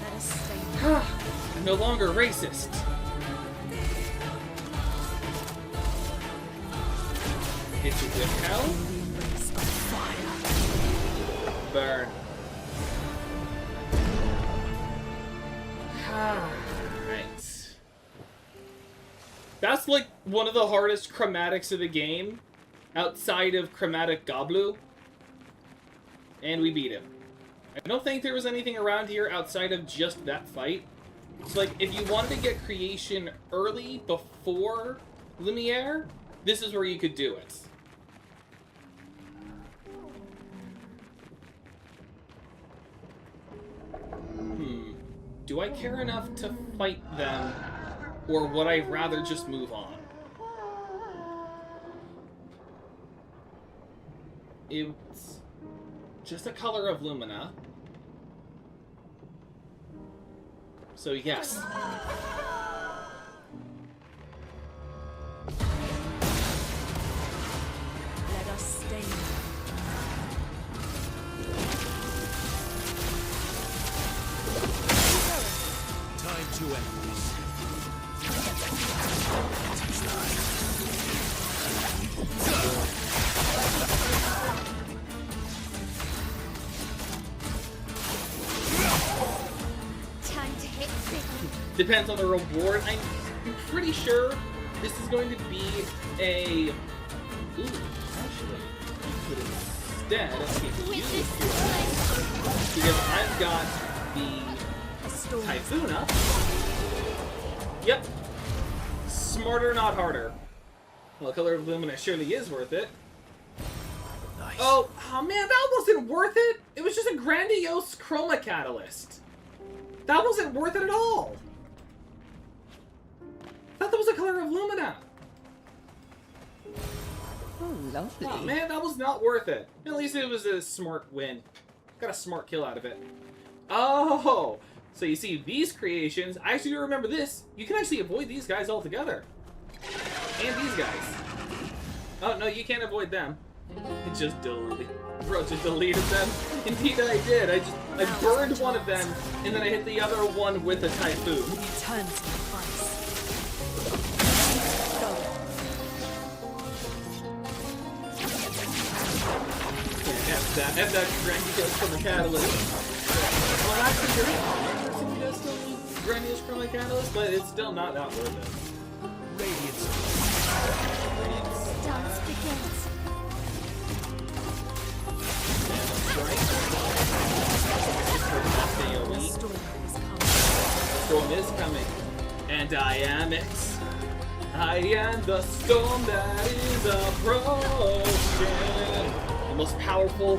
Let us stay. I'm no longer racist. Hit you with hell. Burn. Right. That's like one of the hardest chromatics of the game, outside of Chromatic Goblu. And we beat him. I don't think there was anything around here outside of just that fight. So, like, if you wanted to get creation early, before Lumiere, this is where you could do it. Do I care enough to fight them, or would I rather just move on? It's just a color of Lumina. So yes. Let us stay. Time to end this. Time to hit big. Depends on the reward. I'm pretty sure this is going to be a... Ooh, actually, I could instead Witness use the flame. because I've got the A storm. Typhoon up. Yep. Smarter, not harder. Well, Color of Lumina surely is worth it. Nice. Oh man, that wasn't worth it! It was just a grandiose chroma catalyst. That wasn't worth it at all! I thought that was a Color of Lumina. Oh, lovely. Oh man, that was not worth it. At least it was a smart win. Got a smart kill out of it. Oh! So you see, these creations, I actually do remember this. You can actually avoid these guys altogether. And these guys. Oh, no, you can't avoid them. It just deleted. Bro, just deleted them. Indeed I did. I burned one of them, and then I hit the other one with a Typhoon. Return to the ice. Go. Yeah, F that grandiose from the catalyst. Well, actually, you're right. It does still need grandiose from the catalyst, but it's still not that worth it. Radiance. and I am it. I am the storm that is approaching. The most powerful,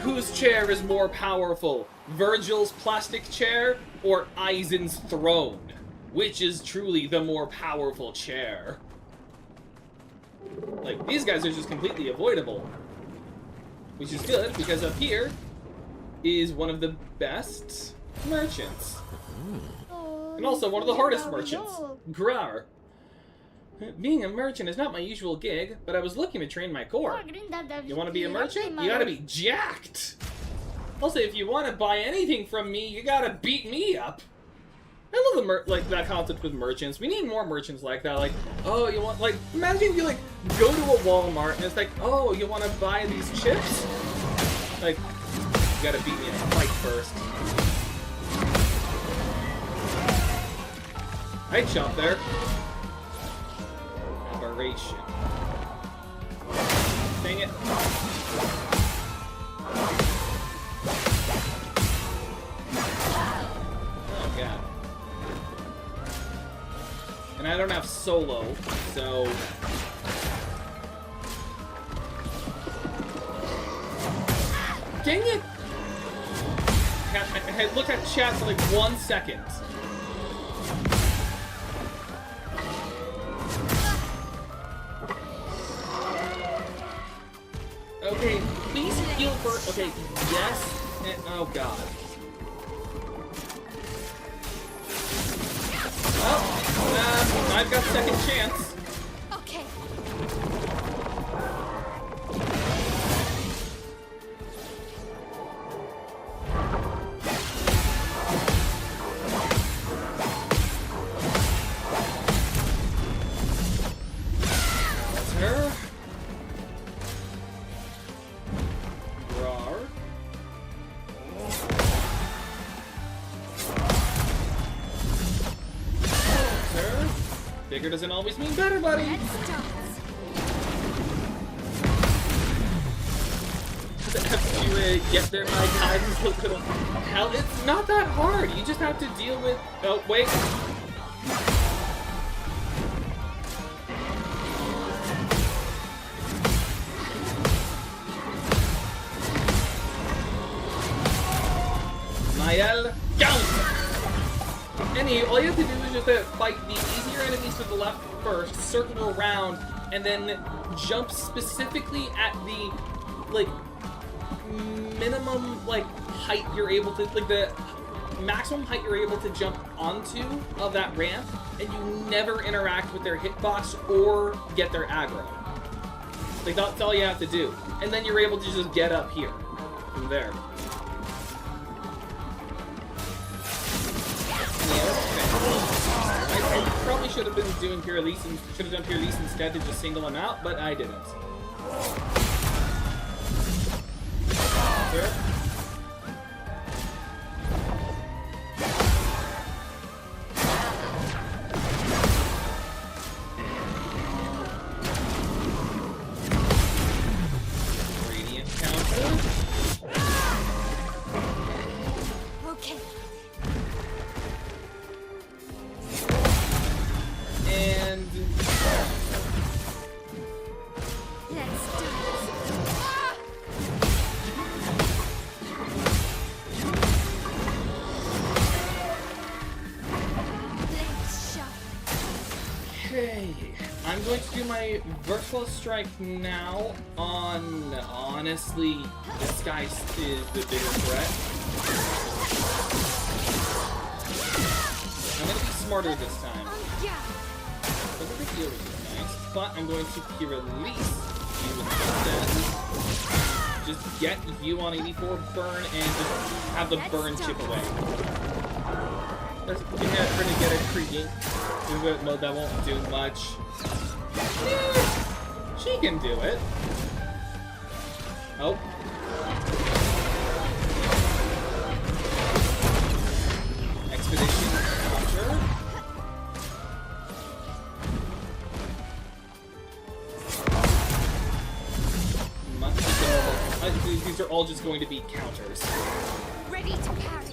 whose chair is more powerful? Virgil's plastic chair or Aizen's throne? Which is truly the more powerful chair? Like, these guys are just completely avoidable. Which is good, because up here is one of the best merchants. And also one of the hardest merchants, Grar. Being a merchant is not my usual gig, but I was looking to train my core. You want to be a merchant? You gotta be jacked! Also, if you want to buy anything from me, you gotta beat me up. I love that concept with merchants. We need more merchants like that. Like, oh, you want, like, imagine if you, like, go to a Walmart and it's like, oh, you want to buy these chips? Like, you gotta beat me in a fight first. Hi, chop there. Aberration. Dang it. Oh, God. And I don't have solo, so... Dang it! I looked at chat for like 1 second. Okay, please heal first. Okay, yes. And, oh god. Oh, I've got second chance. Okay. That's her. Rar. Her. Bigger doesn't always mean better, buddy. Let's start. Have to get there, my guidance a little. Hell, it's not that hard. You just have to deal with. Oh wait. Mael, counter. Any, all you have to do is just fight the easier enemies to the left first, circle around, and then jump specifically at the, like, minimum, like, height you're able to, like, the maximum height you're able to jump onto of that ramp, and you never interact with their hitbox or get their aggro. Like, that's all you have to do. And then you're able to just get up here, from there. I probably should have been doing Pure Elise and should have done Pure Elise instead to just single him out, but I didn't. Sure. Radiant counter. Okay. And Let's do it. Let's shot. okay, I'm going to do my Virtual Strike now on, honestly, this guy is the bigger threat. I'm going to be smarter this time. Yeah. Doesn't think heal is nice, but I'm going to Key Release you instead. Just get you on 84 burn and just have the burn chip away. That's trying to get a creepy mode that won't do much. Yeah, she can do it. Oh. Expedition counter. These are all just going to be counters. Ready to parry.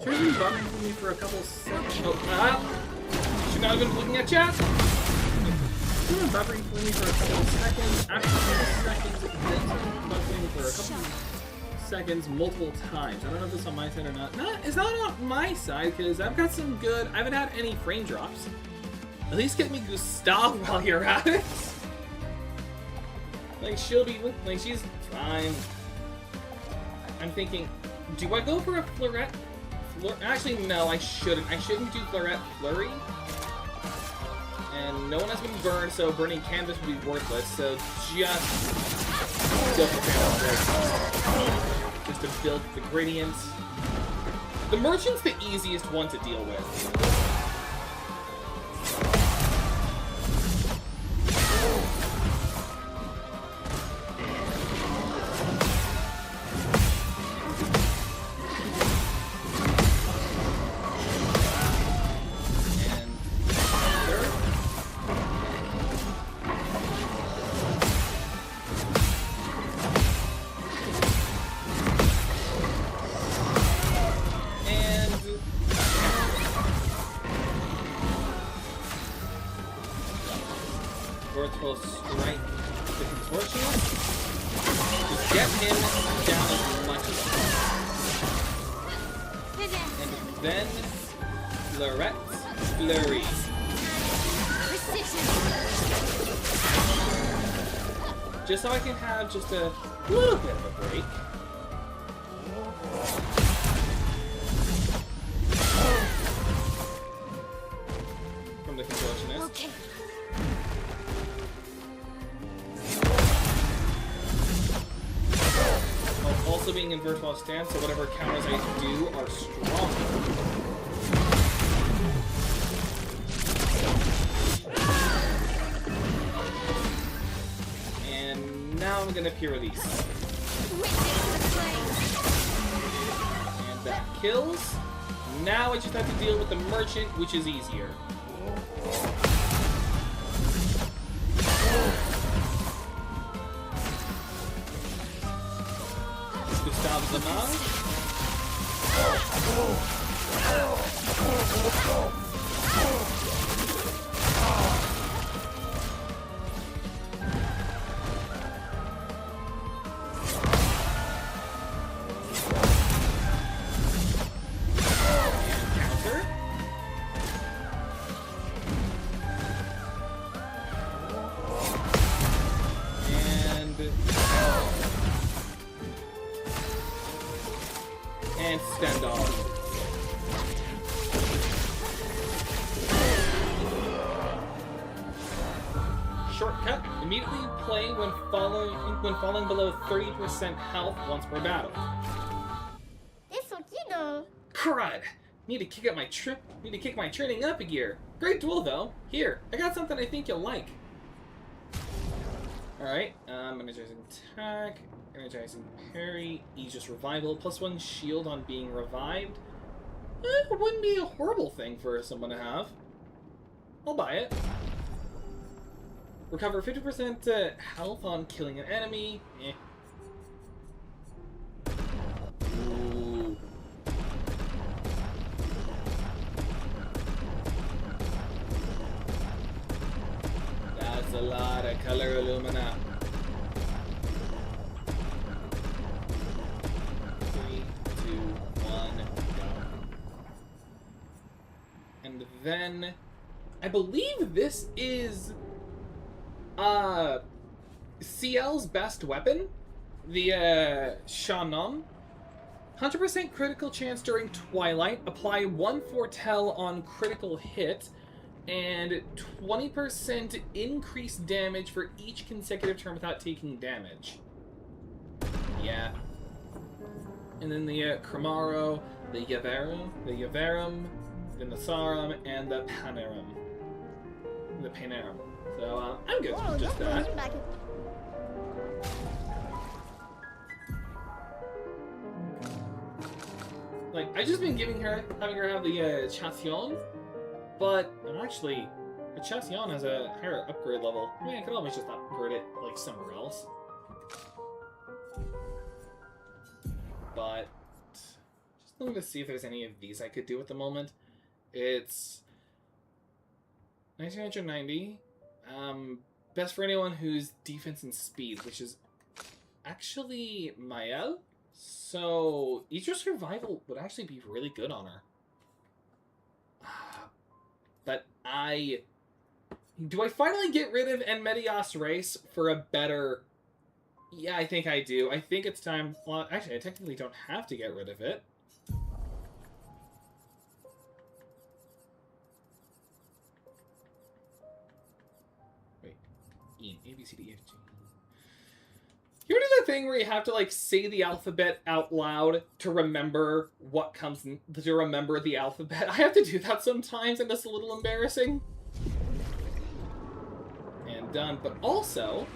She's been bumming for me for a couple seconds. Oh, should not have been looking at chat. She's been buffering for me for a couple of seconds. After a couple of seconds, then started buffering for a couple of seconds multiple times. I don't know if it's on my side or not. No, it's not on my side because I've got some good. I haven't had any frame drops. At least get me Gustav while you're at it. Like she'll be like she's fine. I'm thinking, do I go for a Fleurette? Actually, no, I shouldn't. I shouldn't do Fleurette Flurry. And no one has been burned, so burning canvas would be worthless. So just go for canvas, just to build the gradient. The merchant's the easiest one to deal with. Just so I can have just a little bit of a break. From the contortionist. Okay. While also being in virtual stance, so whatever counters I do are strong. Now I'm gonna Pure Release. And that kills. Now I just have to deal with the Merchant, which is easier. Gustav the Mouth. And stand off. Shortcut. Immediately play when falling below 30% health once per battle. Crud! Need to kick my training up a gear. Great duel though. Here, I got something I think you'll like. Alright, energizing attack, energizing parry, Aegis revival, +1 shield on being revived. It wouldn't be a horrible thing for someone to have. I'll buy it. Recover 50% health on killing an enemy. Eh. Ooh. That's a lot of color Illumina. 3, 2, 1, go. And then I believe this is CL's best weapon, the Shannon. 100% critical chance during Twilight. Apply 1 foretell on critical hit, and 20% increased damage for each consecutive turn without taking damage. Yeah. And then the Cromaro, the Yavarum, the Nasarum, and the Panerum. The Panerum. So, I'm good with just that. Like, I've just been having her have the Chassion, but actually, the Chassion has a higher upgrade level. I mean, I could always just upgrade it, like, somewhere else. But, just looking to see if there's any of these I could do at the moment. It's 1990. Best for anyone who's defense and speed, which is actually Mael. So Eater Survival would actually be really good on her. But do I finally get rid of Enmedias Race for a better... Yeah, I think I do. I think it's time... Well, actually, I technically don't have to get rid of it. Wait. E, A, B, C, D, F, G. You ever do that thing where you have to, like, say the alphabet out loud to remember what comes... to remember the alphabet? I have to do that sometimes, and it's a little embarrassing. And done. But also...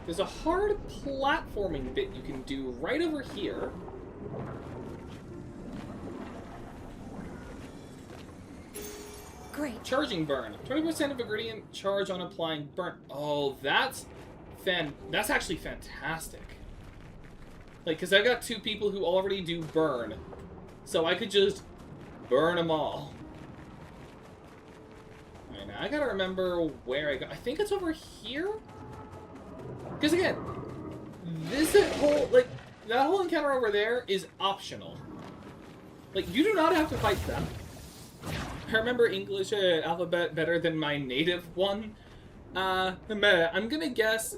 there's a hard platforming bit you can do right over here. Great. Charging burn. 20% of a gradient charge on applying burn. Oh, that's actually fantastic. Like, because I've got two people who already do burn. So I could just burn them all. Alright, now I gotta remember where I go. I think it's over here? Because again, that whole encounter over there is optional. Like, you do not have to fight them. I remember English alphabet better than my native one. I'm gonna guess,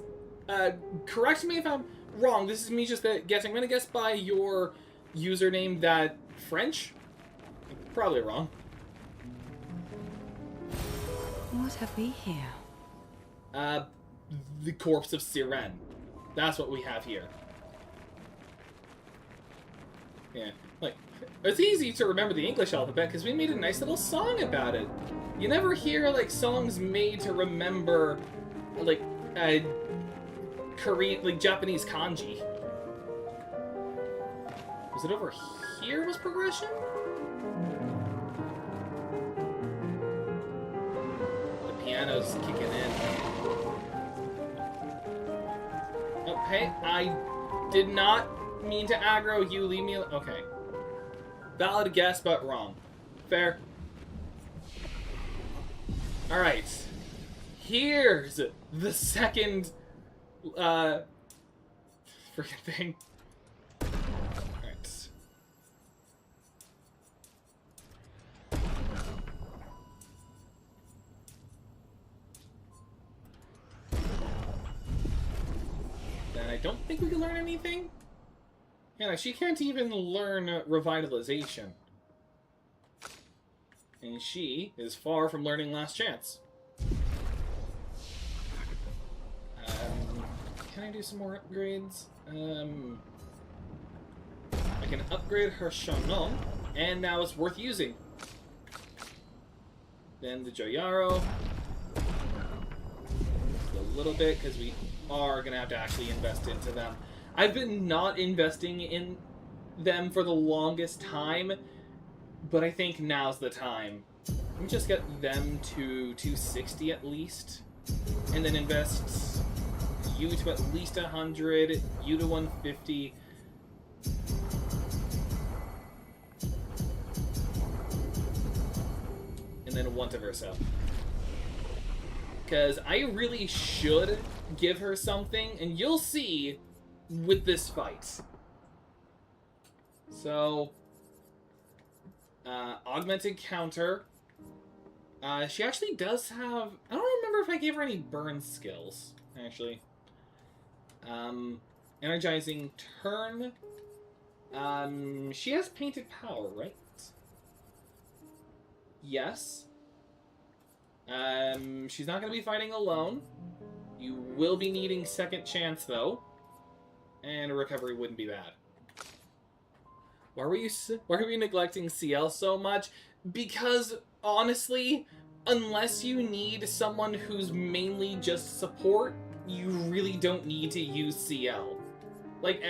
correct me if I'm wrong, this is me just guessing. I'm gonna guess by your username that French? Probably wrong. What have we here? The corpse of Siren. That's what we have here. Yeah, like, it's easy to remember the English alphabet because we made a nice little song about it. You never hear, like, songs made to remember, like, Korean, like, Japanese kanji. Was it over here was progression? The piano's kicking in. Oh, hey, I did not mean to aggro you. Leave me alone. Okay. Valid guess, but wrong. Fair. Alright. Here's the second, freaking thing. Alright. Then I don't think we can learn anything. Yeah, she can't even learn revitalization. And she is far from learning Last Chance. Can I do some more upgrades? I can upgrade her Shannon, and now it's worth using. Then the Joyaro. A little bit, because we are going to have to actually invest into them. I've been not investing in them for the longest time, but I think now's the time. Let me just get them to 260 at least, and then invest you to at least 100, you to 150. And then one to Versa. Because I really should give her something, and you'll see with this fight. So, augmented counter. She actually does have... I don't remember if I gave her any burn skills, actually. Energizing turn. She has painted power, right? Yes. She's not going to be fighting alone. You will be needing second chance, though. And a recovery wouldn't be bad. Why were you neglecting CL so much? Because, honestly, unless you need someone who's mainly just support, you really don't need to use CL. Like,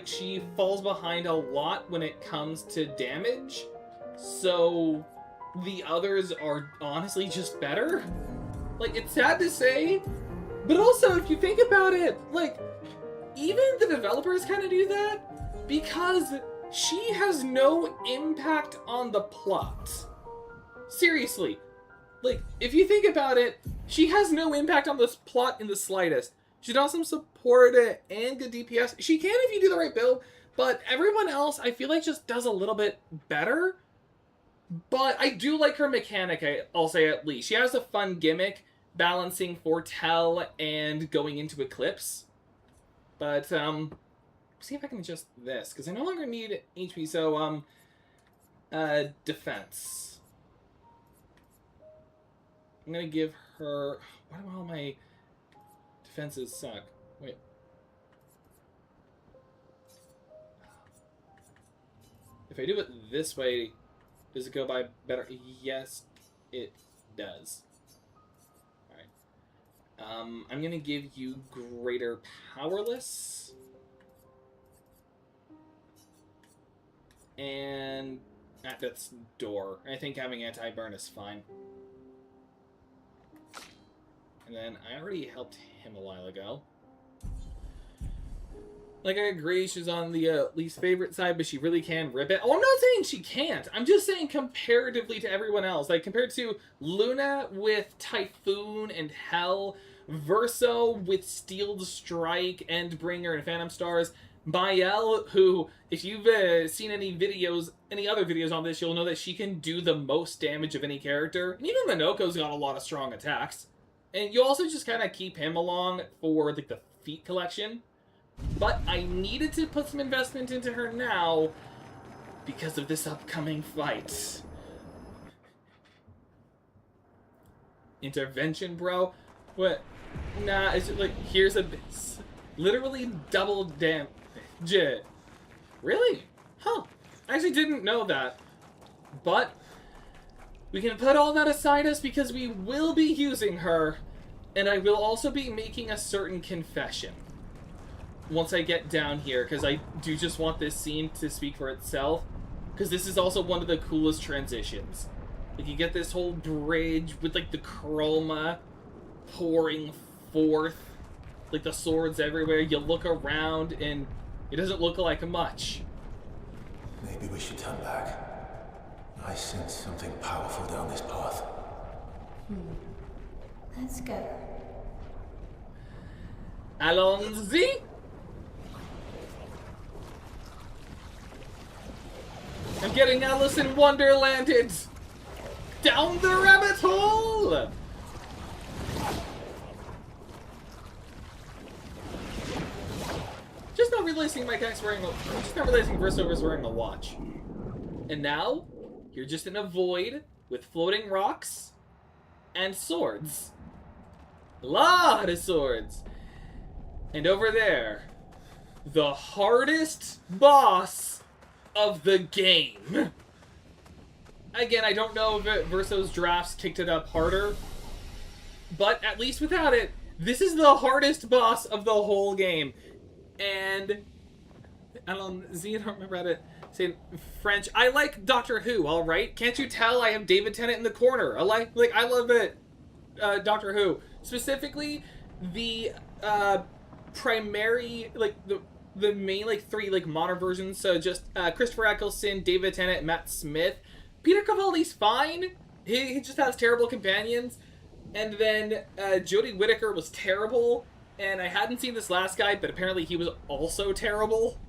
she falls behind a lot when it comes to damage, so the others are honestly just better. Like, it's sad to say, but also, if you think about it, like, even the developers kind of do that, because she has no impact on the plot. Seriously. Like, if you think about it, she has no impact on this plot in the slightest. She does some support and good DPS. She can if you do the right build, but everyone else, I feel like, just does a little bit better. But I do like her mechanic, I'll say at least. She has a fun gimmick, balancing Foretell and going into Eclipse. But, see if I can adjust this, because I no longer need HP, so, defense. I'm gonna give her... Why do all my defenses suck? Wait. If I do it this way, does it go by better? Yes, it does. Alright. I'm gonna give you Greater Powerless. And... that's Door. I think having anti-burn is fine. And then I already helped him a while ago. Like, I agree she's on the least favorite side, but she really can rip it. Oh, I'm not saying she can't. I'm just saying comparatively to everyone else. Like, compared to Luna with Typhoon and Hell, Verso with Steeled Strike, Endbringer, and Phantom Stars, Mael, who, if you've seen any other videos on this, you'll know that she can do the most damage of any character. And even Minoko's got a lot of strong attacks. And you also just kind of keep him along for, like, the feat collection. But I needed to put some investment into her now because of this upcoming fight. Intervention, bro? What? Nah, it's just like, here's a... literally double damage. Really? Huh. I actually didn't know that. But... we can put all that aside us because we will be using her, and I will also be making a certain confession once I get down here, because I do just want this scene to speak for itself, because this is also one of the coolest transitions. Like, you get this whole bridge with, like, the chroma pouring forth, like, the swords everywhere. You look around, and it doesn't look like much. Maybe we should turn back. I sense something powerful down this path. Let's go. Allons-y! I'm getting Alice in Wonderlanded! Down the rabbit hole! Just not realizing my guy's wearing a... just not realizing Verso was wearing a watch. And now, you're just in a void with floating rocks and swords. A lot of swords. And over there, the hardest boss of the game. Again, I don't know if Verso's drafts kicked it up harder, but at least without it, this is the hardest boss of the whole game. And I don't remember how to say it in French. I like Doctor Who, all right? Can't you tell I have David Tennant in the corner? I love it. Doctor Who, specifically the primary, like the main, like, three, like, modern versions. So just Christopher Eccleston, David Tennant, Matt Smith. Peter Capaldi's fine. He just has terrible companions. And then Jodie Whittaker was terrible. And I hadn't seen this last guy, but apparently he was also terrible.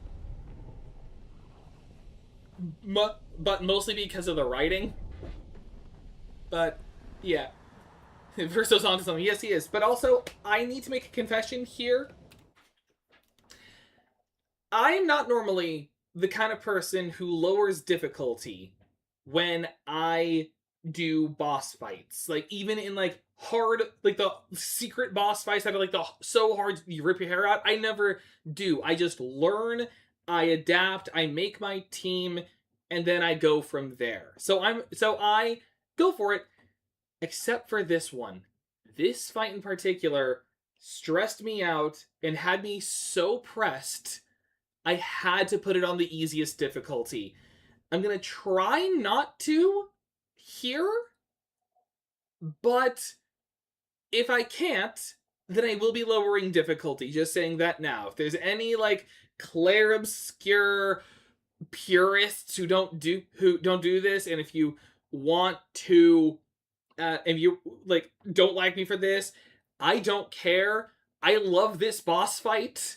But mostly because of the writing. But, yeah. Verso's onto something. Yes, he is. But also, I need to make a confession here. I'm not normally the kind of person who lowers difficulty when I do boss fights. Like, even in, like, hard, like, the secret boss fights that are, like, so hard you rip your hair out, I never do. I just learn, I adapt, I make my team, and then I go from there. So I go for it, except for this one. This fight in particular stressed me out and had me so pressed, I had to put it on the easiest difficulty. I'm gonna try not to here, but if I can't, then I will be lowering difficulty. Just saying that now. If there's any, like, Clair Obscur purists who don't do this, and if you want to, if you like don't like me for this, I don't care. I love this boss fight,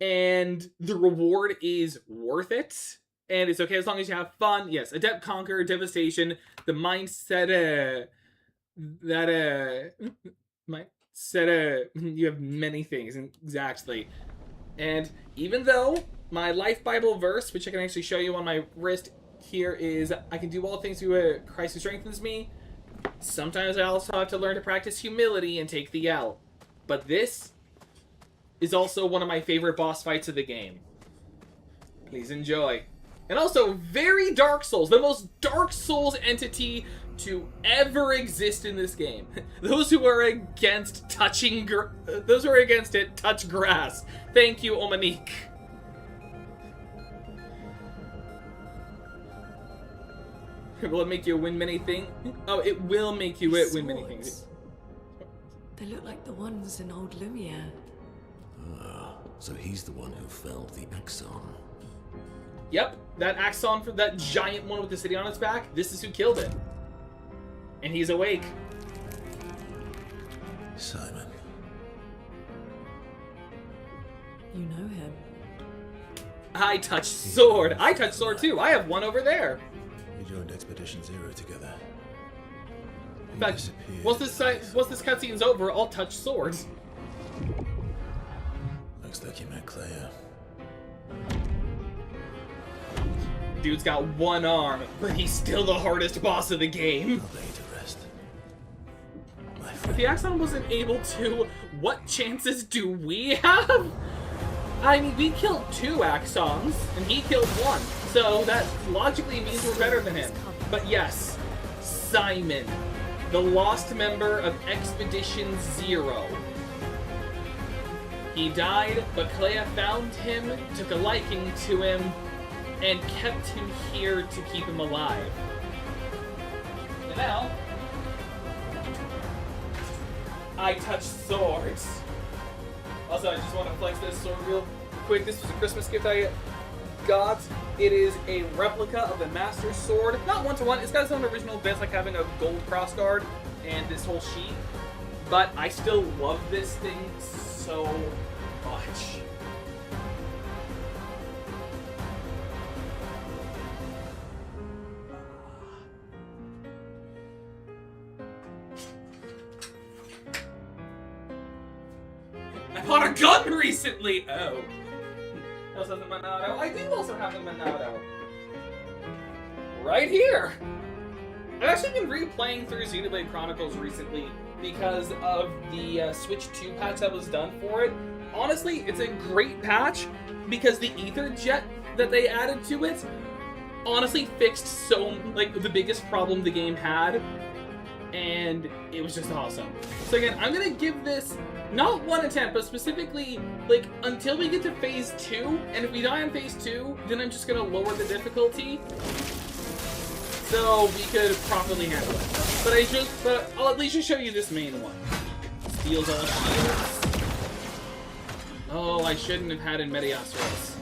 and the reward is worth it. And it's okay as long as you have fun. Yes, Adept, Conquer, Devastation, the mindset, you have many things, exactly. And even though my life Bible verse, which I can actually show you on my wrist here, is I can do all things through Christ who strengthens me, sometimes I also have to learn to practice humility and take the L. But this is also one of my favorite boss fights of the game. Please enjoy. And also, very Dark Souls. The most Dark Souls entity to ever exist in this game. Those who are against those who are against it, touch grass. Thank you, Omanique. Will it make you win many things? Oh, it will make you win many things. They look like the ones in old Lumiere. So he's the one who felled the Axon. Yep, that Axon for that giant one with the city on its back, this is who killed it. And he's awake. Simon. You know him. I touch sword. I touch sword too. I have one over there. We joined Expedition Zero together. In fact, once this cutscene's over, I'll touch swords. Looks like you met Clair. Dude's got one arm, but he's still the hardest boss of the game. I'll lay to rest. My If friend. the Axon wasn't able to, what chances do we have? I mean, we killed 2 Axons, and he killed 1. So that logically means we're better than him. But yes, Simon, the lost member of Expedition Zero. He died, but Clair found him, took a liking to him, and kept him here to keep him alive. And now, I touch swords. Also, I just want to flex this sword real quick. This was a Christmas gift I got. It is a replica of the Master Sword. Not one-to-one. It's got its own original bits, like having a gold crossguard and this whole sheet. But I still love this thing so much. I bought a gun recently! Oh. I also have the Monado. I do also have the Monado. Right here! I've actually been replaying through Xenoblade Chronicles recently because of the Switch 2 patch that was done for it. Honestly, it's a great patch because the Ether Jet that they added to it honestly fixed the biggest problem the game had, and it was just awesome. So again, I'm gonna give this not one attempt, but specifically until we get to phase 2, and if we die on phase 2, then I'm just gonna lower the difficulty so we could properly handle it. But I'll at least just show you this main one. Steals all shields. Oh, I shouldn't have had in Mediasaurus.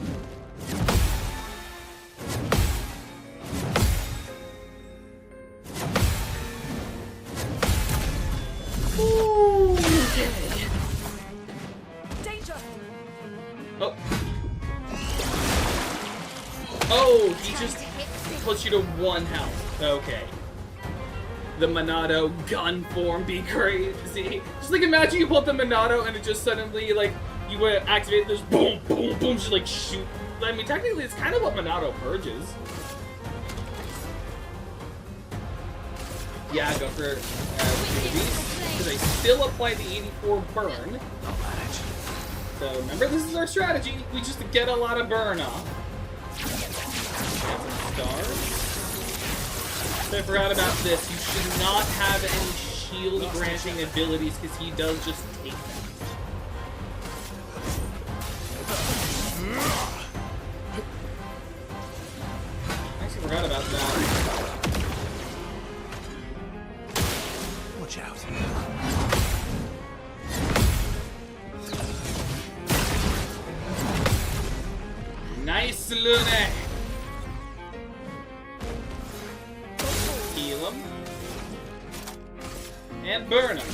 Ooh, okay. Danger! Oh. Oh, he just puts you to 1 health. Okay. The Monado gun form be crazy. Just imagine you pull up the Monado and it just suddenly you would activate this boom, boom, boom, just shoot. I mean, technically it's kind of what Monado purges. Yeah, go for because I still apply the 84 burn. So remember, this is our strategy. We just get a lot of burn off. Stars. So I forgot about this. You should not have any shield granting abilities because he does just take them. I actually forgot about that. Watch out. Nice, Lune! kill him. And burn him.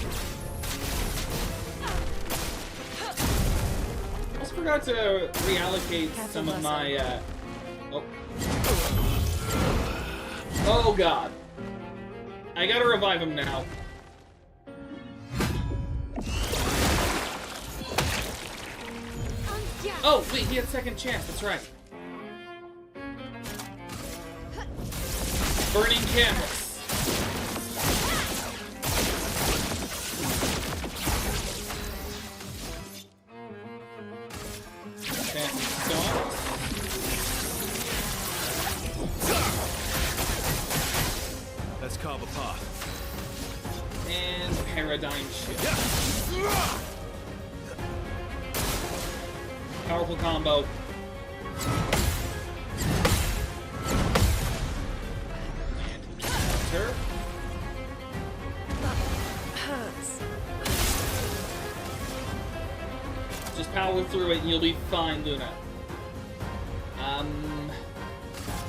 Also forgot to reallocate some of my, oh. Oh god. I gotta revive him now. Oh, wait, he had second chance, that's right. Burning canvas. Let's carve a path. And paradigm shift. Powerful combo. And counter. Hurts. Just power through it and you'll be fine, Luna.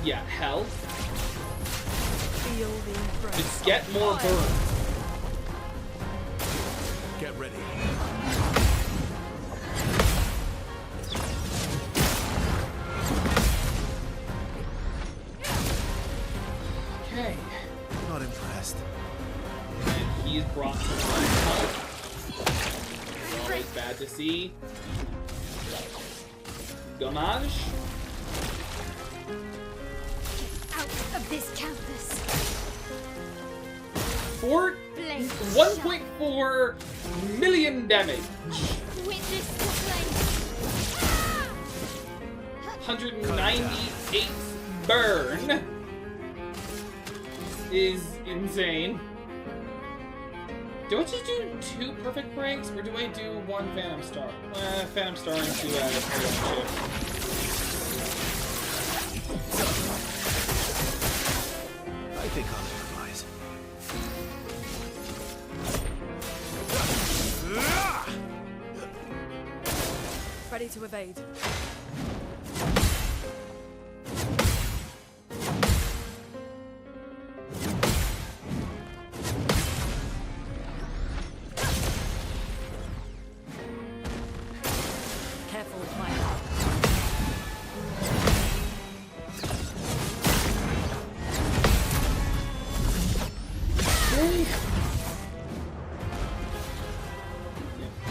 Yeah, health. Feel the embrace. Just get more burn. Get ready. Okay. Not impressed. And he's brought to life health. Always bad to see. Dommage. Out of this canvas. 1.4 million damage. Witness the flame. 198 burn. Is insane. Do I just do 2 perfect breaks, or do I do 1 Phantom Star? Phantom Star into Paradigm Shift. I think I'll improvise. Ready to evade. Careful with my heart.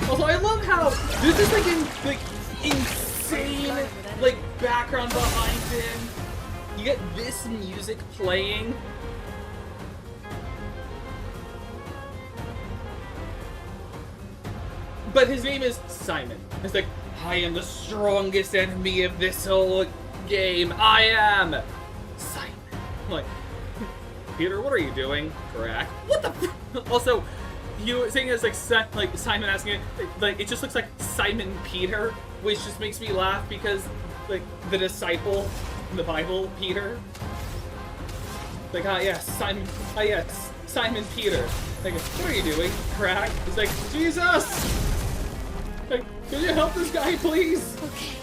Also, I love how there's this insane background behind him. You get this music playing. But his name is Simon. It's like, I am the strongest enemy of this whole game. I am Simon. I'm like, Peter, what are you doing? Crack. What the? Also, you saying it's like Simon asking it, like it just looks like Simon Peter, which just makes me laugh because like the disciple in the Bible, Peter. Like, Simon Peter. Like, what are you doing? Crack. He's like, Jesus! Like, can you help this guy, please? Okay.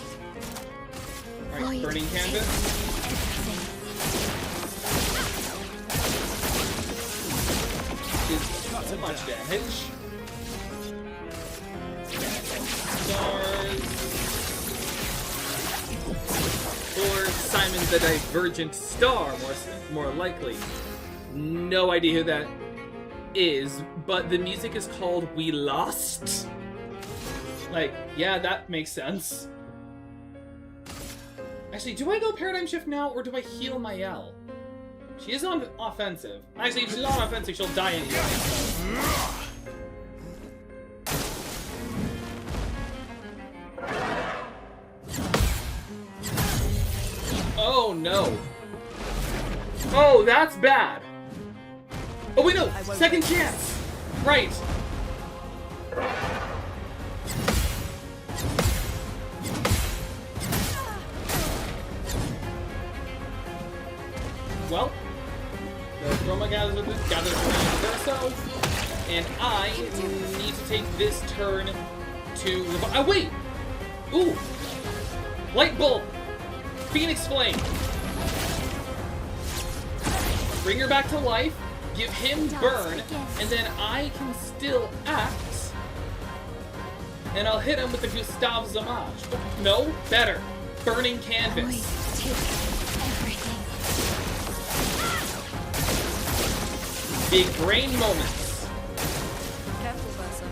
Alright, burning canvas. Is not so much damage. Stars. Or Simon the Divergent Star, more likely. No idea who that is, but the music is called We Lost. Like, yeah, that makes sense. Actually, do I go Paradigm Shift now, or do I heal my L? She is on offensive. Actually, if she's on offensive, she'll die anyway. Oh, no. Oh, that's bad. Oh, wait, no. Second chance. Right. Well, the Chroma gathers around Verso, and I need to take this turn to... Oh, wait! Ooh! Light Bulb! Phoenix Flame! Bring her back to life. give him burn, and then I can still act. And I'll hit him with the Gustave Zamage. No, better. Burning Canvas. Everything. Big brain moments. Careful, Versa.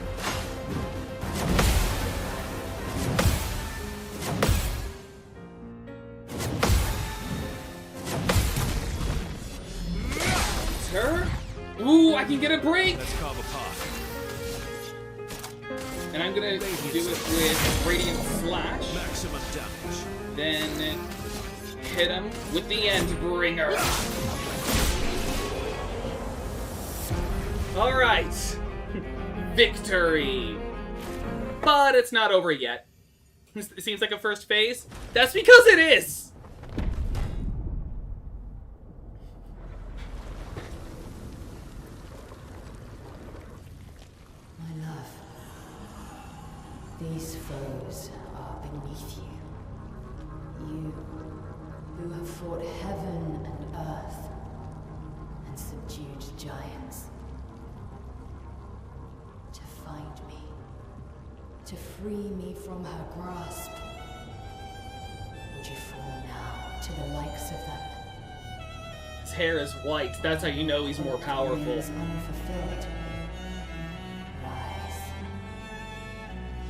Her? Ooh, I can get a break! Let's carve a path. And I'm gonna do it with Radiant Slash. Maximum damage. Then hit him with the Endbringer. Alright. Victory. But it's not over yet. It seems like a first phase. That's because it is! My love, these foes are beneath you. You who have fought heaven and earth and subdued giants. To find me, to free me from her grasp. Would you fall now to the likes of them? His hair is white. That's how you know he's more powerful. Dreams unfulfilled. Rise.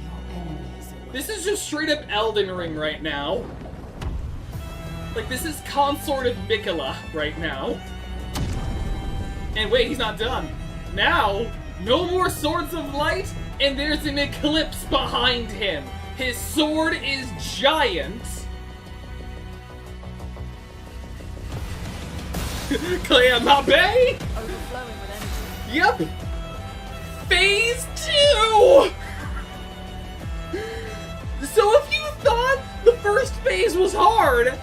Your enemies await. This is just straight up Elden Ring right now. Like, this is Consort of Mikola right now. And wait, he's not done. Now, no more Swords of Light, and there's an eclipse behind him. His sword is giant. Clair Mabe? Overflowing with energy. Yep. Phase 2! So if you thought the first phase was hard,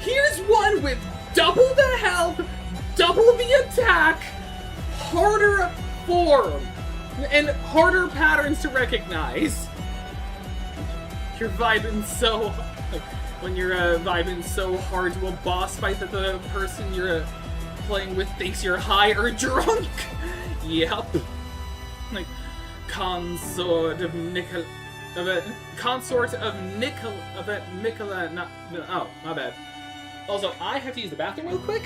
here's one with double the health, double the attack, harder form, and harder patterns to recognize. You're vibing so... Like, when you're vibing so hard to a boss fight that the person you're playing with thinks you're high or drunk. Yep. Like, consort of Mikola, not, oh, my bad. Also, I have to use the bathroom real quick.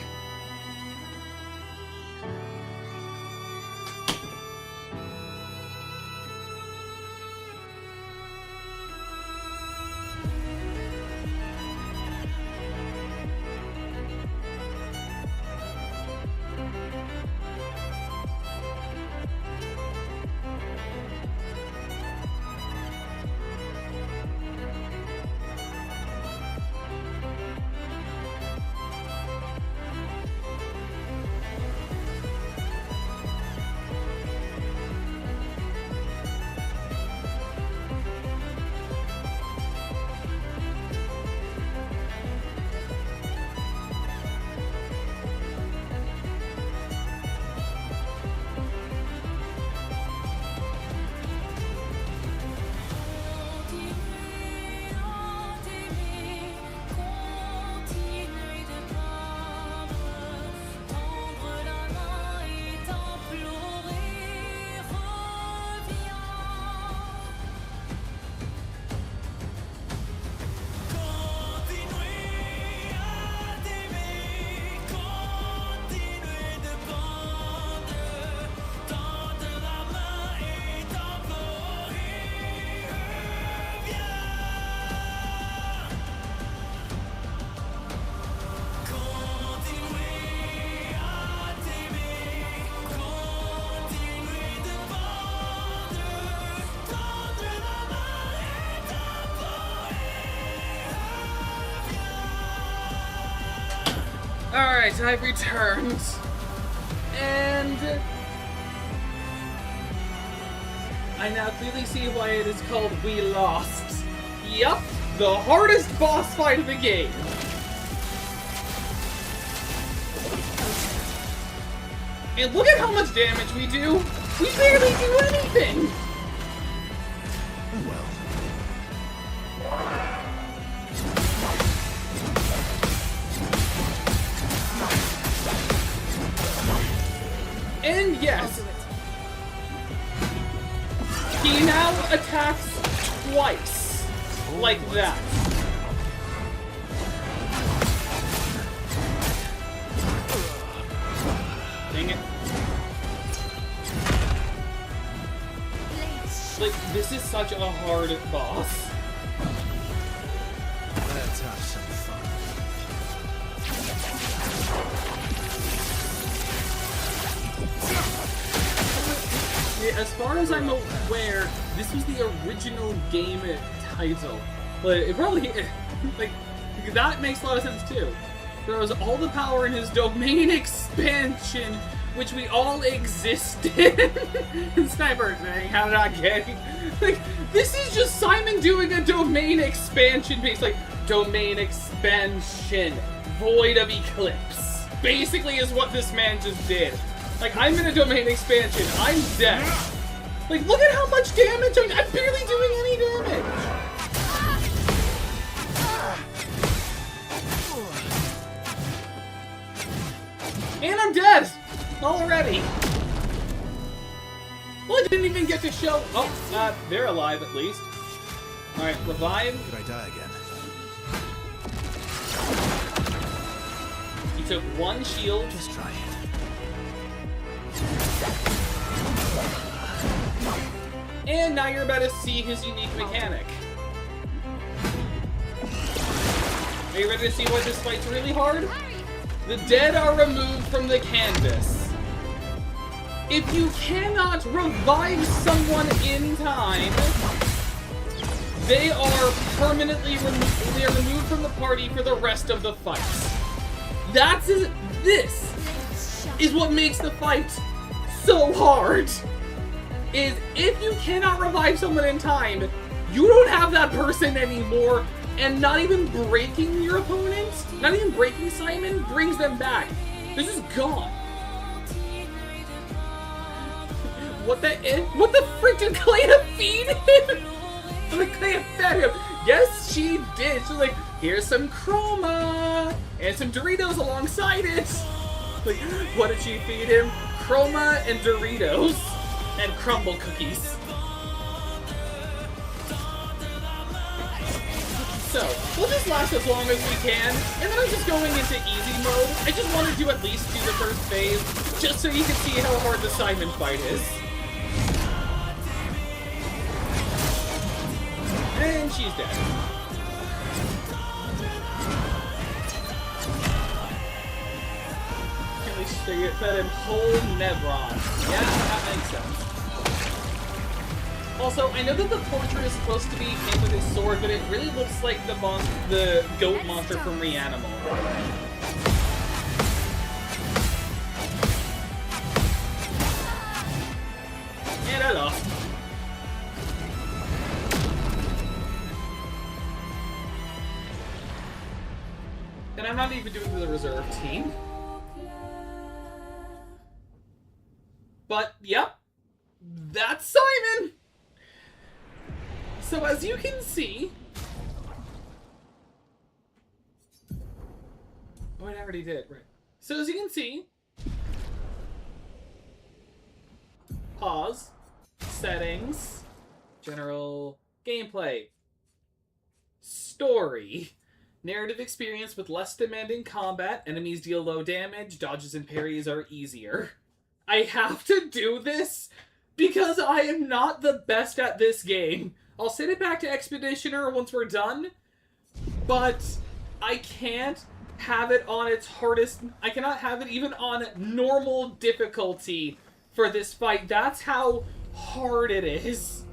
Alright, I've returned. And I now clearly see why it is called We Lost. Yup, the hardest boss fight of the game. And look at how much damage we do. We barely do anything. Well. And I'll yes, do it. he now attacks twice. Like that. Dang it. Like, this is such a hard boss. Let's have some fun. Yeah, as far as I'm aware, this was the original game title. But it probably, like, that makes a lot of sense too. Throws all the power in his domain expansion, which we all existed. Sniper thing, how did I get it? Like, this is just Simon doing a domain expansion piece, like, domain expansion, void of eclipse. Basically is what this man just did. Like, I'm in a domain expansion, I'm dead. Like, look at how much damage I'm barely doing any damage. And I'm dead! Already! Well, I didn't even get to show... Oh, they're alive at least. Alright, revive. Could I die again? He took one shield. Just try it. And now you're about to see his unique mechanic. Are you ready to see why this fight's really hard? The dead are removed from the canvas. If you cannot revive someone in time, they are permanently removed from the party for the rest of the fight. This is what makes the fight so hard. Is if you cannot revive someone in time, you don't have that person anymore, and not even breaking your opponent, not even breaking Simon, brings them back. They're just gone. What the frick did Clair feed him? Like, Clair fed him. Yes, she did. She's like, here's some chroma and some Doritos alongside it. Like, what did she feed him? Chroma and Doritos and crumble cookies. So, we'll just last as long as we can, and then I'm just going into easy mode. I just wanted to at least do the first phase, just so you can see how hard the Simon fight is. And she's dead. At least they fed him whole Nevron. Yeah, that makes sense. Also, I know that the portrait is supposed to be him with his sword, but it really looks like the goat monster from Reanimal. And I lost. And I'm not even doing the reserve team. But, yep. That's Simon! So as you can see... Oh, I already did, right. So as you can see... Pause. Settings. General gameplay. Story. Narrative experience with less demanding combat. Enemies deal low damage. Dodges and parries are easier. I have to do this because I am not the best at this game. I'll send it back to Expeditioner once we're done, but I can't have it on its hardest. I cannot have it even on normal difficulty for this fight. That's how hard it is.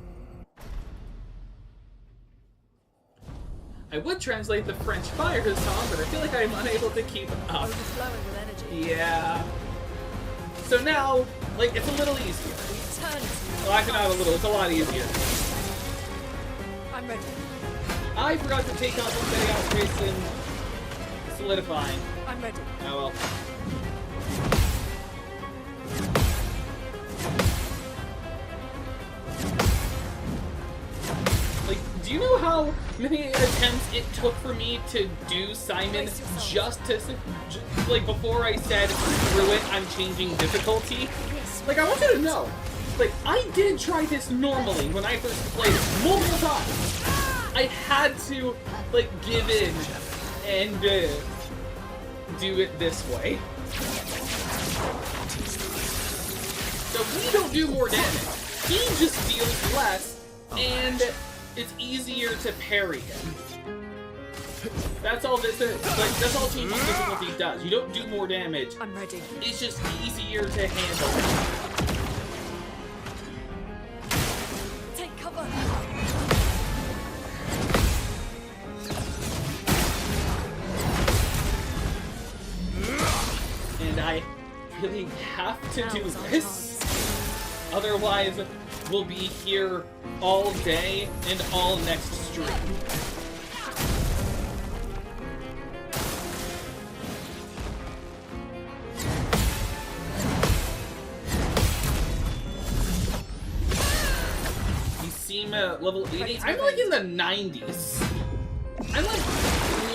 I would translate the French fire song, but I feel like I'm unable to keep up. Overflowing with energy. Yeah. So now, like, it's a little easier. Well, I can add a little. It's a lot easier. I'm ready. I forgot to take out some setting out space and solidifying. I'm ready. Oh well. Like, do you know how many attempts it took for me to do Simon just to, like, before I said, screw it, I'm changing difficulty. Like, I want you to know, like, I did try this normally when I first played it multiple times. I had to, like, give in and do it this way. So we don't do more damage. He just deals less, and it's easier to parry him. That's all this is. Like, that's all changing difficulty does. You don't do more damage. I'm ready. It's just easier to handle. Take cover. And I really have to do this. Otherwise, we'll be here all day and all next stream. You seem level 80. I'm like in the 90s. I'm like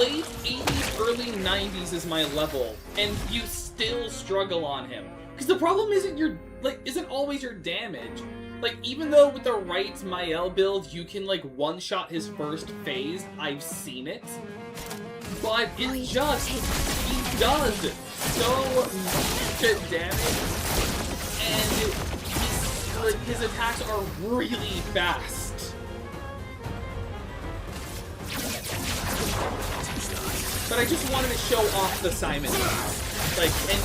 late 80s, early 90s is my level, and you still struggle on him. Because the problem isn't always your damage. Like, even though with the right Mael build, you can, like, one-shot his first phase, I've seen it. But it just, he does so much damage, and his attacks are really fast. But I just wanted to show off the Simon. Like, and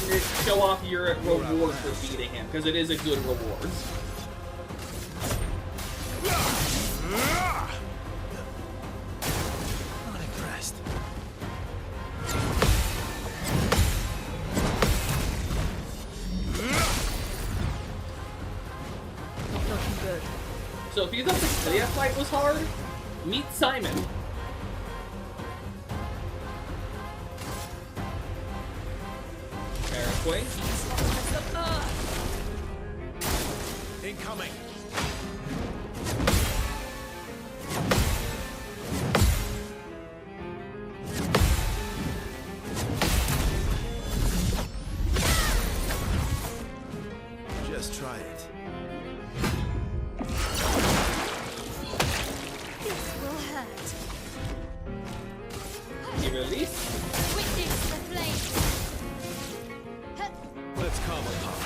show off your reward for beating him, because it is a good reward. Not impressed. Not looking good. So if you thought the Clair fight was hard, meet Simon. Way. Incoming. Just try it. This will hurt. You release. Witness the flame. Let's calm apart.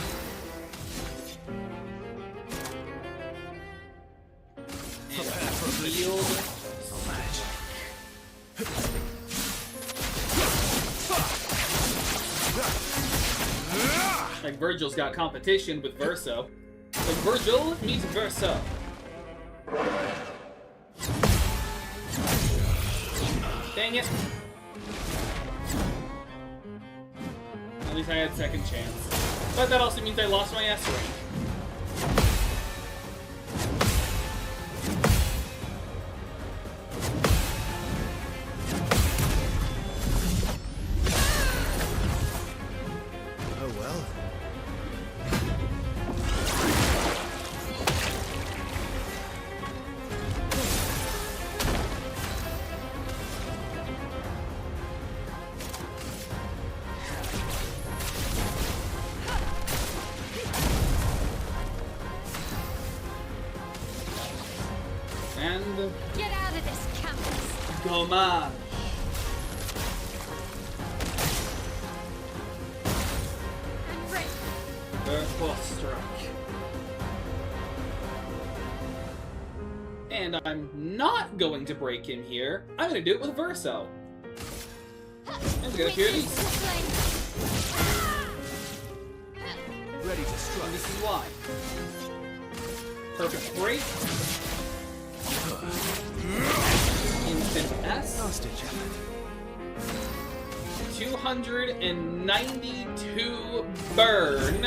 Prepare for Yield. no match. Like Virgil's got competition with Verso. Like Virgil meets Verso. Dang it. At least I had second chance. But that also means I lost my S rank. Oh well. And Get out of this campus. Goma. I'm ready. Earthfall strike. And I'm not going to break him here. I'm going to do it with Verso. I'm going to hear Witness these. the flame. Ready to And strike. this is why. Perfect break. Instant S. I'll stitch at it. 292 burn.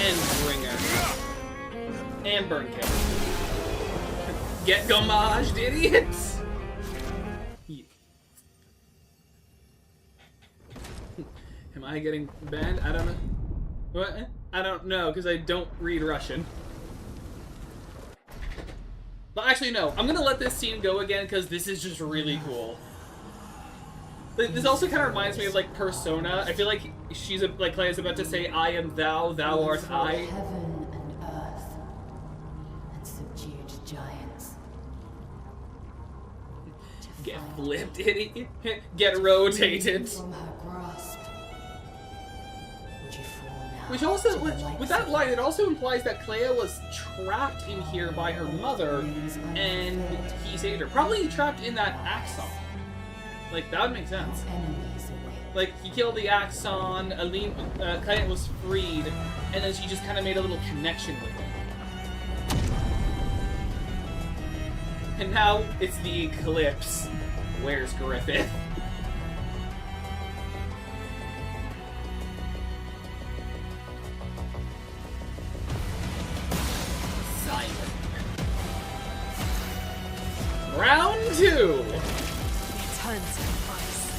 And bringer. And burn kill. Get gommaged, idiots! Am I getting banned? I don't know. What? I don't know, because I don't read Russian. But actually, no. I'm gonna let this scene go again because this is just really cool. This also kind of reminds me of like Persona. I feel like like Claire's about to say, "I am thou, thou art I." Heaven and earth, and subdued giants. Get flipped, idiot. Get rotated. From her grasp. Would you fall now Which also, to the likes with that of line, it also implies that Claire was trapped in here by her mother, and he saved her. Probably trapped in that axon. Like, that would make sense. enemies await? Like, he killed the axon, Claire was freed, and then she just kind of made a little connection with him. And now it's the eclipse. Where's Griffith? Simon. Round 2. Return to ice.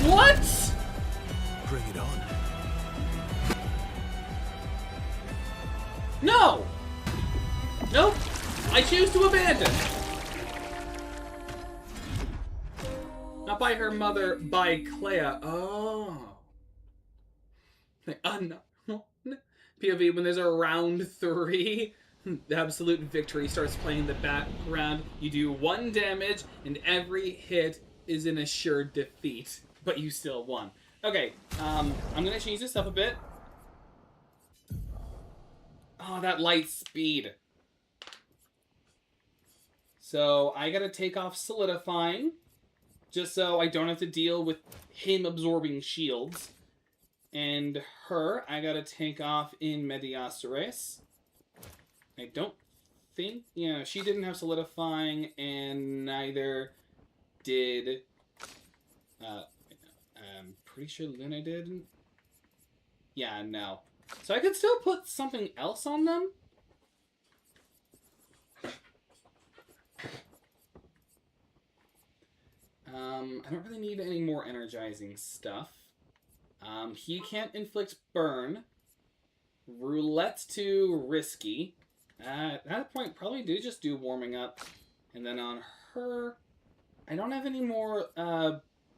What? Bring it on. No! Nope. I choose to abandon. Not by her mother, by Claire. Oh. No. POV, when there's a round 3, the absolute victory starts playing in the background. You do 1 damage, and every hit is an assured defeat. But you still won. Okay, I'm gonna change this up a bit. Oh, that light speed. So I gotta take off solidifying, just so I don't have to deal with him absorbing shields. And her, I gotta take off in Medias Res. I don't think, yeah, she didn't have solidifying, and neither did, I'm pretty sure Luna did. Yeah, no. So I could still put something else on them. I don't really need any more energizing stuff. He can't inflict burn. Roulette's too risky. At that point, probably just do warming up. And then on her, I don't have any more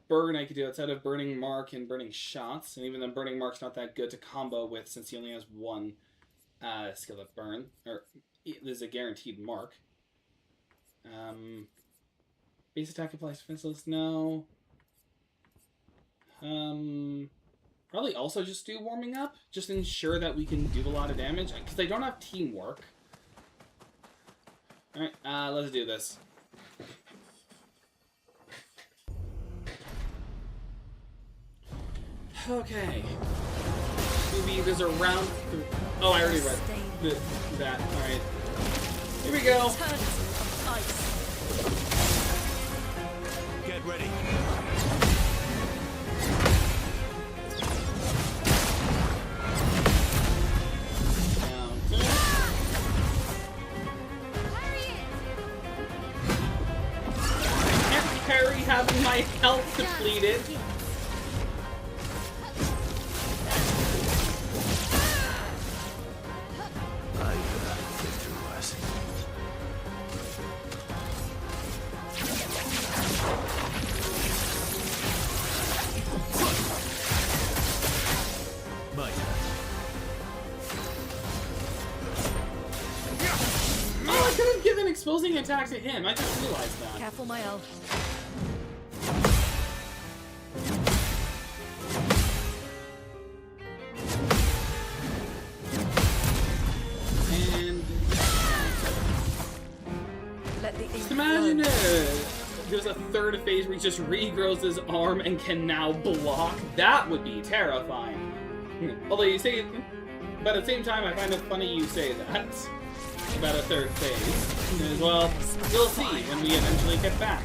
burn I could do outside of Burning Mark and Burning Shots. And even then, Burning Mark's not that good to combo with since he only has 1 skill at burn. Or, there's a guaranteed mark. Base attack applies defenseless, no. Probably also just do warming up. Just ensure that we can do a lot of damage. Because I don't have teamwork. Alright, let's do this. Okay. Maybe there's a round... Oh, I already read that. Alright. Here we go. Eternity of ice. Get ready. Can't carry having my health depleted. Exposing attack to him. I just realized that. Careful, my elf. And Let the ink just imagine flow. there's a third phase where he just regrows his arm and can now block. That would be terrifying. Although you say, but at the same time, I find it funny you say that about a third phase. As well, we'll see when we eventually get back.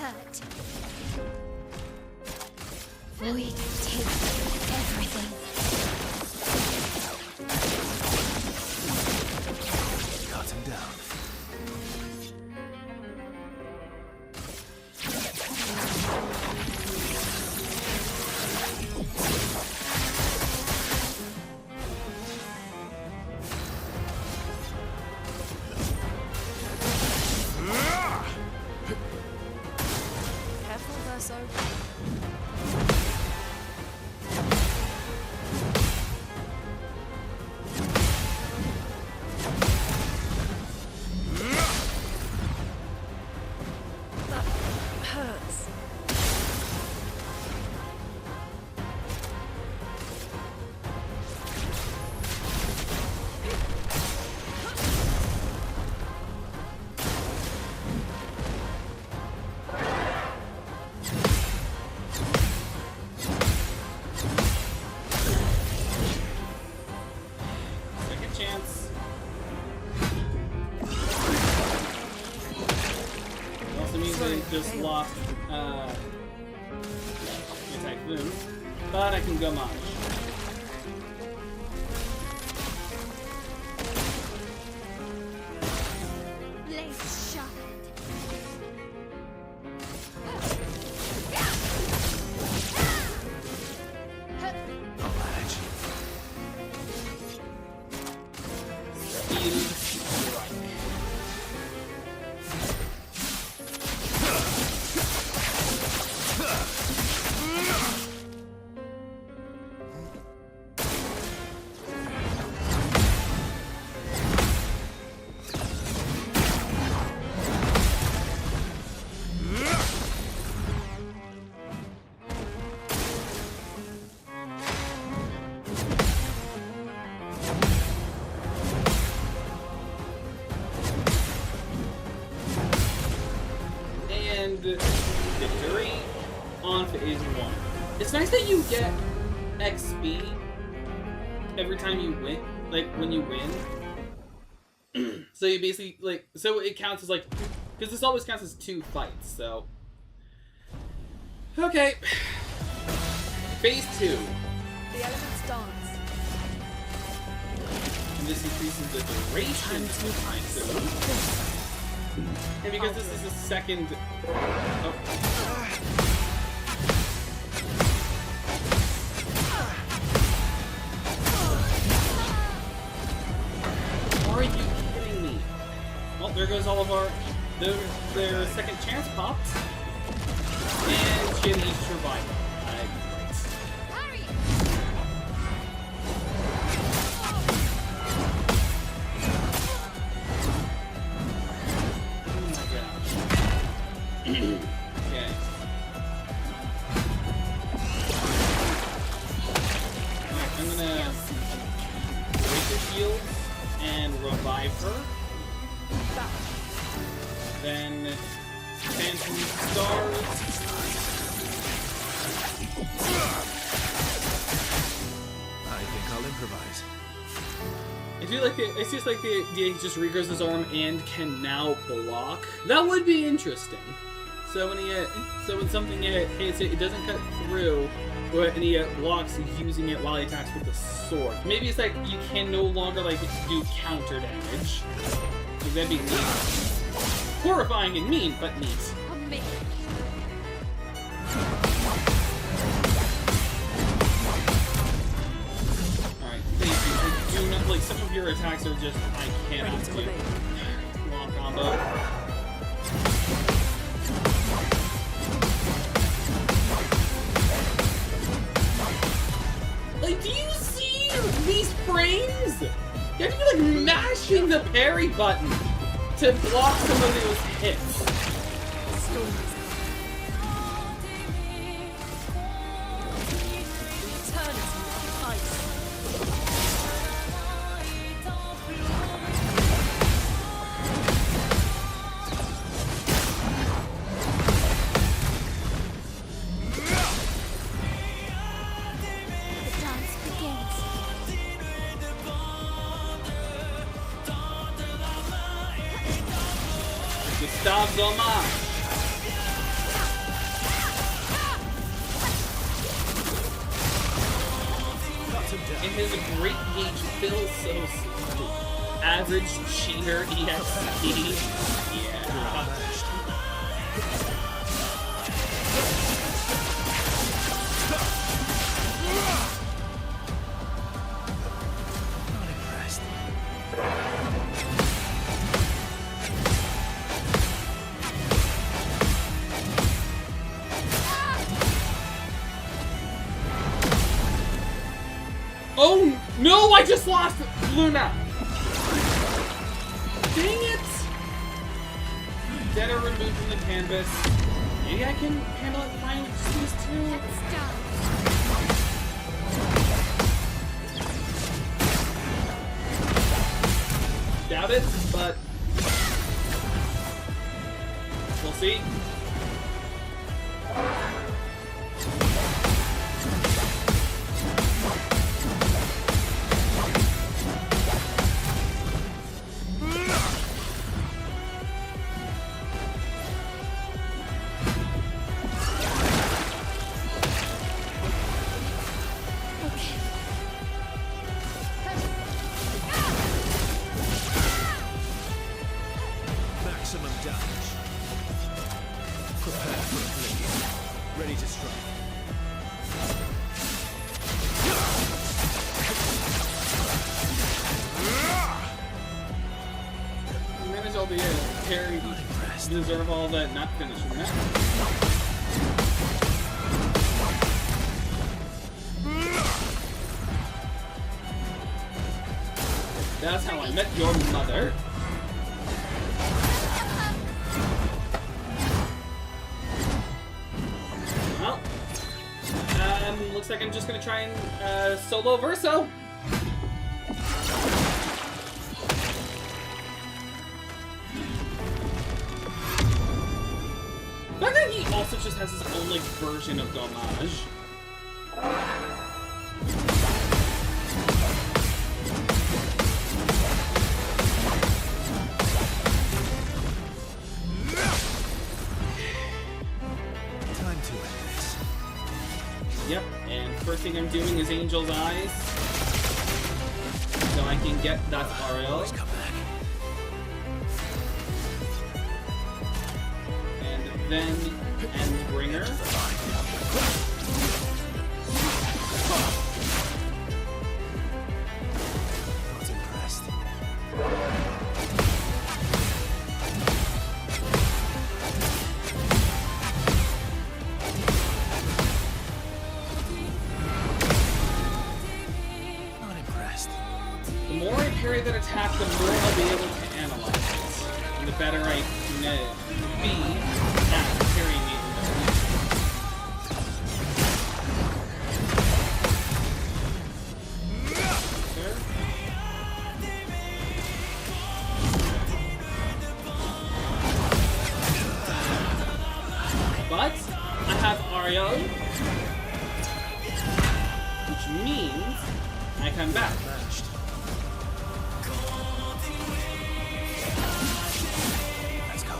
hurt. Void takes everything. Cut him down. Careful, Verso. That hurts. Second chance. It also means I just lost anti-typhoon, but I can go much. Blades sharpened. I'll manage. Steel strike. And victory on phase 1. It's nice that you get XP every time you win, like when you win. So you basically like, so it counts as like, because this always counts as 2 fights. So okay, phase 2, The elements dance. and this increases the duration of the typhoon. And because this is the second. Oh. Are you kidding me? Well, there goes all of our. Their second chance popped. And she needs survival. Hurry! Oh my gosh. Okay. Alright, I'm gonna break her shield and revive her. Then Phantom Stars. I think I'll improvise. I do like it's just like the he just regrows his arm and can now block. That would be interesting. So when something hits it, it doesn't cut through, but and he blocks using it while he attacks with the sword. Maybe it's like you can no longer like do counter damage. Because that'd be neat. Horrifying and mean, but neat. On me. Alright, thank you. I do not like some of your attacks are just I cannot do. Long combo. Like, do you see these frames? You have to be like mashing the parry button to block some of those hits. The dance begins. Gustave Dommage. and his great gauge feels so slow. Average cheater EXP. Yeah. Oh no! I just lost Luna. Dang it! Dead are removed from the canvas. Maybe I can handle it fine with just these two. Doubt it, but we'll see. Maximum damage. Prepare for oblivion. Ready to strike. Manage all the parry. You deserve all that not finishing that. That's how I met your mother. Well, looks like I'm just gonna try and solo Verso. The fact that he also just has his own like version of Dommage. Time to end this. Yep, and first thing I'm doing is Angel's Eyes. So I can get that Ariel. Always come back. And then Endbringer. Not impressed. Not impressed. The more I parry that attack, the more I'll be able to analyze it. And the better I can be at parrying it. There. But I have Ariel, which means I come back. Matched. Let's go.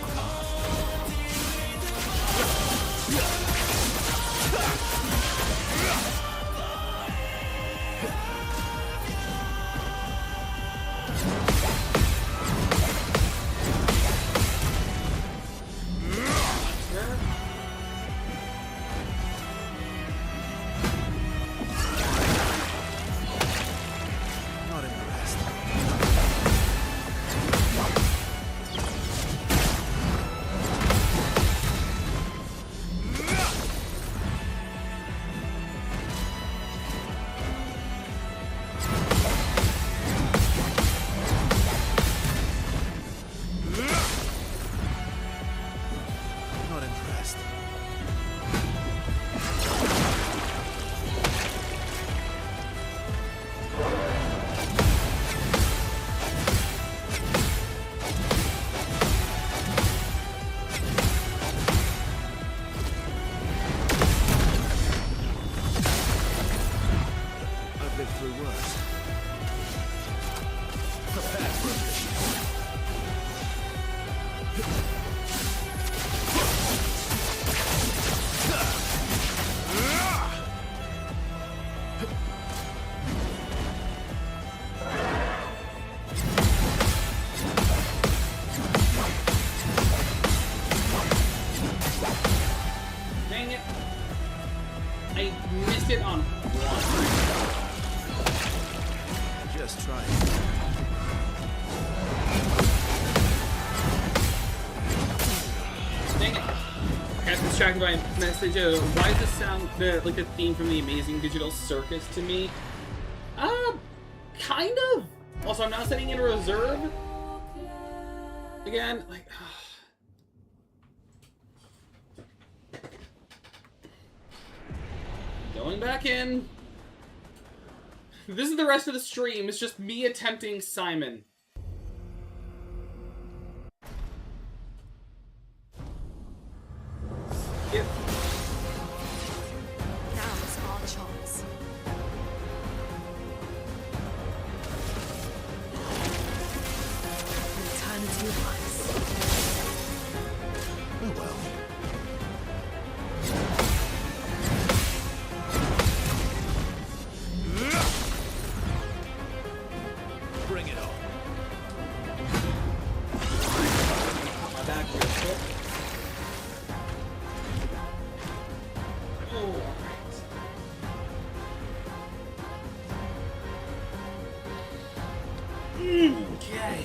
Not impressed. Not impressed. I've lived through worse. Prepare for oblivion. distracted by a message. Why does this sound like the theme from the Amazing Digital Circus to me? Kind of. Also, I'm not setting in reserve. Again, like... Going back in. This is the rest of the stream. It's just me attempting Simon. Yep. Now's our chance. Eternity of ice. Oh well. Bring it on. My back real quick. Oh, alright. Okay.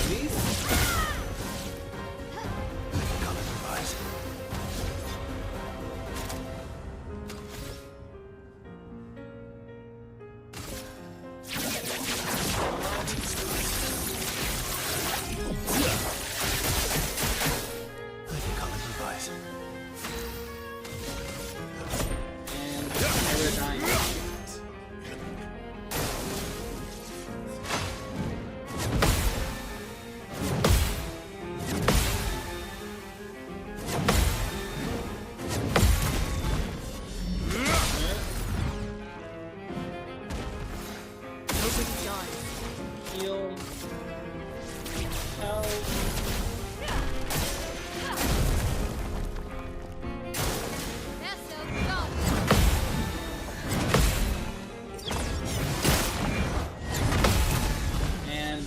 These. Color device. Like a color device. And paradigm. Nobody dies. Heal. Health. And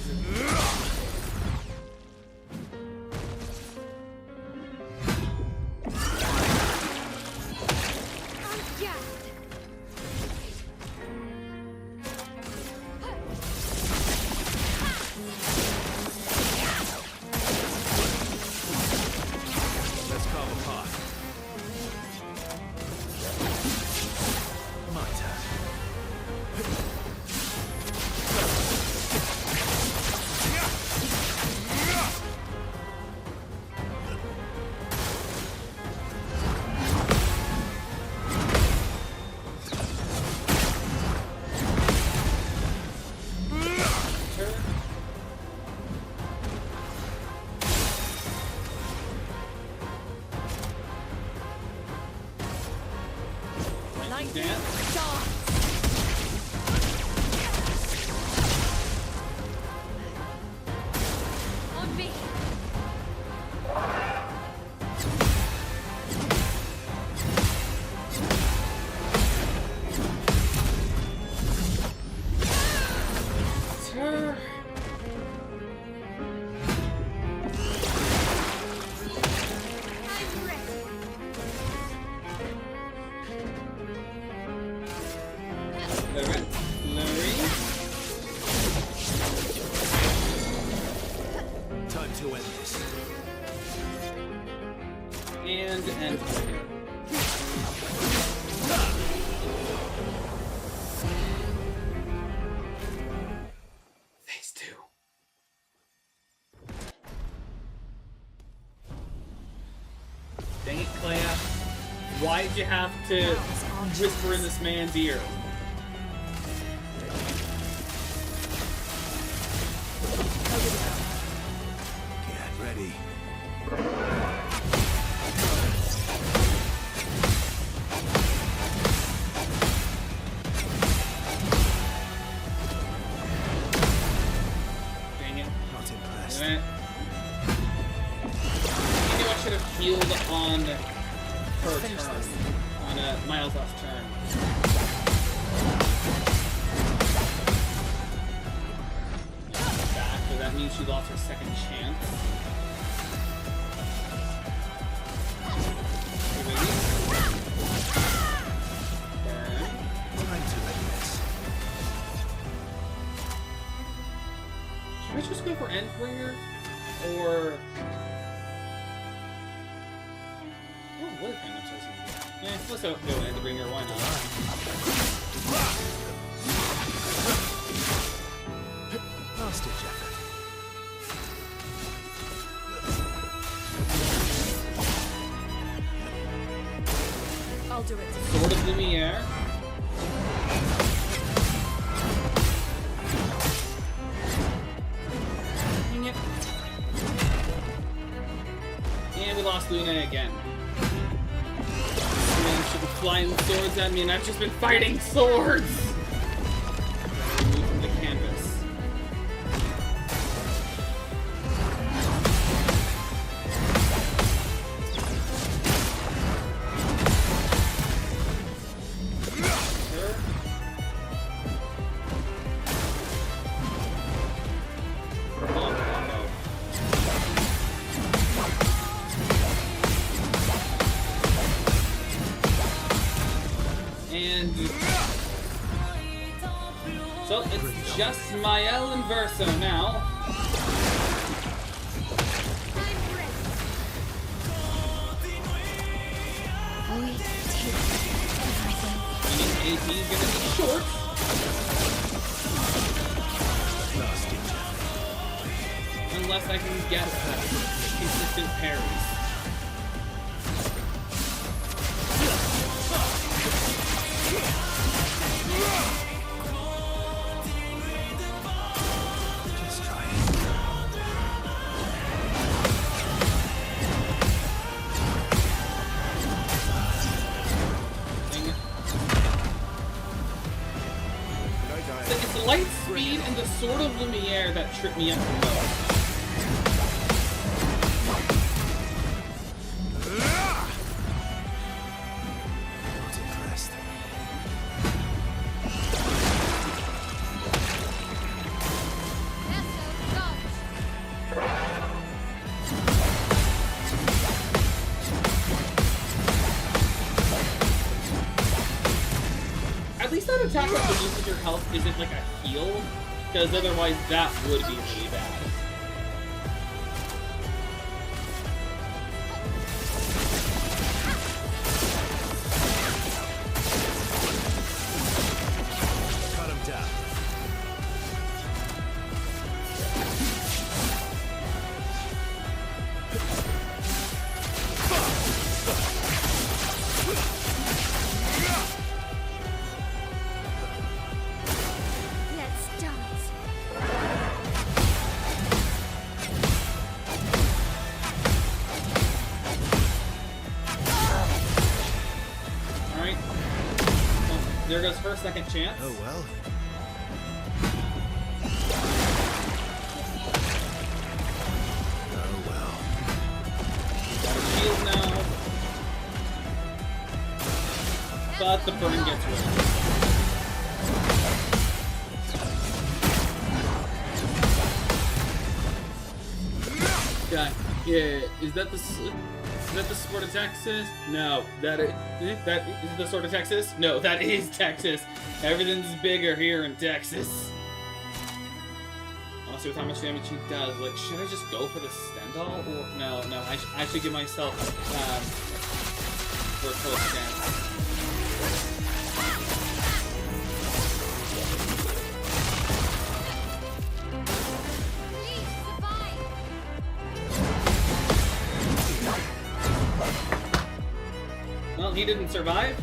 Let's carve a path. My turn. Lightning dance. darts. On me. Turn. I'm ready. Larry. Time to end this. And end. Phase 2. Dang it, Clair. Why did you have to whisper in this man's ear? Get ready. Dang it. Not impressed. Damn it. I knew I should have healed on her turn. On Miles' last turn. Back, but that means she lost her second chance. Burn. Time to end this. Should I just go for Endbringer? Or... Oh, what if I'm supposed to do? Yeah, let's go and bring her. Why not? Last ditch effort. I'll do it. Sword of Lumiere. Dang it. And we lost Luna again. Man, she was flying swords at me, and I've just been fighting swords! Remove from the canvas. So it's just Mael and Verso now. Always take everything. Meaning AP is gonna be short. Last ditch effort. Unless I can get consistent parries. Just try it. Dang it. It's light speed and the Sword of Lumiere that trip me up the most. Not impressed. At least that attack that reduces your health isn't like a heal, because otherwise that would be really bad. Cut him down. Let's dance. Alright. Well, there goes her second chance. Oh well. Oh well. Got her shield now. But the burn gets rid. Yeah, is that the Sword of Texas? No, that is the Sword of Texas? No, that is Texas. Everything's bigger here in Texas. Honestly, with how much damage he does, like, should I just go for the Stendhal? Or no, I should give myself for a close chance. Please survive. Well, he didn't survive.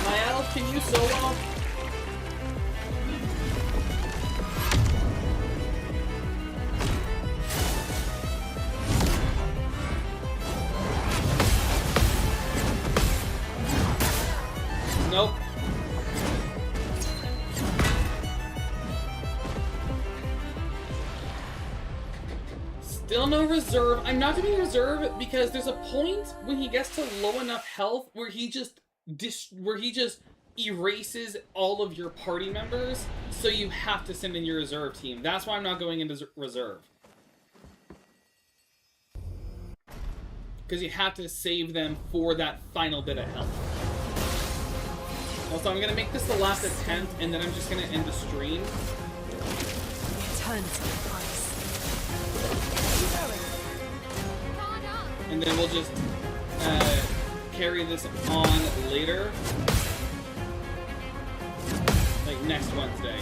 Mael, can you solo? Nope. Still no reserve. I'm not doing reserve because there's a point when he gets to low enough health where he just erases all of your party members, so you have to send in your reserve team. That's why I'm not going into reserve. Because you have to save them for that final bit of health. Also, I'm going to make this the last attempt, and then I'm just going to end the stream. turns to ice. And then we'll just carry this on later. Like next Wednesday.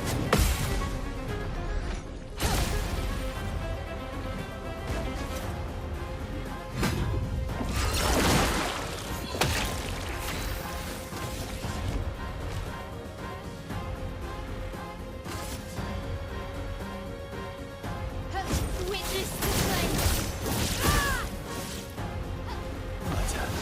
Witness the flame. Ah! My turn.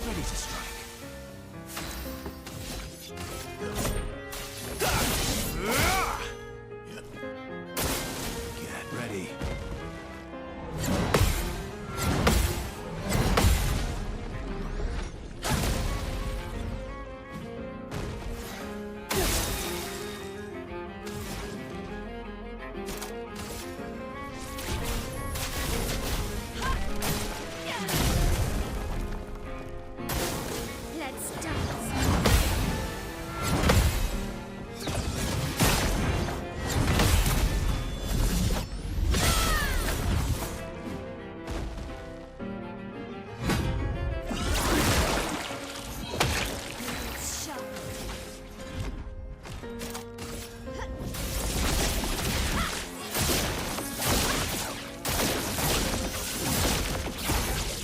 Ready to strike. Get ready. Let's dance. It's sharp.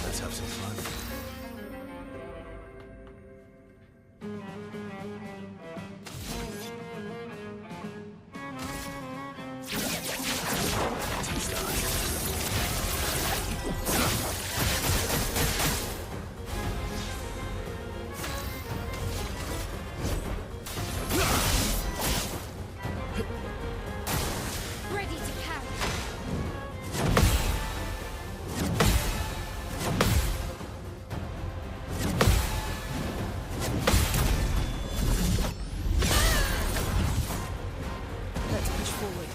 Let's have some fun. Tease time. Ready to carry. Let's push forward.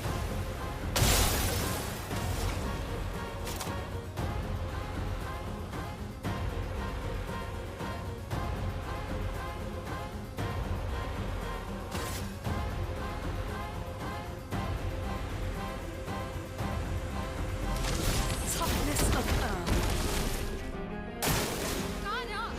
Toughness of earth. Gone up.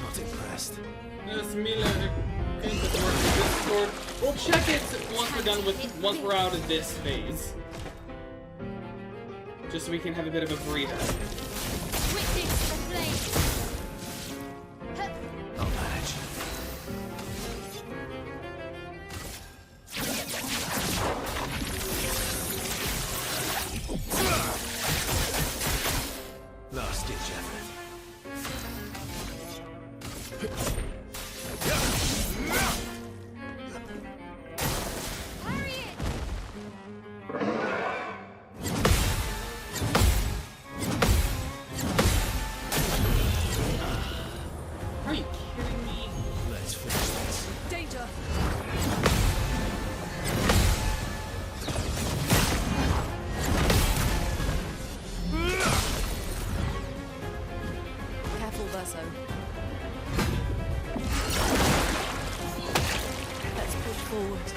Not impressed. This Mila thing that works with Discord. We'll check it once we're out of this phase. Just so we can have a bit of a breather. Witness the flame. I'll manage. Last ditch effort. Hurry it. Are you kidding me? Let's finish this. Danger! Careful, Verso. Let's push forward.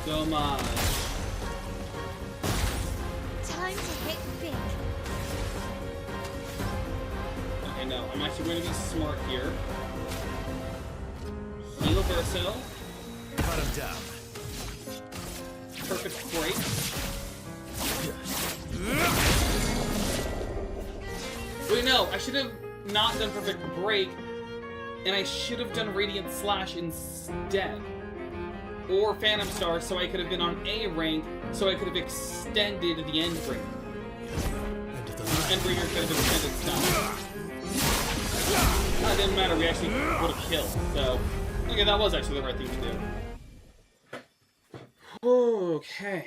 So much. Time to hit big. Okay, no, I'm actually going to be smart here. Heal Verso. Cut him down. Perfect break. Wait, no, I should have not done perfect break, and I should have done Radiant Slash instead. Or Phantom Star, so I could have been on A rank, so I could have extended the end ring. End of the line. End ringer could have extended stuff. It didn't matter, we actually would have killed. So, okay, that was actually the right thing to do. Okay.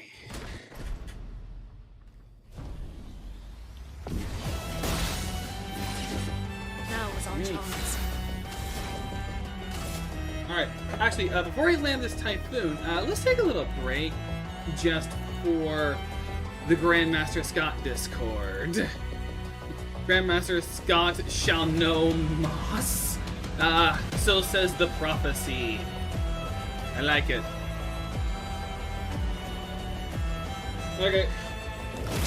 Now was our chance. Alright, actually, before we land this typhoon, let's take a little break just for the Grandmaster Scott Discord. Grandmaster Scott shall know moss. So says the prophecy. I like it. Okay.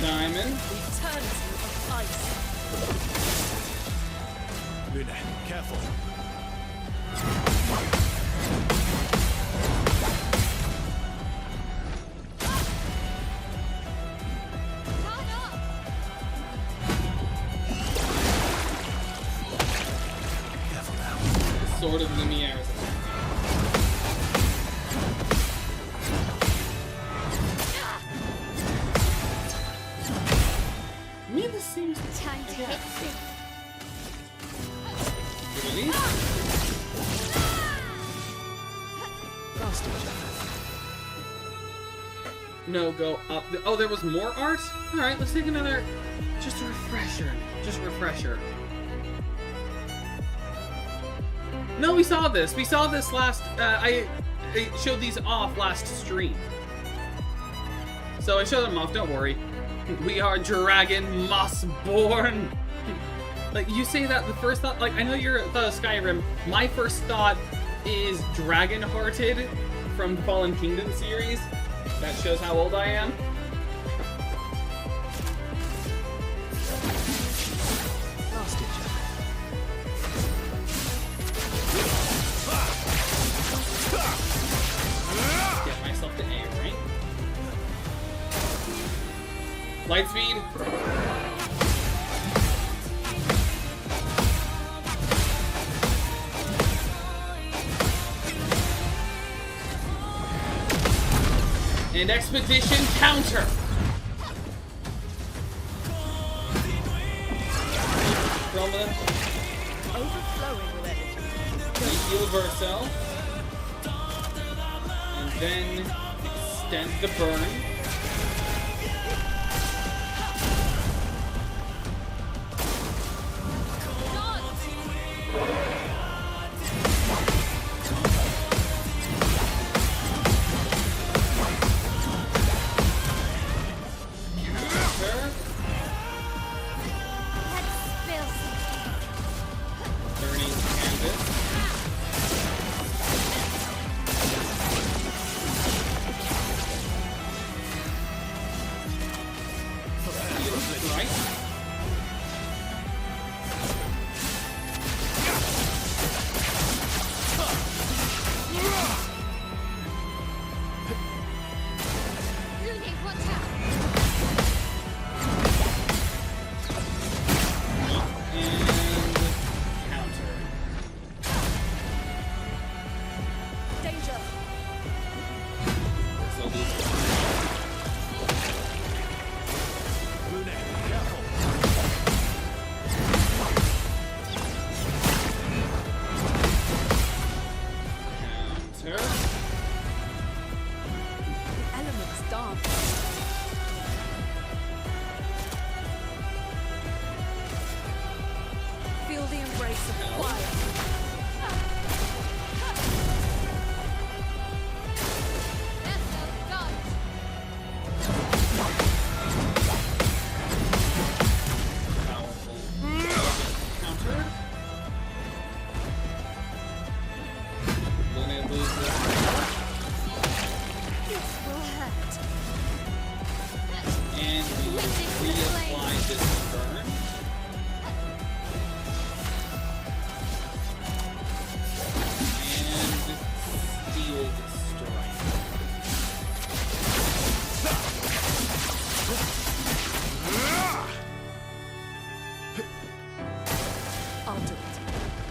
Diamond. Eternity of ice. Luna, careful. Careful now. Sword of Lumiere is to me, this seems Time to hit things. really. Last ditch effort. No, go up. Oh, there was more art? Alright, let's take another. Just a refresher. Just a refresher. No, we saw this. We saw this last. I showed these off last stream. So I showed them off, don't worry. We are Dragon Mossborn. Like, you say that, the first thought, like, I know you're thought of Skyrim. My first thought is Dragon-Hearted from the Fallen Kingdom series. That shows how old I am. Last ditch effort. Get myself to A, right? Light speed. And expedition counter. Overflowing with energy. Heal Vercel. And then extend the burn.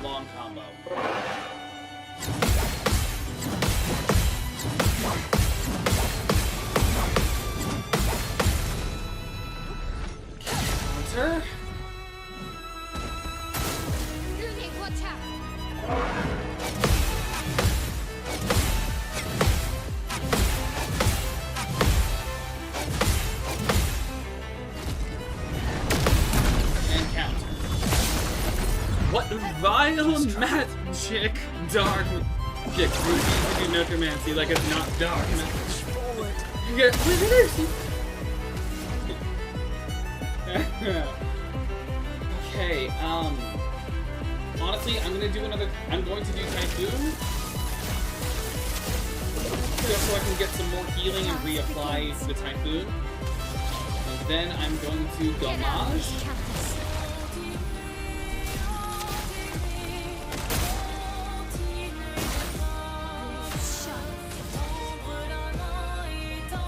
Long combo. Counter. watch out! And counter. What vile magic, dark magic, refuses to do necromancy like it's not dark. You get Okay, honestly, I'm going to do Typhoon. Just so I can get some more healing and reapply the Typhoon. And then I'm going to Gomage.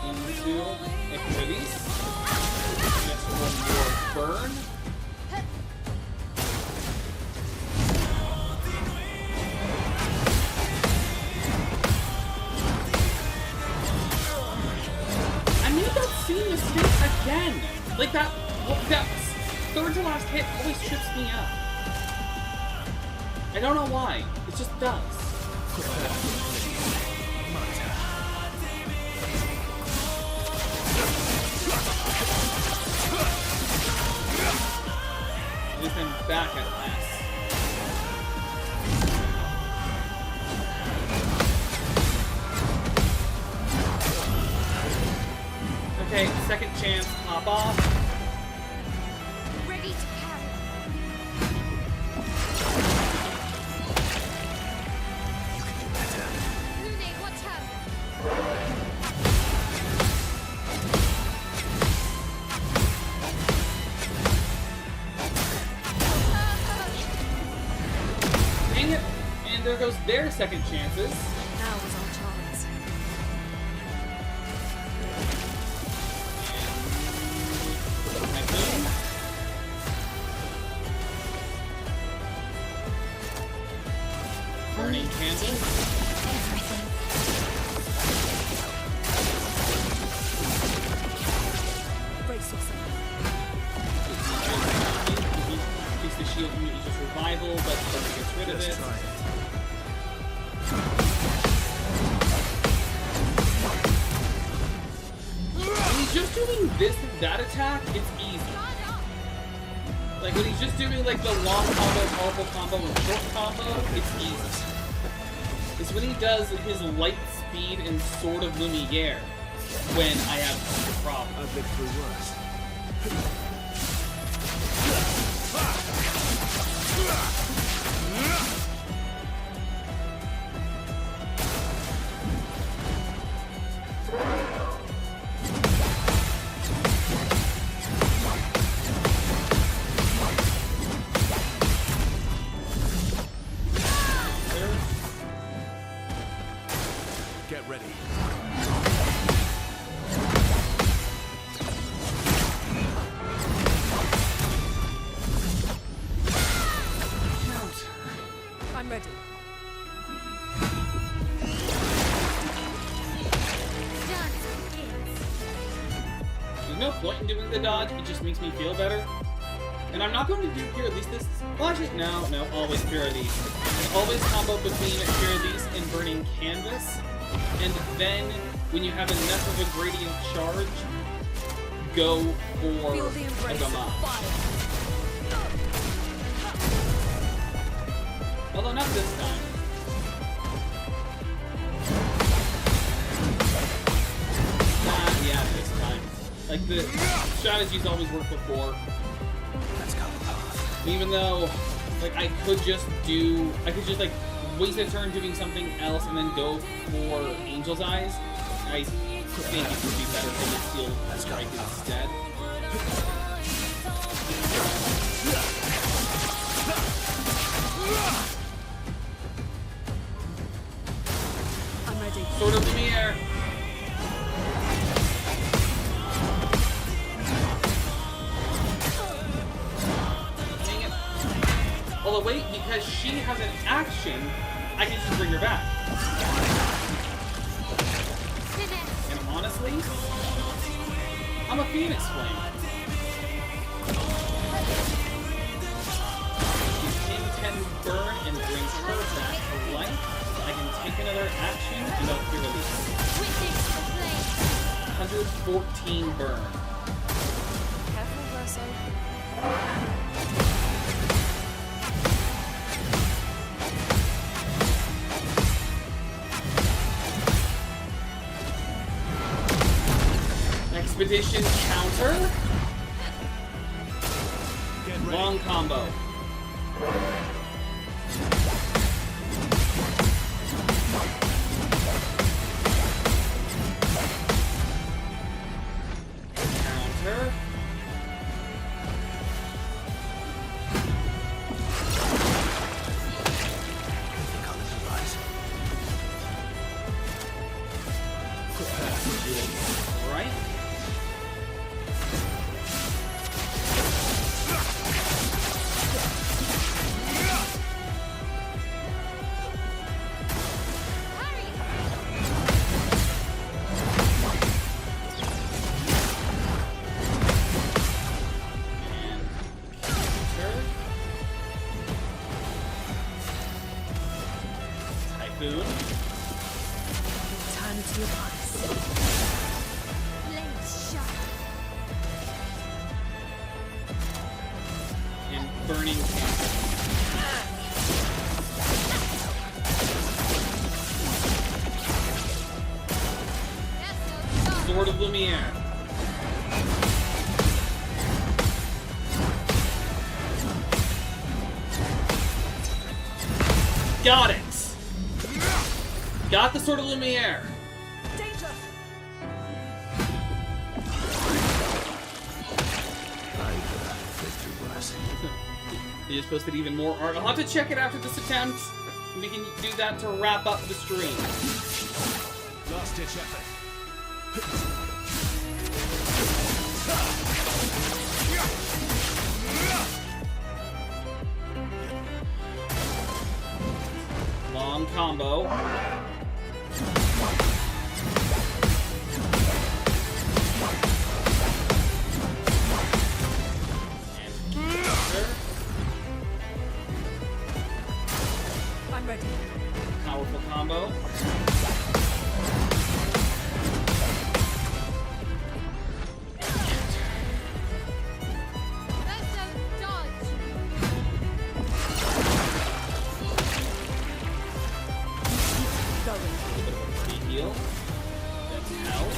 Into Eclipse. Just one more burn. I made that same mistake again. Like that third to last hit always trips me up. I don't know why. It just does. At least I'm back at last. Okay, second chance, hop off. Ready to carry. You can do better. Lune, watch out! Dang it! And there goes their second chances. Now was our chance. Typhoon. Burning candle. Everything. Brace yourself. Keeps the shield immediately just revival, but doesn't get rid of Let's it. try it. When he's just doing this and that attack, it's easy. Like when he's just doing like the long combo, powerful combo, and short combo, it's easy. It's when he does his light speed and Sword of Lumiere when I have a problem. I've been through worse. Get ready. I'm ready. Dance begins. There's no point in doing the dodge, it just makes me feel better. And I'm not going to do Pure Elise this. Well, actually, no, always Pure Elise. Always combo between Pure Elise and Burning Canvas. And then, when you have enough of a gradient charge, go for Feel the a embrace of Gomage. fire. Although not this time. Yeah, this time. Like, the strategies always worked before. Let's cut the path. Even though, like, I could just like, waste a turn doing something else and then go for Angel's Eyes. I think it would be better for the Steel Strike instead. I'm ready. Sword of Lumiere. Dang it. Although wait, because she has an action, I can just bring her back. And honestly, I'm a Phoenix Flame. She's in 10 burn and bring her back to life. I can take another action and I'll cure release. Witness the flame. 114 burn. Careful, Verso. Expedition counter. Get ready. Long combo. Counter. Colors arise. Right. Typhoon. Eternity of ice. Blades shut. And burning cancer. Sword of Lumiere. Got it! Got the Sword of Lumiere! Danger! Victor was. You just posted even more art. I'll have to check it after this attempt. We can do that to wrap up the stream. Last ditch effort. Long combo. And counter. I'm ready. Powerful combo. Heal. That's out.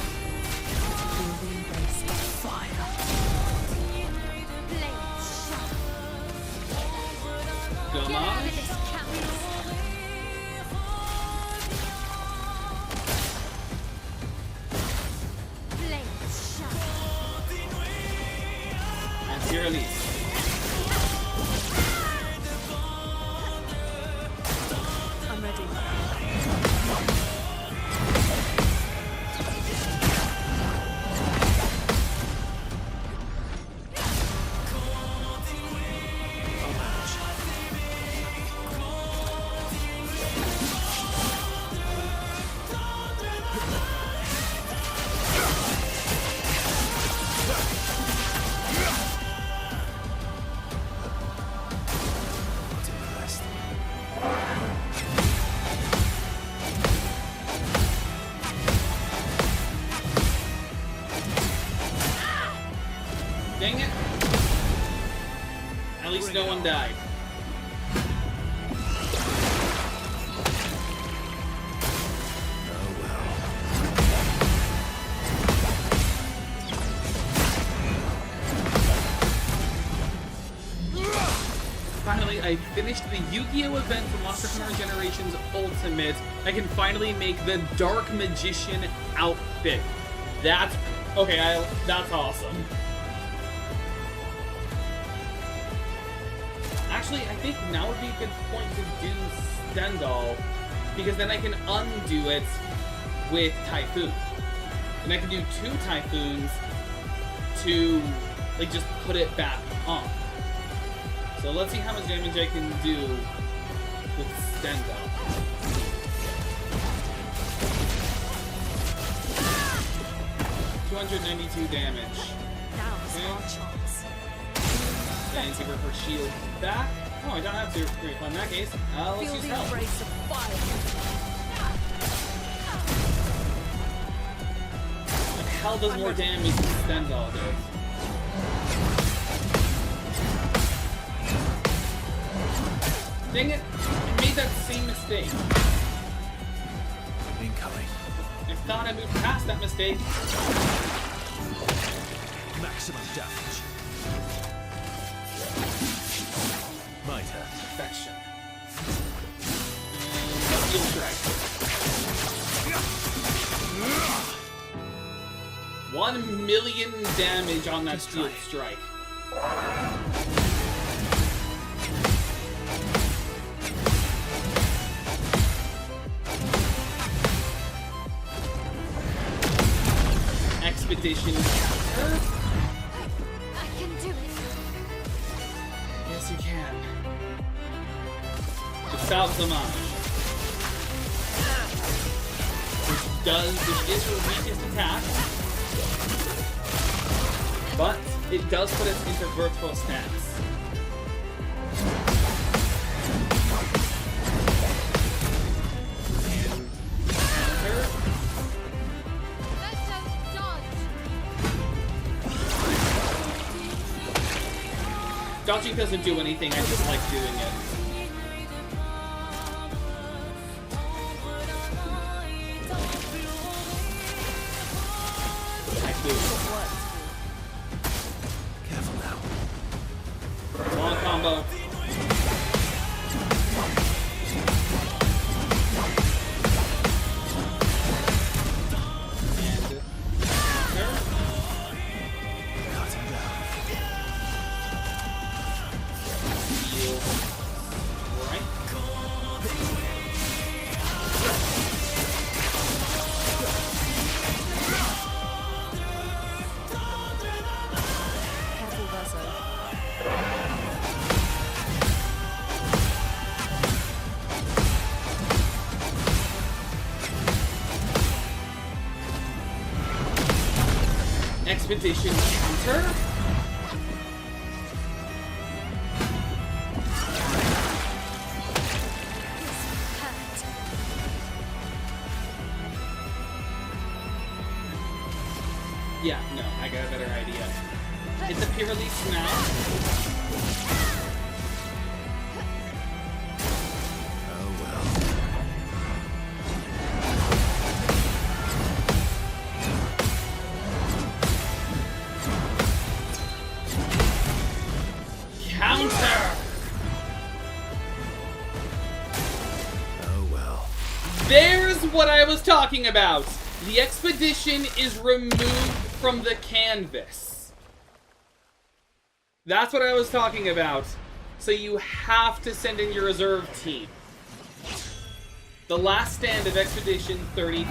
Feel the embrace of fire. Gomage. And zero release. I'm ready. Dang it. At least no one died. Finally, I finished the Yu-Gi-Oh! Event for Monster Hunter Generations Ultimate. I can finally make the Dark Magician outfit. That's... okay, that's awesome. Actually, I think now would be a good point to do Stendhal, because then I can undo it with Typhoon. And I can do 2 Typhoons to, like, just put it back on. So let's see how much damage I can do with Stendhal. $292 damage. Now's our chance. And give her shield back. Oh, I don't have to. Great. Well, in that case, let's Feel use the help. embrace of fire. Hell does more damage than Stendhal does. Dang it! I made that same mistake. Incoming. I thought I moved past that mistake. Maximum damage. My turn. Perfection. Steel strike. 1 million damage on that steel strike. Expedition counter. I can do it. Yes, you can. Without Zamage. Which is her weakest attack. But it does put us into virtual stance. Counter. Let's just dodge. Dodging doesn't do anything, I just like doing it. Attack boost. Careful now. Long combo. And counter. Cut him down. Heal. Right. Careful, Verso. Expedition counter. Hurt. Yeah, no, I got a better idea. It's a peer release now. Oh well. Counter! Oh well. There's what I was talking about! The expedition is removed from the canvas. That's what I was talking about. So you have to send in your reserve team. The last stand of Expedition 33.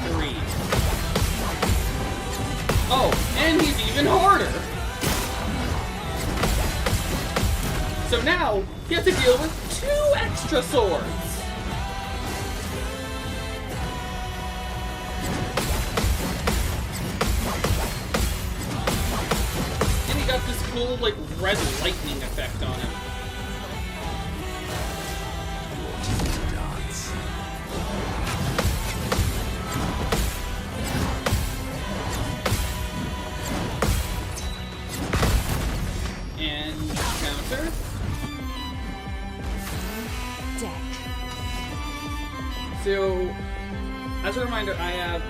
Oh, and he's even harder! So now, you have to deal with 2 extra swords! And he got this cool, like, red lightning effect on him. Dance. And counter. Deck. So, as a reminder, I have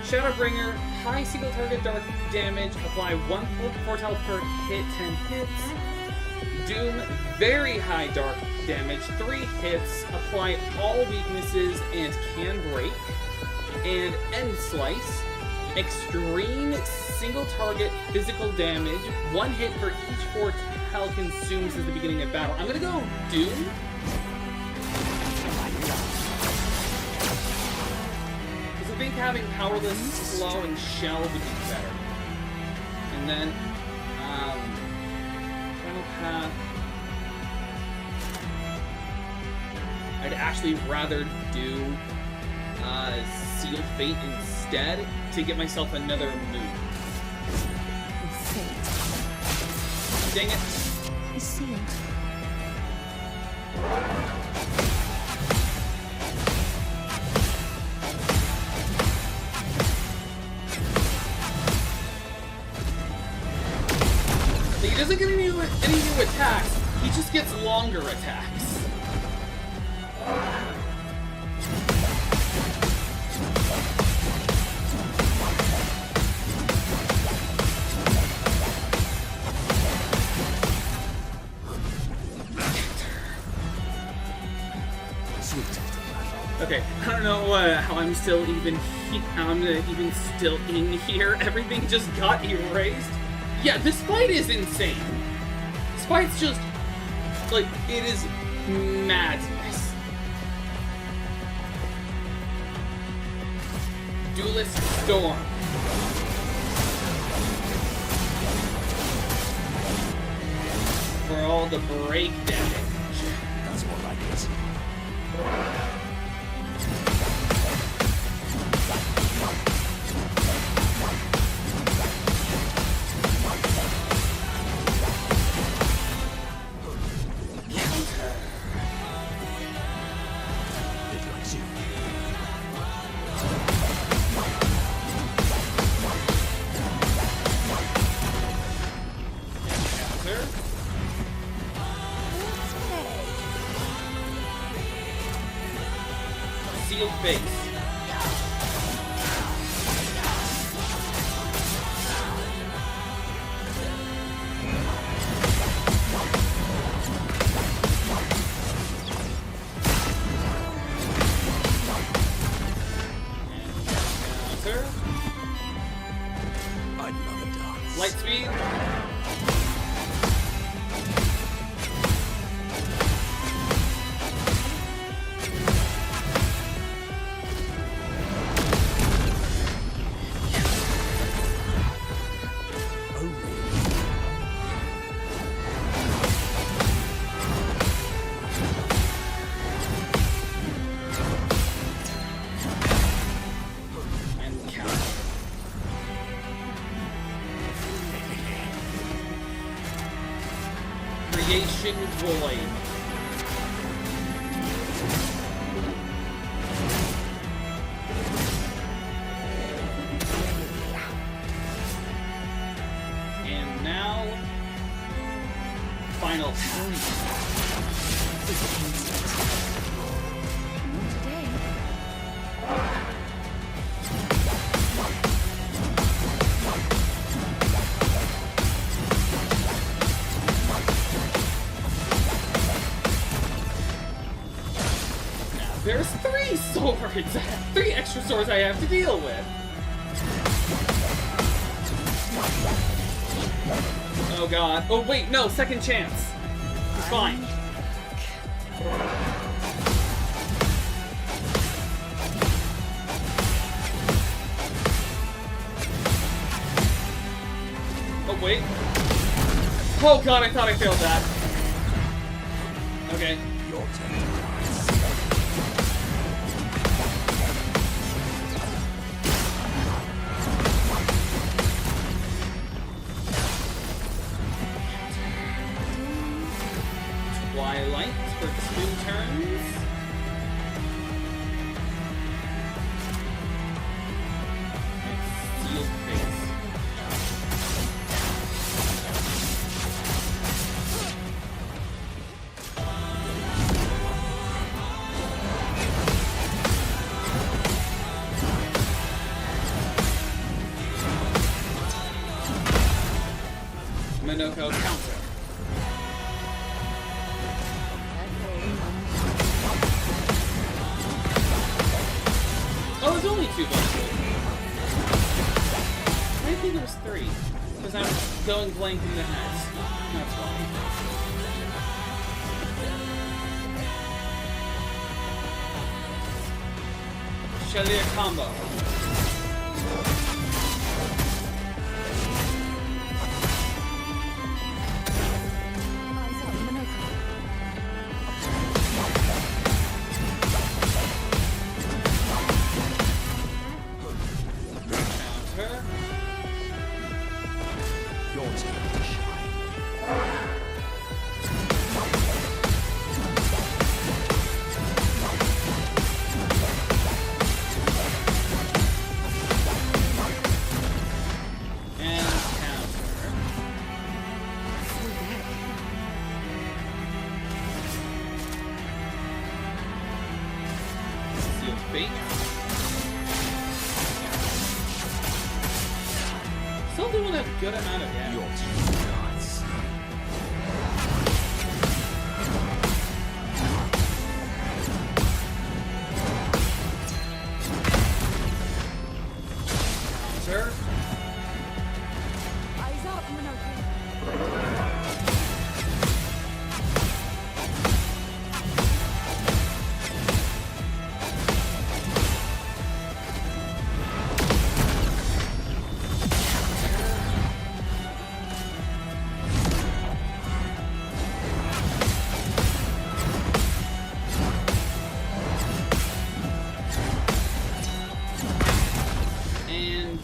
Shadowbringer, high single target dark damage, apply 1 foretell per hit, 10 hits. Doom, very high dark damage, 3 hits, apply all weaknesses and can break. And End Slice, extreme single target physical damage, 1 hit for each foretell consumes at the beginning of battle. I'm gonna go Doom. Because I think having Powerless, Slow, and Shell would be better. And then, Final Path. I'd actually rather do Sealed Fate instead to get myself another move. Fate Dang it. is sealed. new attacks, he just gets longer attacks. Okay, I don't know how I'm still even still in here. Everything just got erased. Yeah, this fight is insane. This fight's just like it is madness. Duelist Storm. For all the break damage. That's more like it. Sealed face. Counter. I love a dance. Light speed. Creation Void. And now, Final Pass. There's 3 swords! 3 extra swords I have to deal with! Oh god. Oh wait, no, second chance. It's fine. Oh wait. Oh god, I thought I failed that. Okay. Your turn. Twilight for 2 turns. And Sealed Face. Minoko counter. Oh, it's only 2 bonuses. I think there was 3. Because I'm going blank in the head. That's why. Chalier combo. Eyes up, Minoko. Counter. Your turn to shine. fake. Still doing a good amount of damage. You're too nuts. Sir? Eyes up, Minotaur. And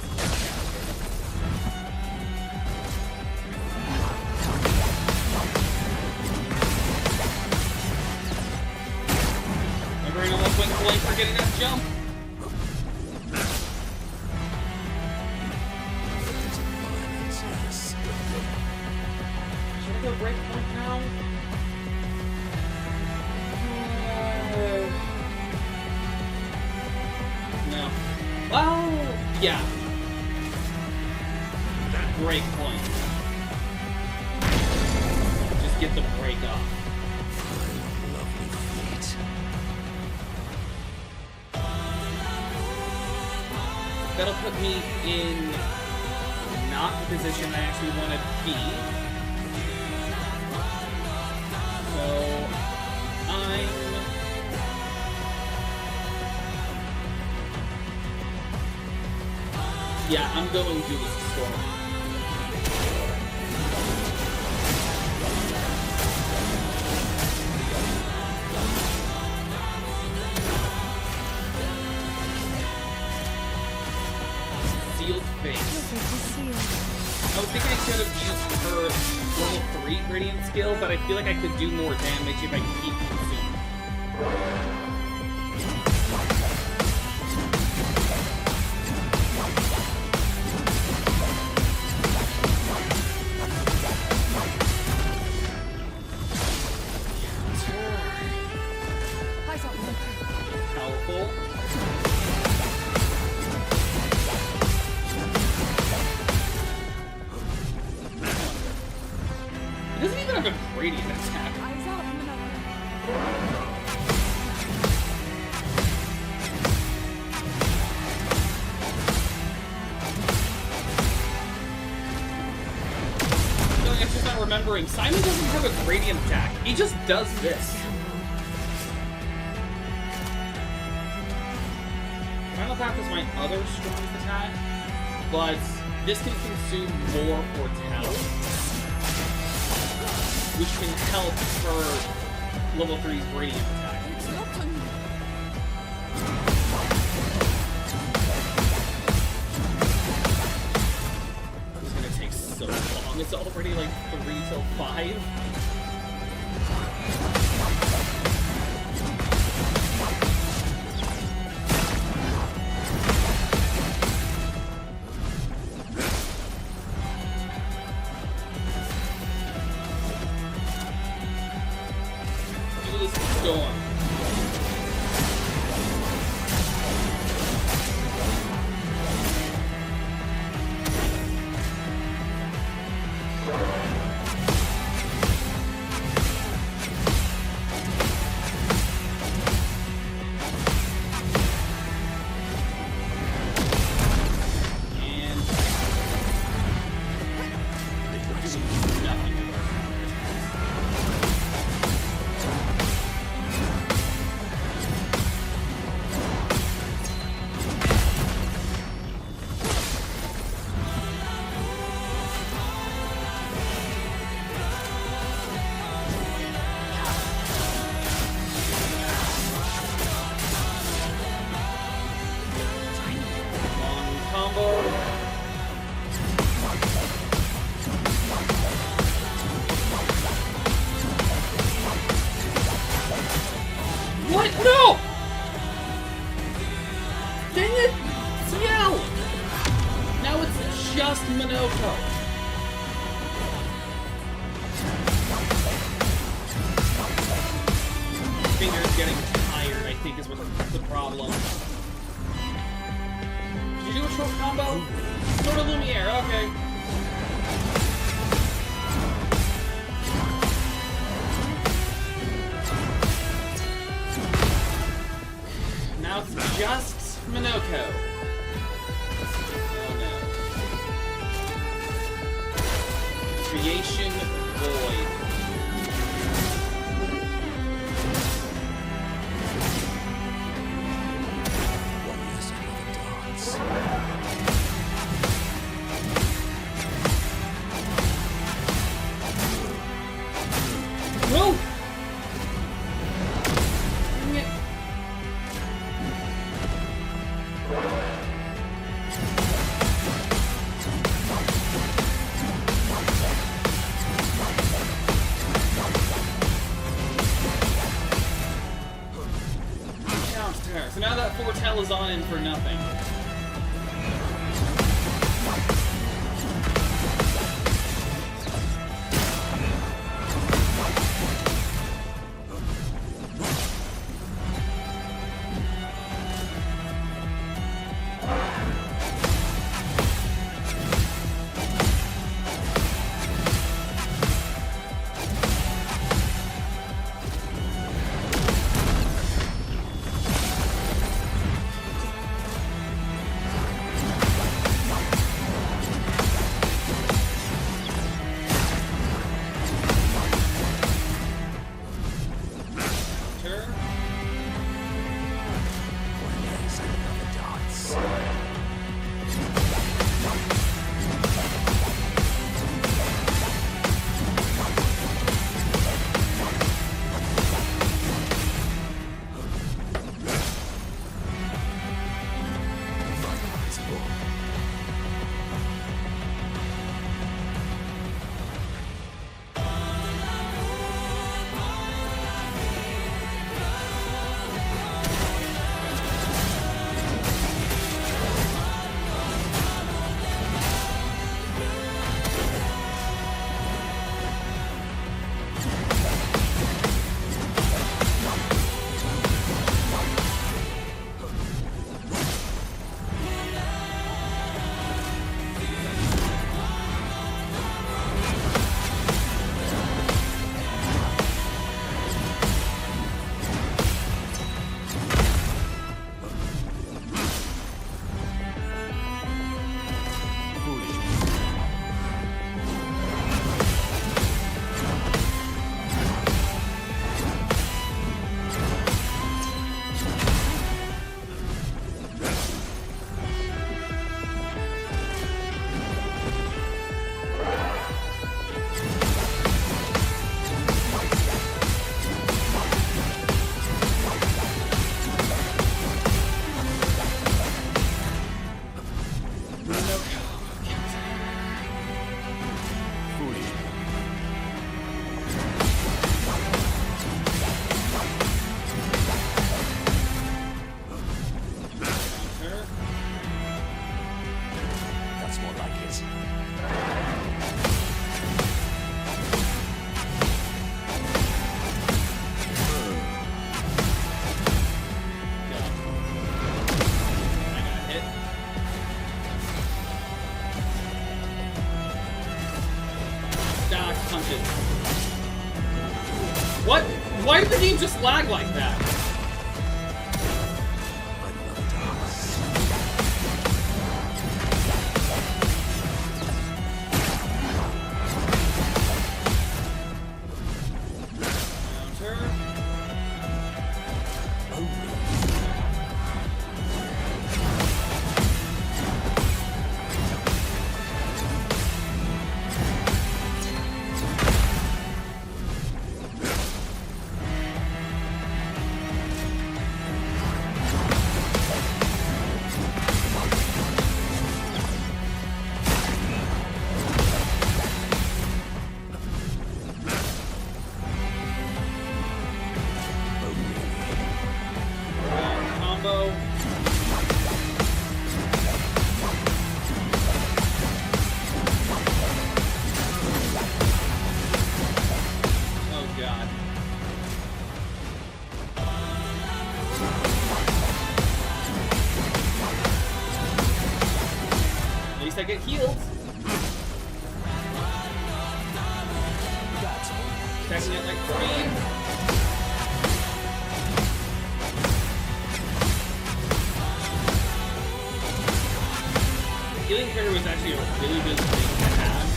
my brain almost went blank for getting that jump. Should I go break point now? No. Well, yeah. Break point. Just get the break off. Lovely feet. That'll put me in not the position I actually want to be. So I'm going to this storm. Sealed face. I was thinking I should have used her level 3 Radiant skill, but I feel like I could do more damage if I keep consuming. Eyes up, Minotaur. Powerful. It doesn't even have a gradient attack. Eyes up, Minotaur. No, I'm just not remembering. Simon doesn't have a gradient attack. He just does this. Final Path is my other strongest attack, but this can consume more Fort's health, which can help her level 3's gradient attack. It's not on you. This is gonna take so long. It's already like 3 till 5. Duelist Storm. And nothing. Long combo. What? No! Dang it! Ciel! Now it's just Minoko. Finger's getting tired. I think think is what's the problem. Did you do a short combo? Sword of Lumiere, okay. Now it's just Minoko. Oh no. Creation Void. One is another dance. No! Dang it. Counter. So now that foretell is on in for nothing. What? Why did the game just lag like that? get healed. Attacking at like 3. Healing prayer was actually a really good thing to have.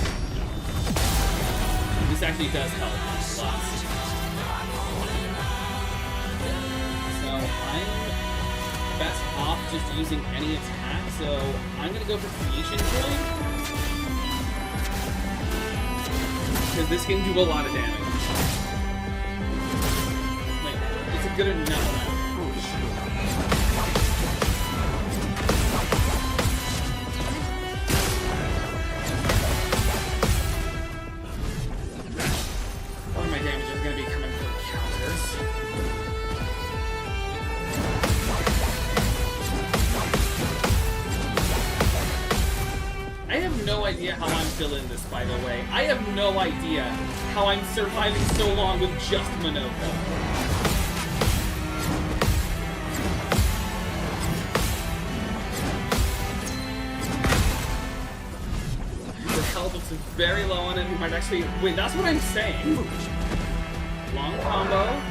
This actually does help a lot. So I'm best off just using any attack, so I'm gonna go for creation healing. Because this can do a lot of damage. Wait, is it good or no? One of my damage is going to be coming from counters. I have no idea how I'm still in this, by the way. I have no idea how I'm surviving so long with just Minoko. The health is very low on it. We might actually... Wait, that's what I'm saying. Long combo.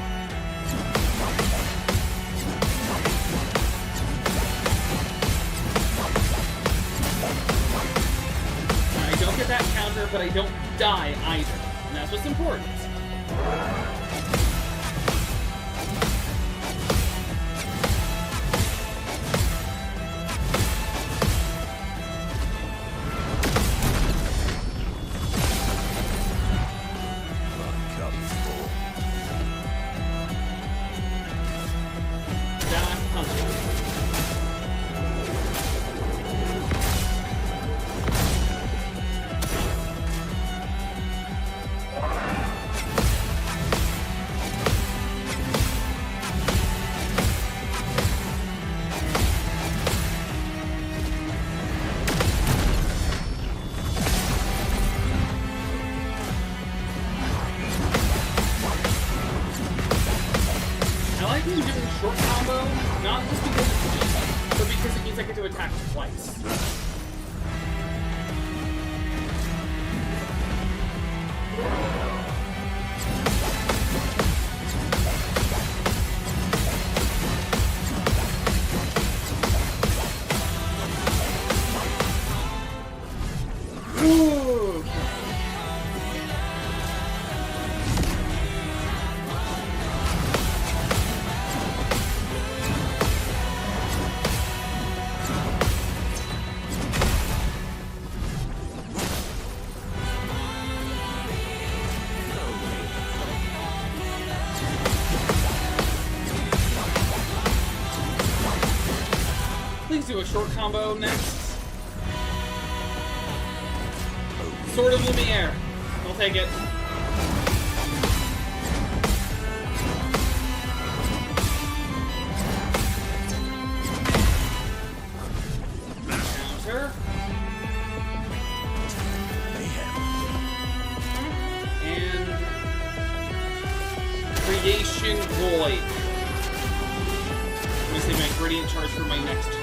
I don't get that counter, but I don't die either. And that's what's important. Short combo, not just because it's easy, but because it means I get to attack twice. Please do a short combo next. Sword of Lumiere. I'll take it. Counter. And Creation Void. I'm gonna save my Gradient Charge for my next turn.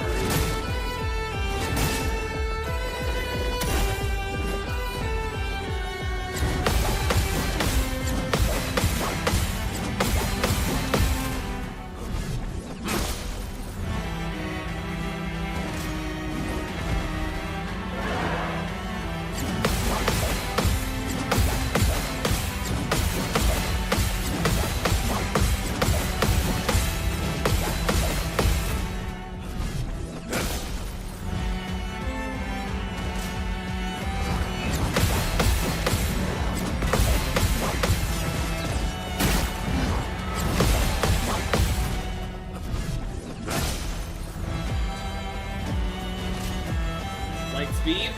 Light speed.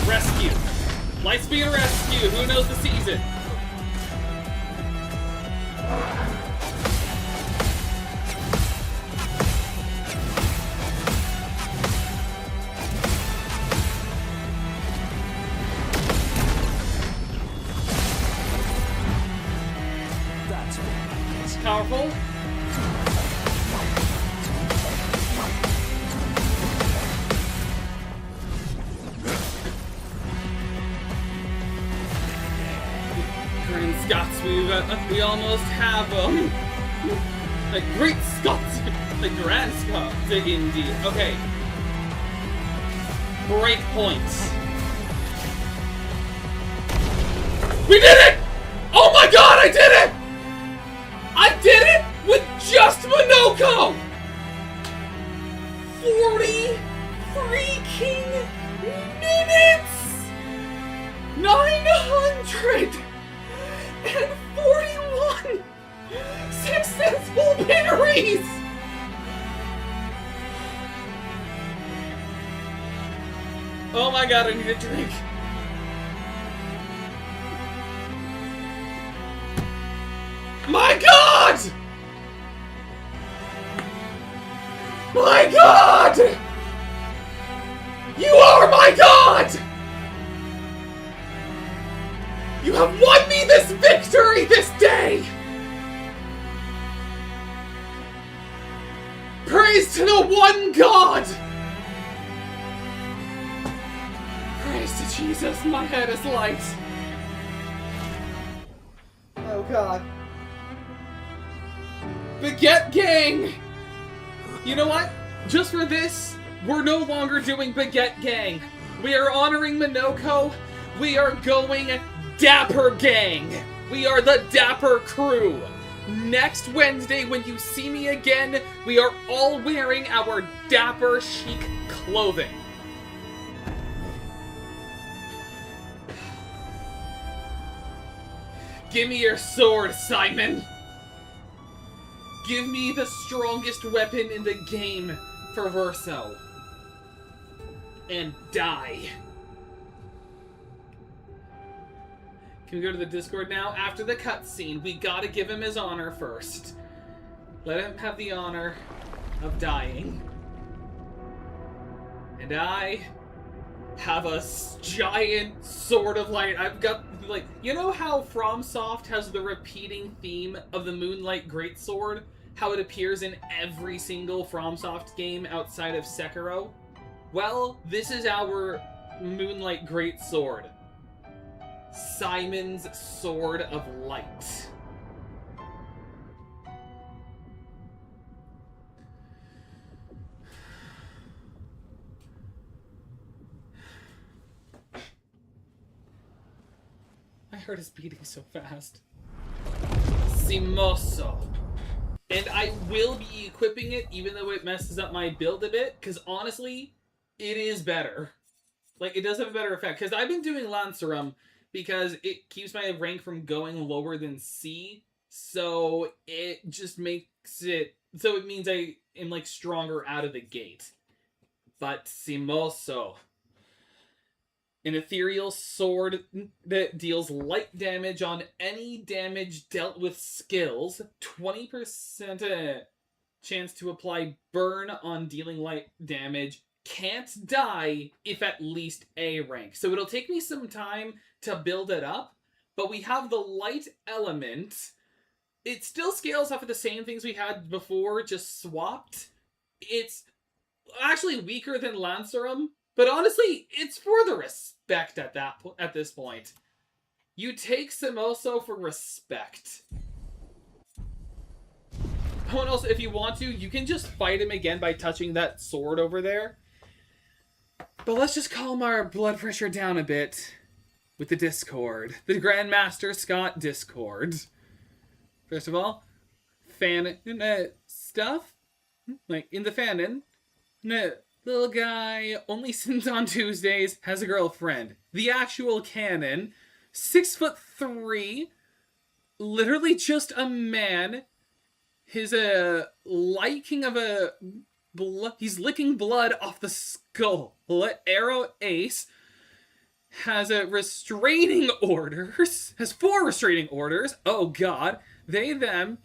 Rescue. Light speed rescue. Who knows the season? careful. Grand Scots, we almost have like Great Scots, like Grand Scots, indeed. Okay. Break points. We did it! Oh my god, I did it! I did it with just Minoko! 40 freaking minutes! 941 successful parries! Oh my god, I need a drink. My god! My god! You are my god! You have won me this victory this day! Praise to the one God! Praise to Jesus, my head is light. Oh god. Baguette Gang! You know what? Just for this, we're no longer doing Baguette Gang. We are honoring Minoko. We are going Dapper Gang. We are the Dapper Crew. Next Wednesday, when you see me again, we are all wearing our Dapper chic clothing. Give me your sword, Simon. Give me the strongest weapon in the game for Verso. And die. Can we go to the Discord now? After the cutscene, we gotta give him his honor first. Let him have the honor of dying. And I have a giant sword of light. I've got, like, you know how FromSoft has the repeating theme of the Moonlight Greatsword? How it appears in every single FromSoft game outside of Sekiro? Well, this is our Moonlight Greatsword. Simon's Sword of Light. My heart is beating so fast. Simoso. And I will be equipping it, even though it messes up my build a bit, because honestly, it is better. Like, it does have a better effect, because I've been doing Lancerum, because it keeps my rank from going lower than C, so it just makes it... So it means I am, like, stronger out of the gate. But Simoso. An ethereal sword that deals light damage on any damage dealt with skills. 20% chance to apply burn on dealing light damage. Can't die if at least A rank. So it'll take me some time to build it up. But we have the light element. It still scales off of the same things we had before, just swapped. It's actually weaker than Lancerum. But honestly, it's for the respect at this point. You take Simoso for respect. Oh, and also, if you want to, you can just fight him again by touching that sword over there. But let's just calm our blood pressure down a bit with the Discord. The Grandmaster Scott Discord. First of all, fan stuff. Like, in the fanon. Little guy only sins on Tuesdays, has a girlfriend. The actual canon, 6'3", literally just a man. His liking of a he's licking blood off the skull. Arrow ace has a restraining orders. Has 4 restraining orders. Oh god, they them.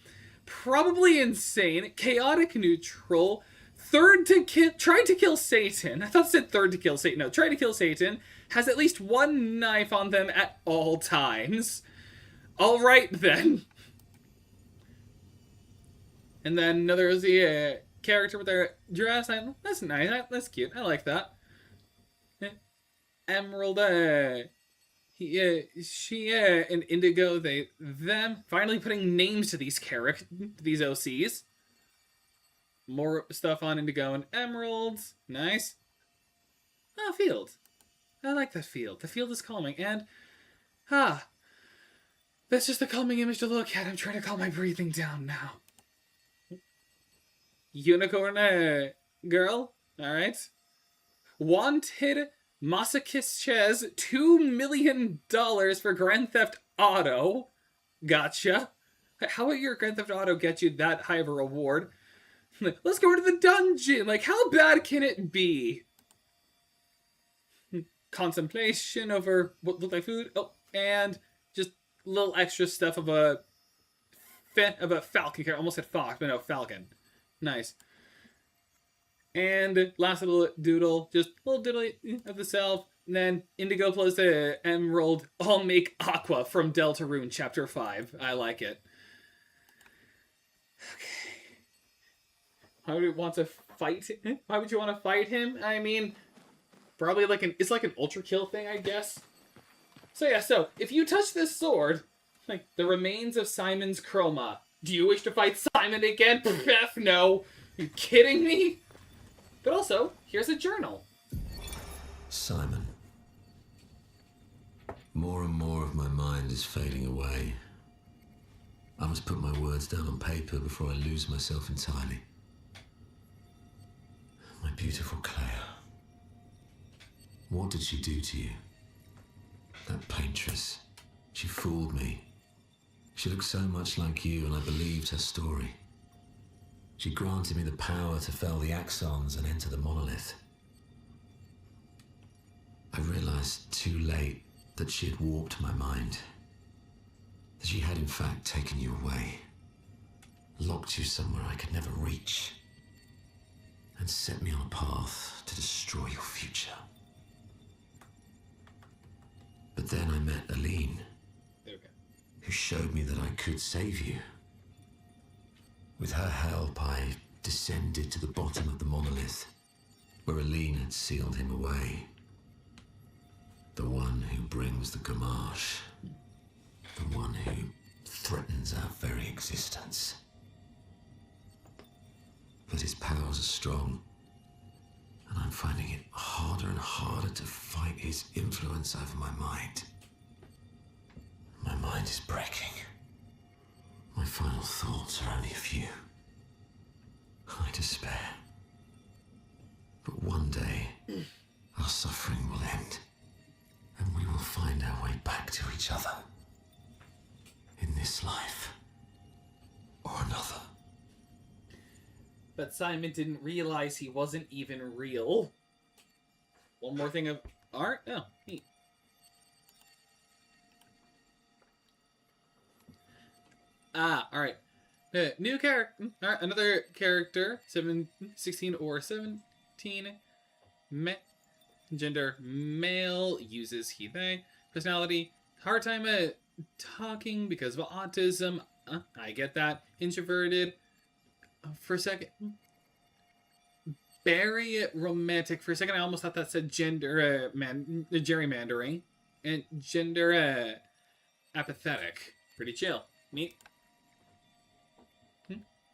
Probably insane. Chaotic neutral. Third to kill, trying to kill Satan. I thought it said third to kill Satan. No, trying to kill Satan. Has at least 1 knife on them at all times. Alright then. And then another is the character with their dress. That's nice. That's cute. I like that. Emerald, she, and Indigo, them. Finally putting names to these these OCs. More stuff on Indigo and Emeralds. Nice. Ah, field. I like that field. The field is calming. And, that's just a calming image to look at. I'm trying to calm my breathing down now. Unicorn, girl. Alright. Wanted Masochist Chez, $2 million for Grand Theft Auto. Gotcha. How would your Grand Theft Auto get you that high of a reward? Let's go to the dungeon. Like, how bad can it be? Contemplation over what looked like food. Oh, and just little extra stuff of a falcon here. Almost said fox, but no, falcon. Nice. And last little doodle, just a little doodle of the self. And then Indigo plus the Emerald all make Aqua from Deltarune Chapter 5. I like it. Okay. Why would you want to fight him? Why would you want to fight him? I mean, probably it's like an ultra kill thing, I guess. So yeah, so if you touch this sword, like the remains of Simon's chroma, do you wish to fight Simon again? F no. Are you kidding me? But also, here's a journal. Simon. More and more of my mind is fading away. I must put my words down on paper before I lose myself entirely. My beautiful Clair. What did she do to you? That paintress. She fooled me. She looked so much like you, and I believed her story. She granted me the power to fell the axons and enter the monolith. I realized too late that she had warped my mind. That she had in fact taken you away. Locked you somewhere I could never reach. And set me on a path to destroy your future. But then I met Aline. Okay. Who showed me that I could save you. With her help, I descended to the bottom of the monolith, where Aline had sealed him away. The one who brings the Gamache. The one who threatens our very existence. But his powers are strong, and I'm finding it harder and harder to fight his influence over my mind. My mind is breaking. My final thoughts are only a few. I despair. But one day, our suffering will end, and we will find our way back to each other. In this life, or another. But Simon didn't realize he wasn't even real. One more thing of art? Oh, neat. Alright. New character. Alright, another character. 16 or 17. Gender male. Uses he, they. Personality. Hard time talking because of autism. I get that. Introverted. For a second. Very romantic. For a second, I almost thought that said gender gerrymandering. And gender apathetic. Pretty chill. Neat.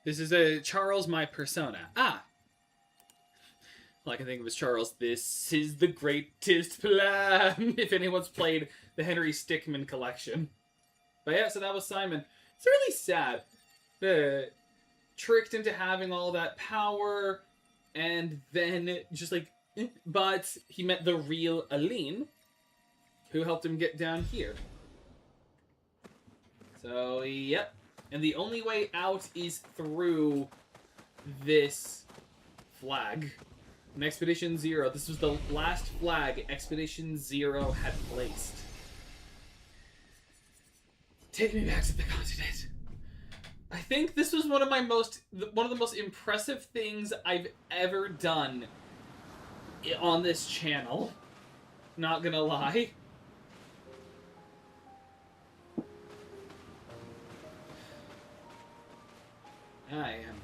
This is Charles, my persona. All I can think of is Charles. This is the greatest plan. If anyone's played the Henry Stickmin collection. But yeah, so that was Simon. It's really sad. Tricked into having all that power, and then just like, but he met the real Aline, who helped him get down here. So, yep. And the only way out is through this flag. And Expedition Zero. This was the last flag Expedition Zero had placed. Take me back to the continent. I think this was one of the most impressive things I've ever done on this channel. Not gonna lie. I am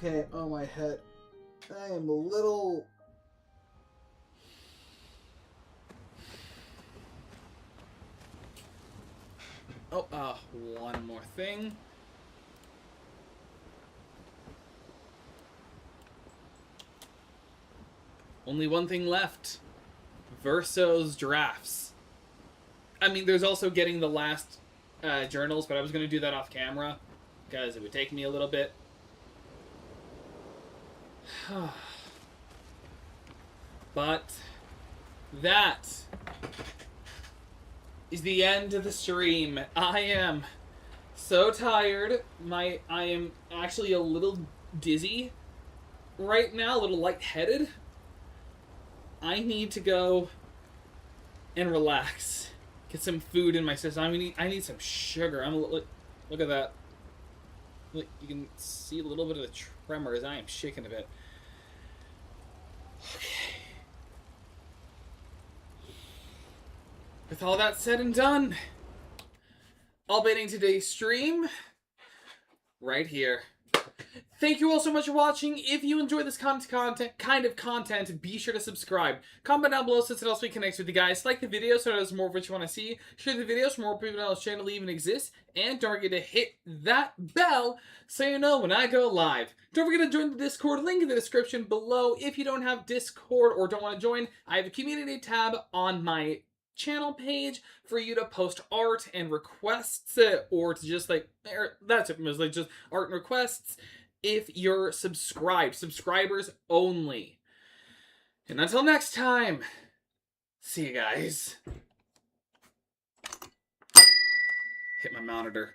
Okay, oh my head. I am a little... Oh, one more thing. Only one thing left. Verso's drafts. I mean, there's also getting the last journals, but I was going to do that off camera because it would take me a little bit. But that is the end of the stream. I am so tired. I am actually a little dizzy right now, a little lightheaded. I need to go and relax. Get some food in my system. I need some sugar. Look at that. Look, you can see a little bit of the tremors. I am shaking a bit. Okay. With all that said and done, I'll be ending today's stream right here. Thank you all so much for watching. If you enjoy this kind of content, be sure to subscribe. Comment down below so it helps me connect with you guys. Like the video so there's more of what you want to see. Share the videos so more people on this channel even exist. And don't forget to hit that bell so you know when I go live. Don't forget to join the Discord, link in the description below. If you don't have Discord or don't want to join, I have a community tab on my channel page for you to post art and requests, or to just that's it, mostly just art and requests. If you're subscribed, subscribers only. And until next time, see you guys. Hit my monitor.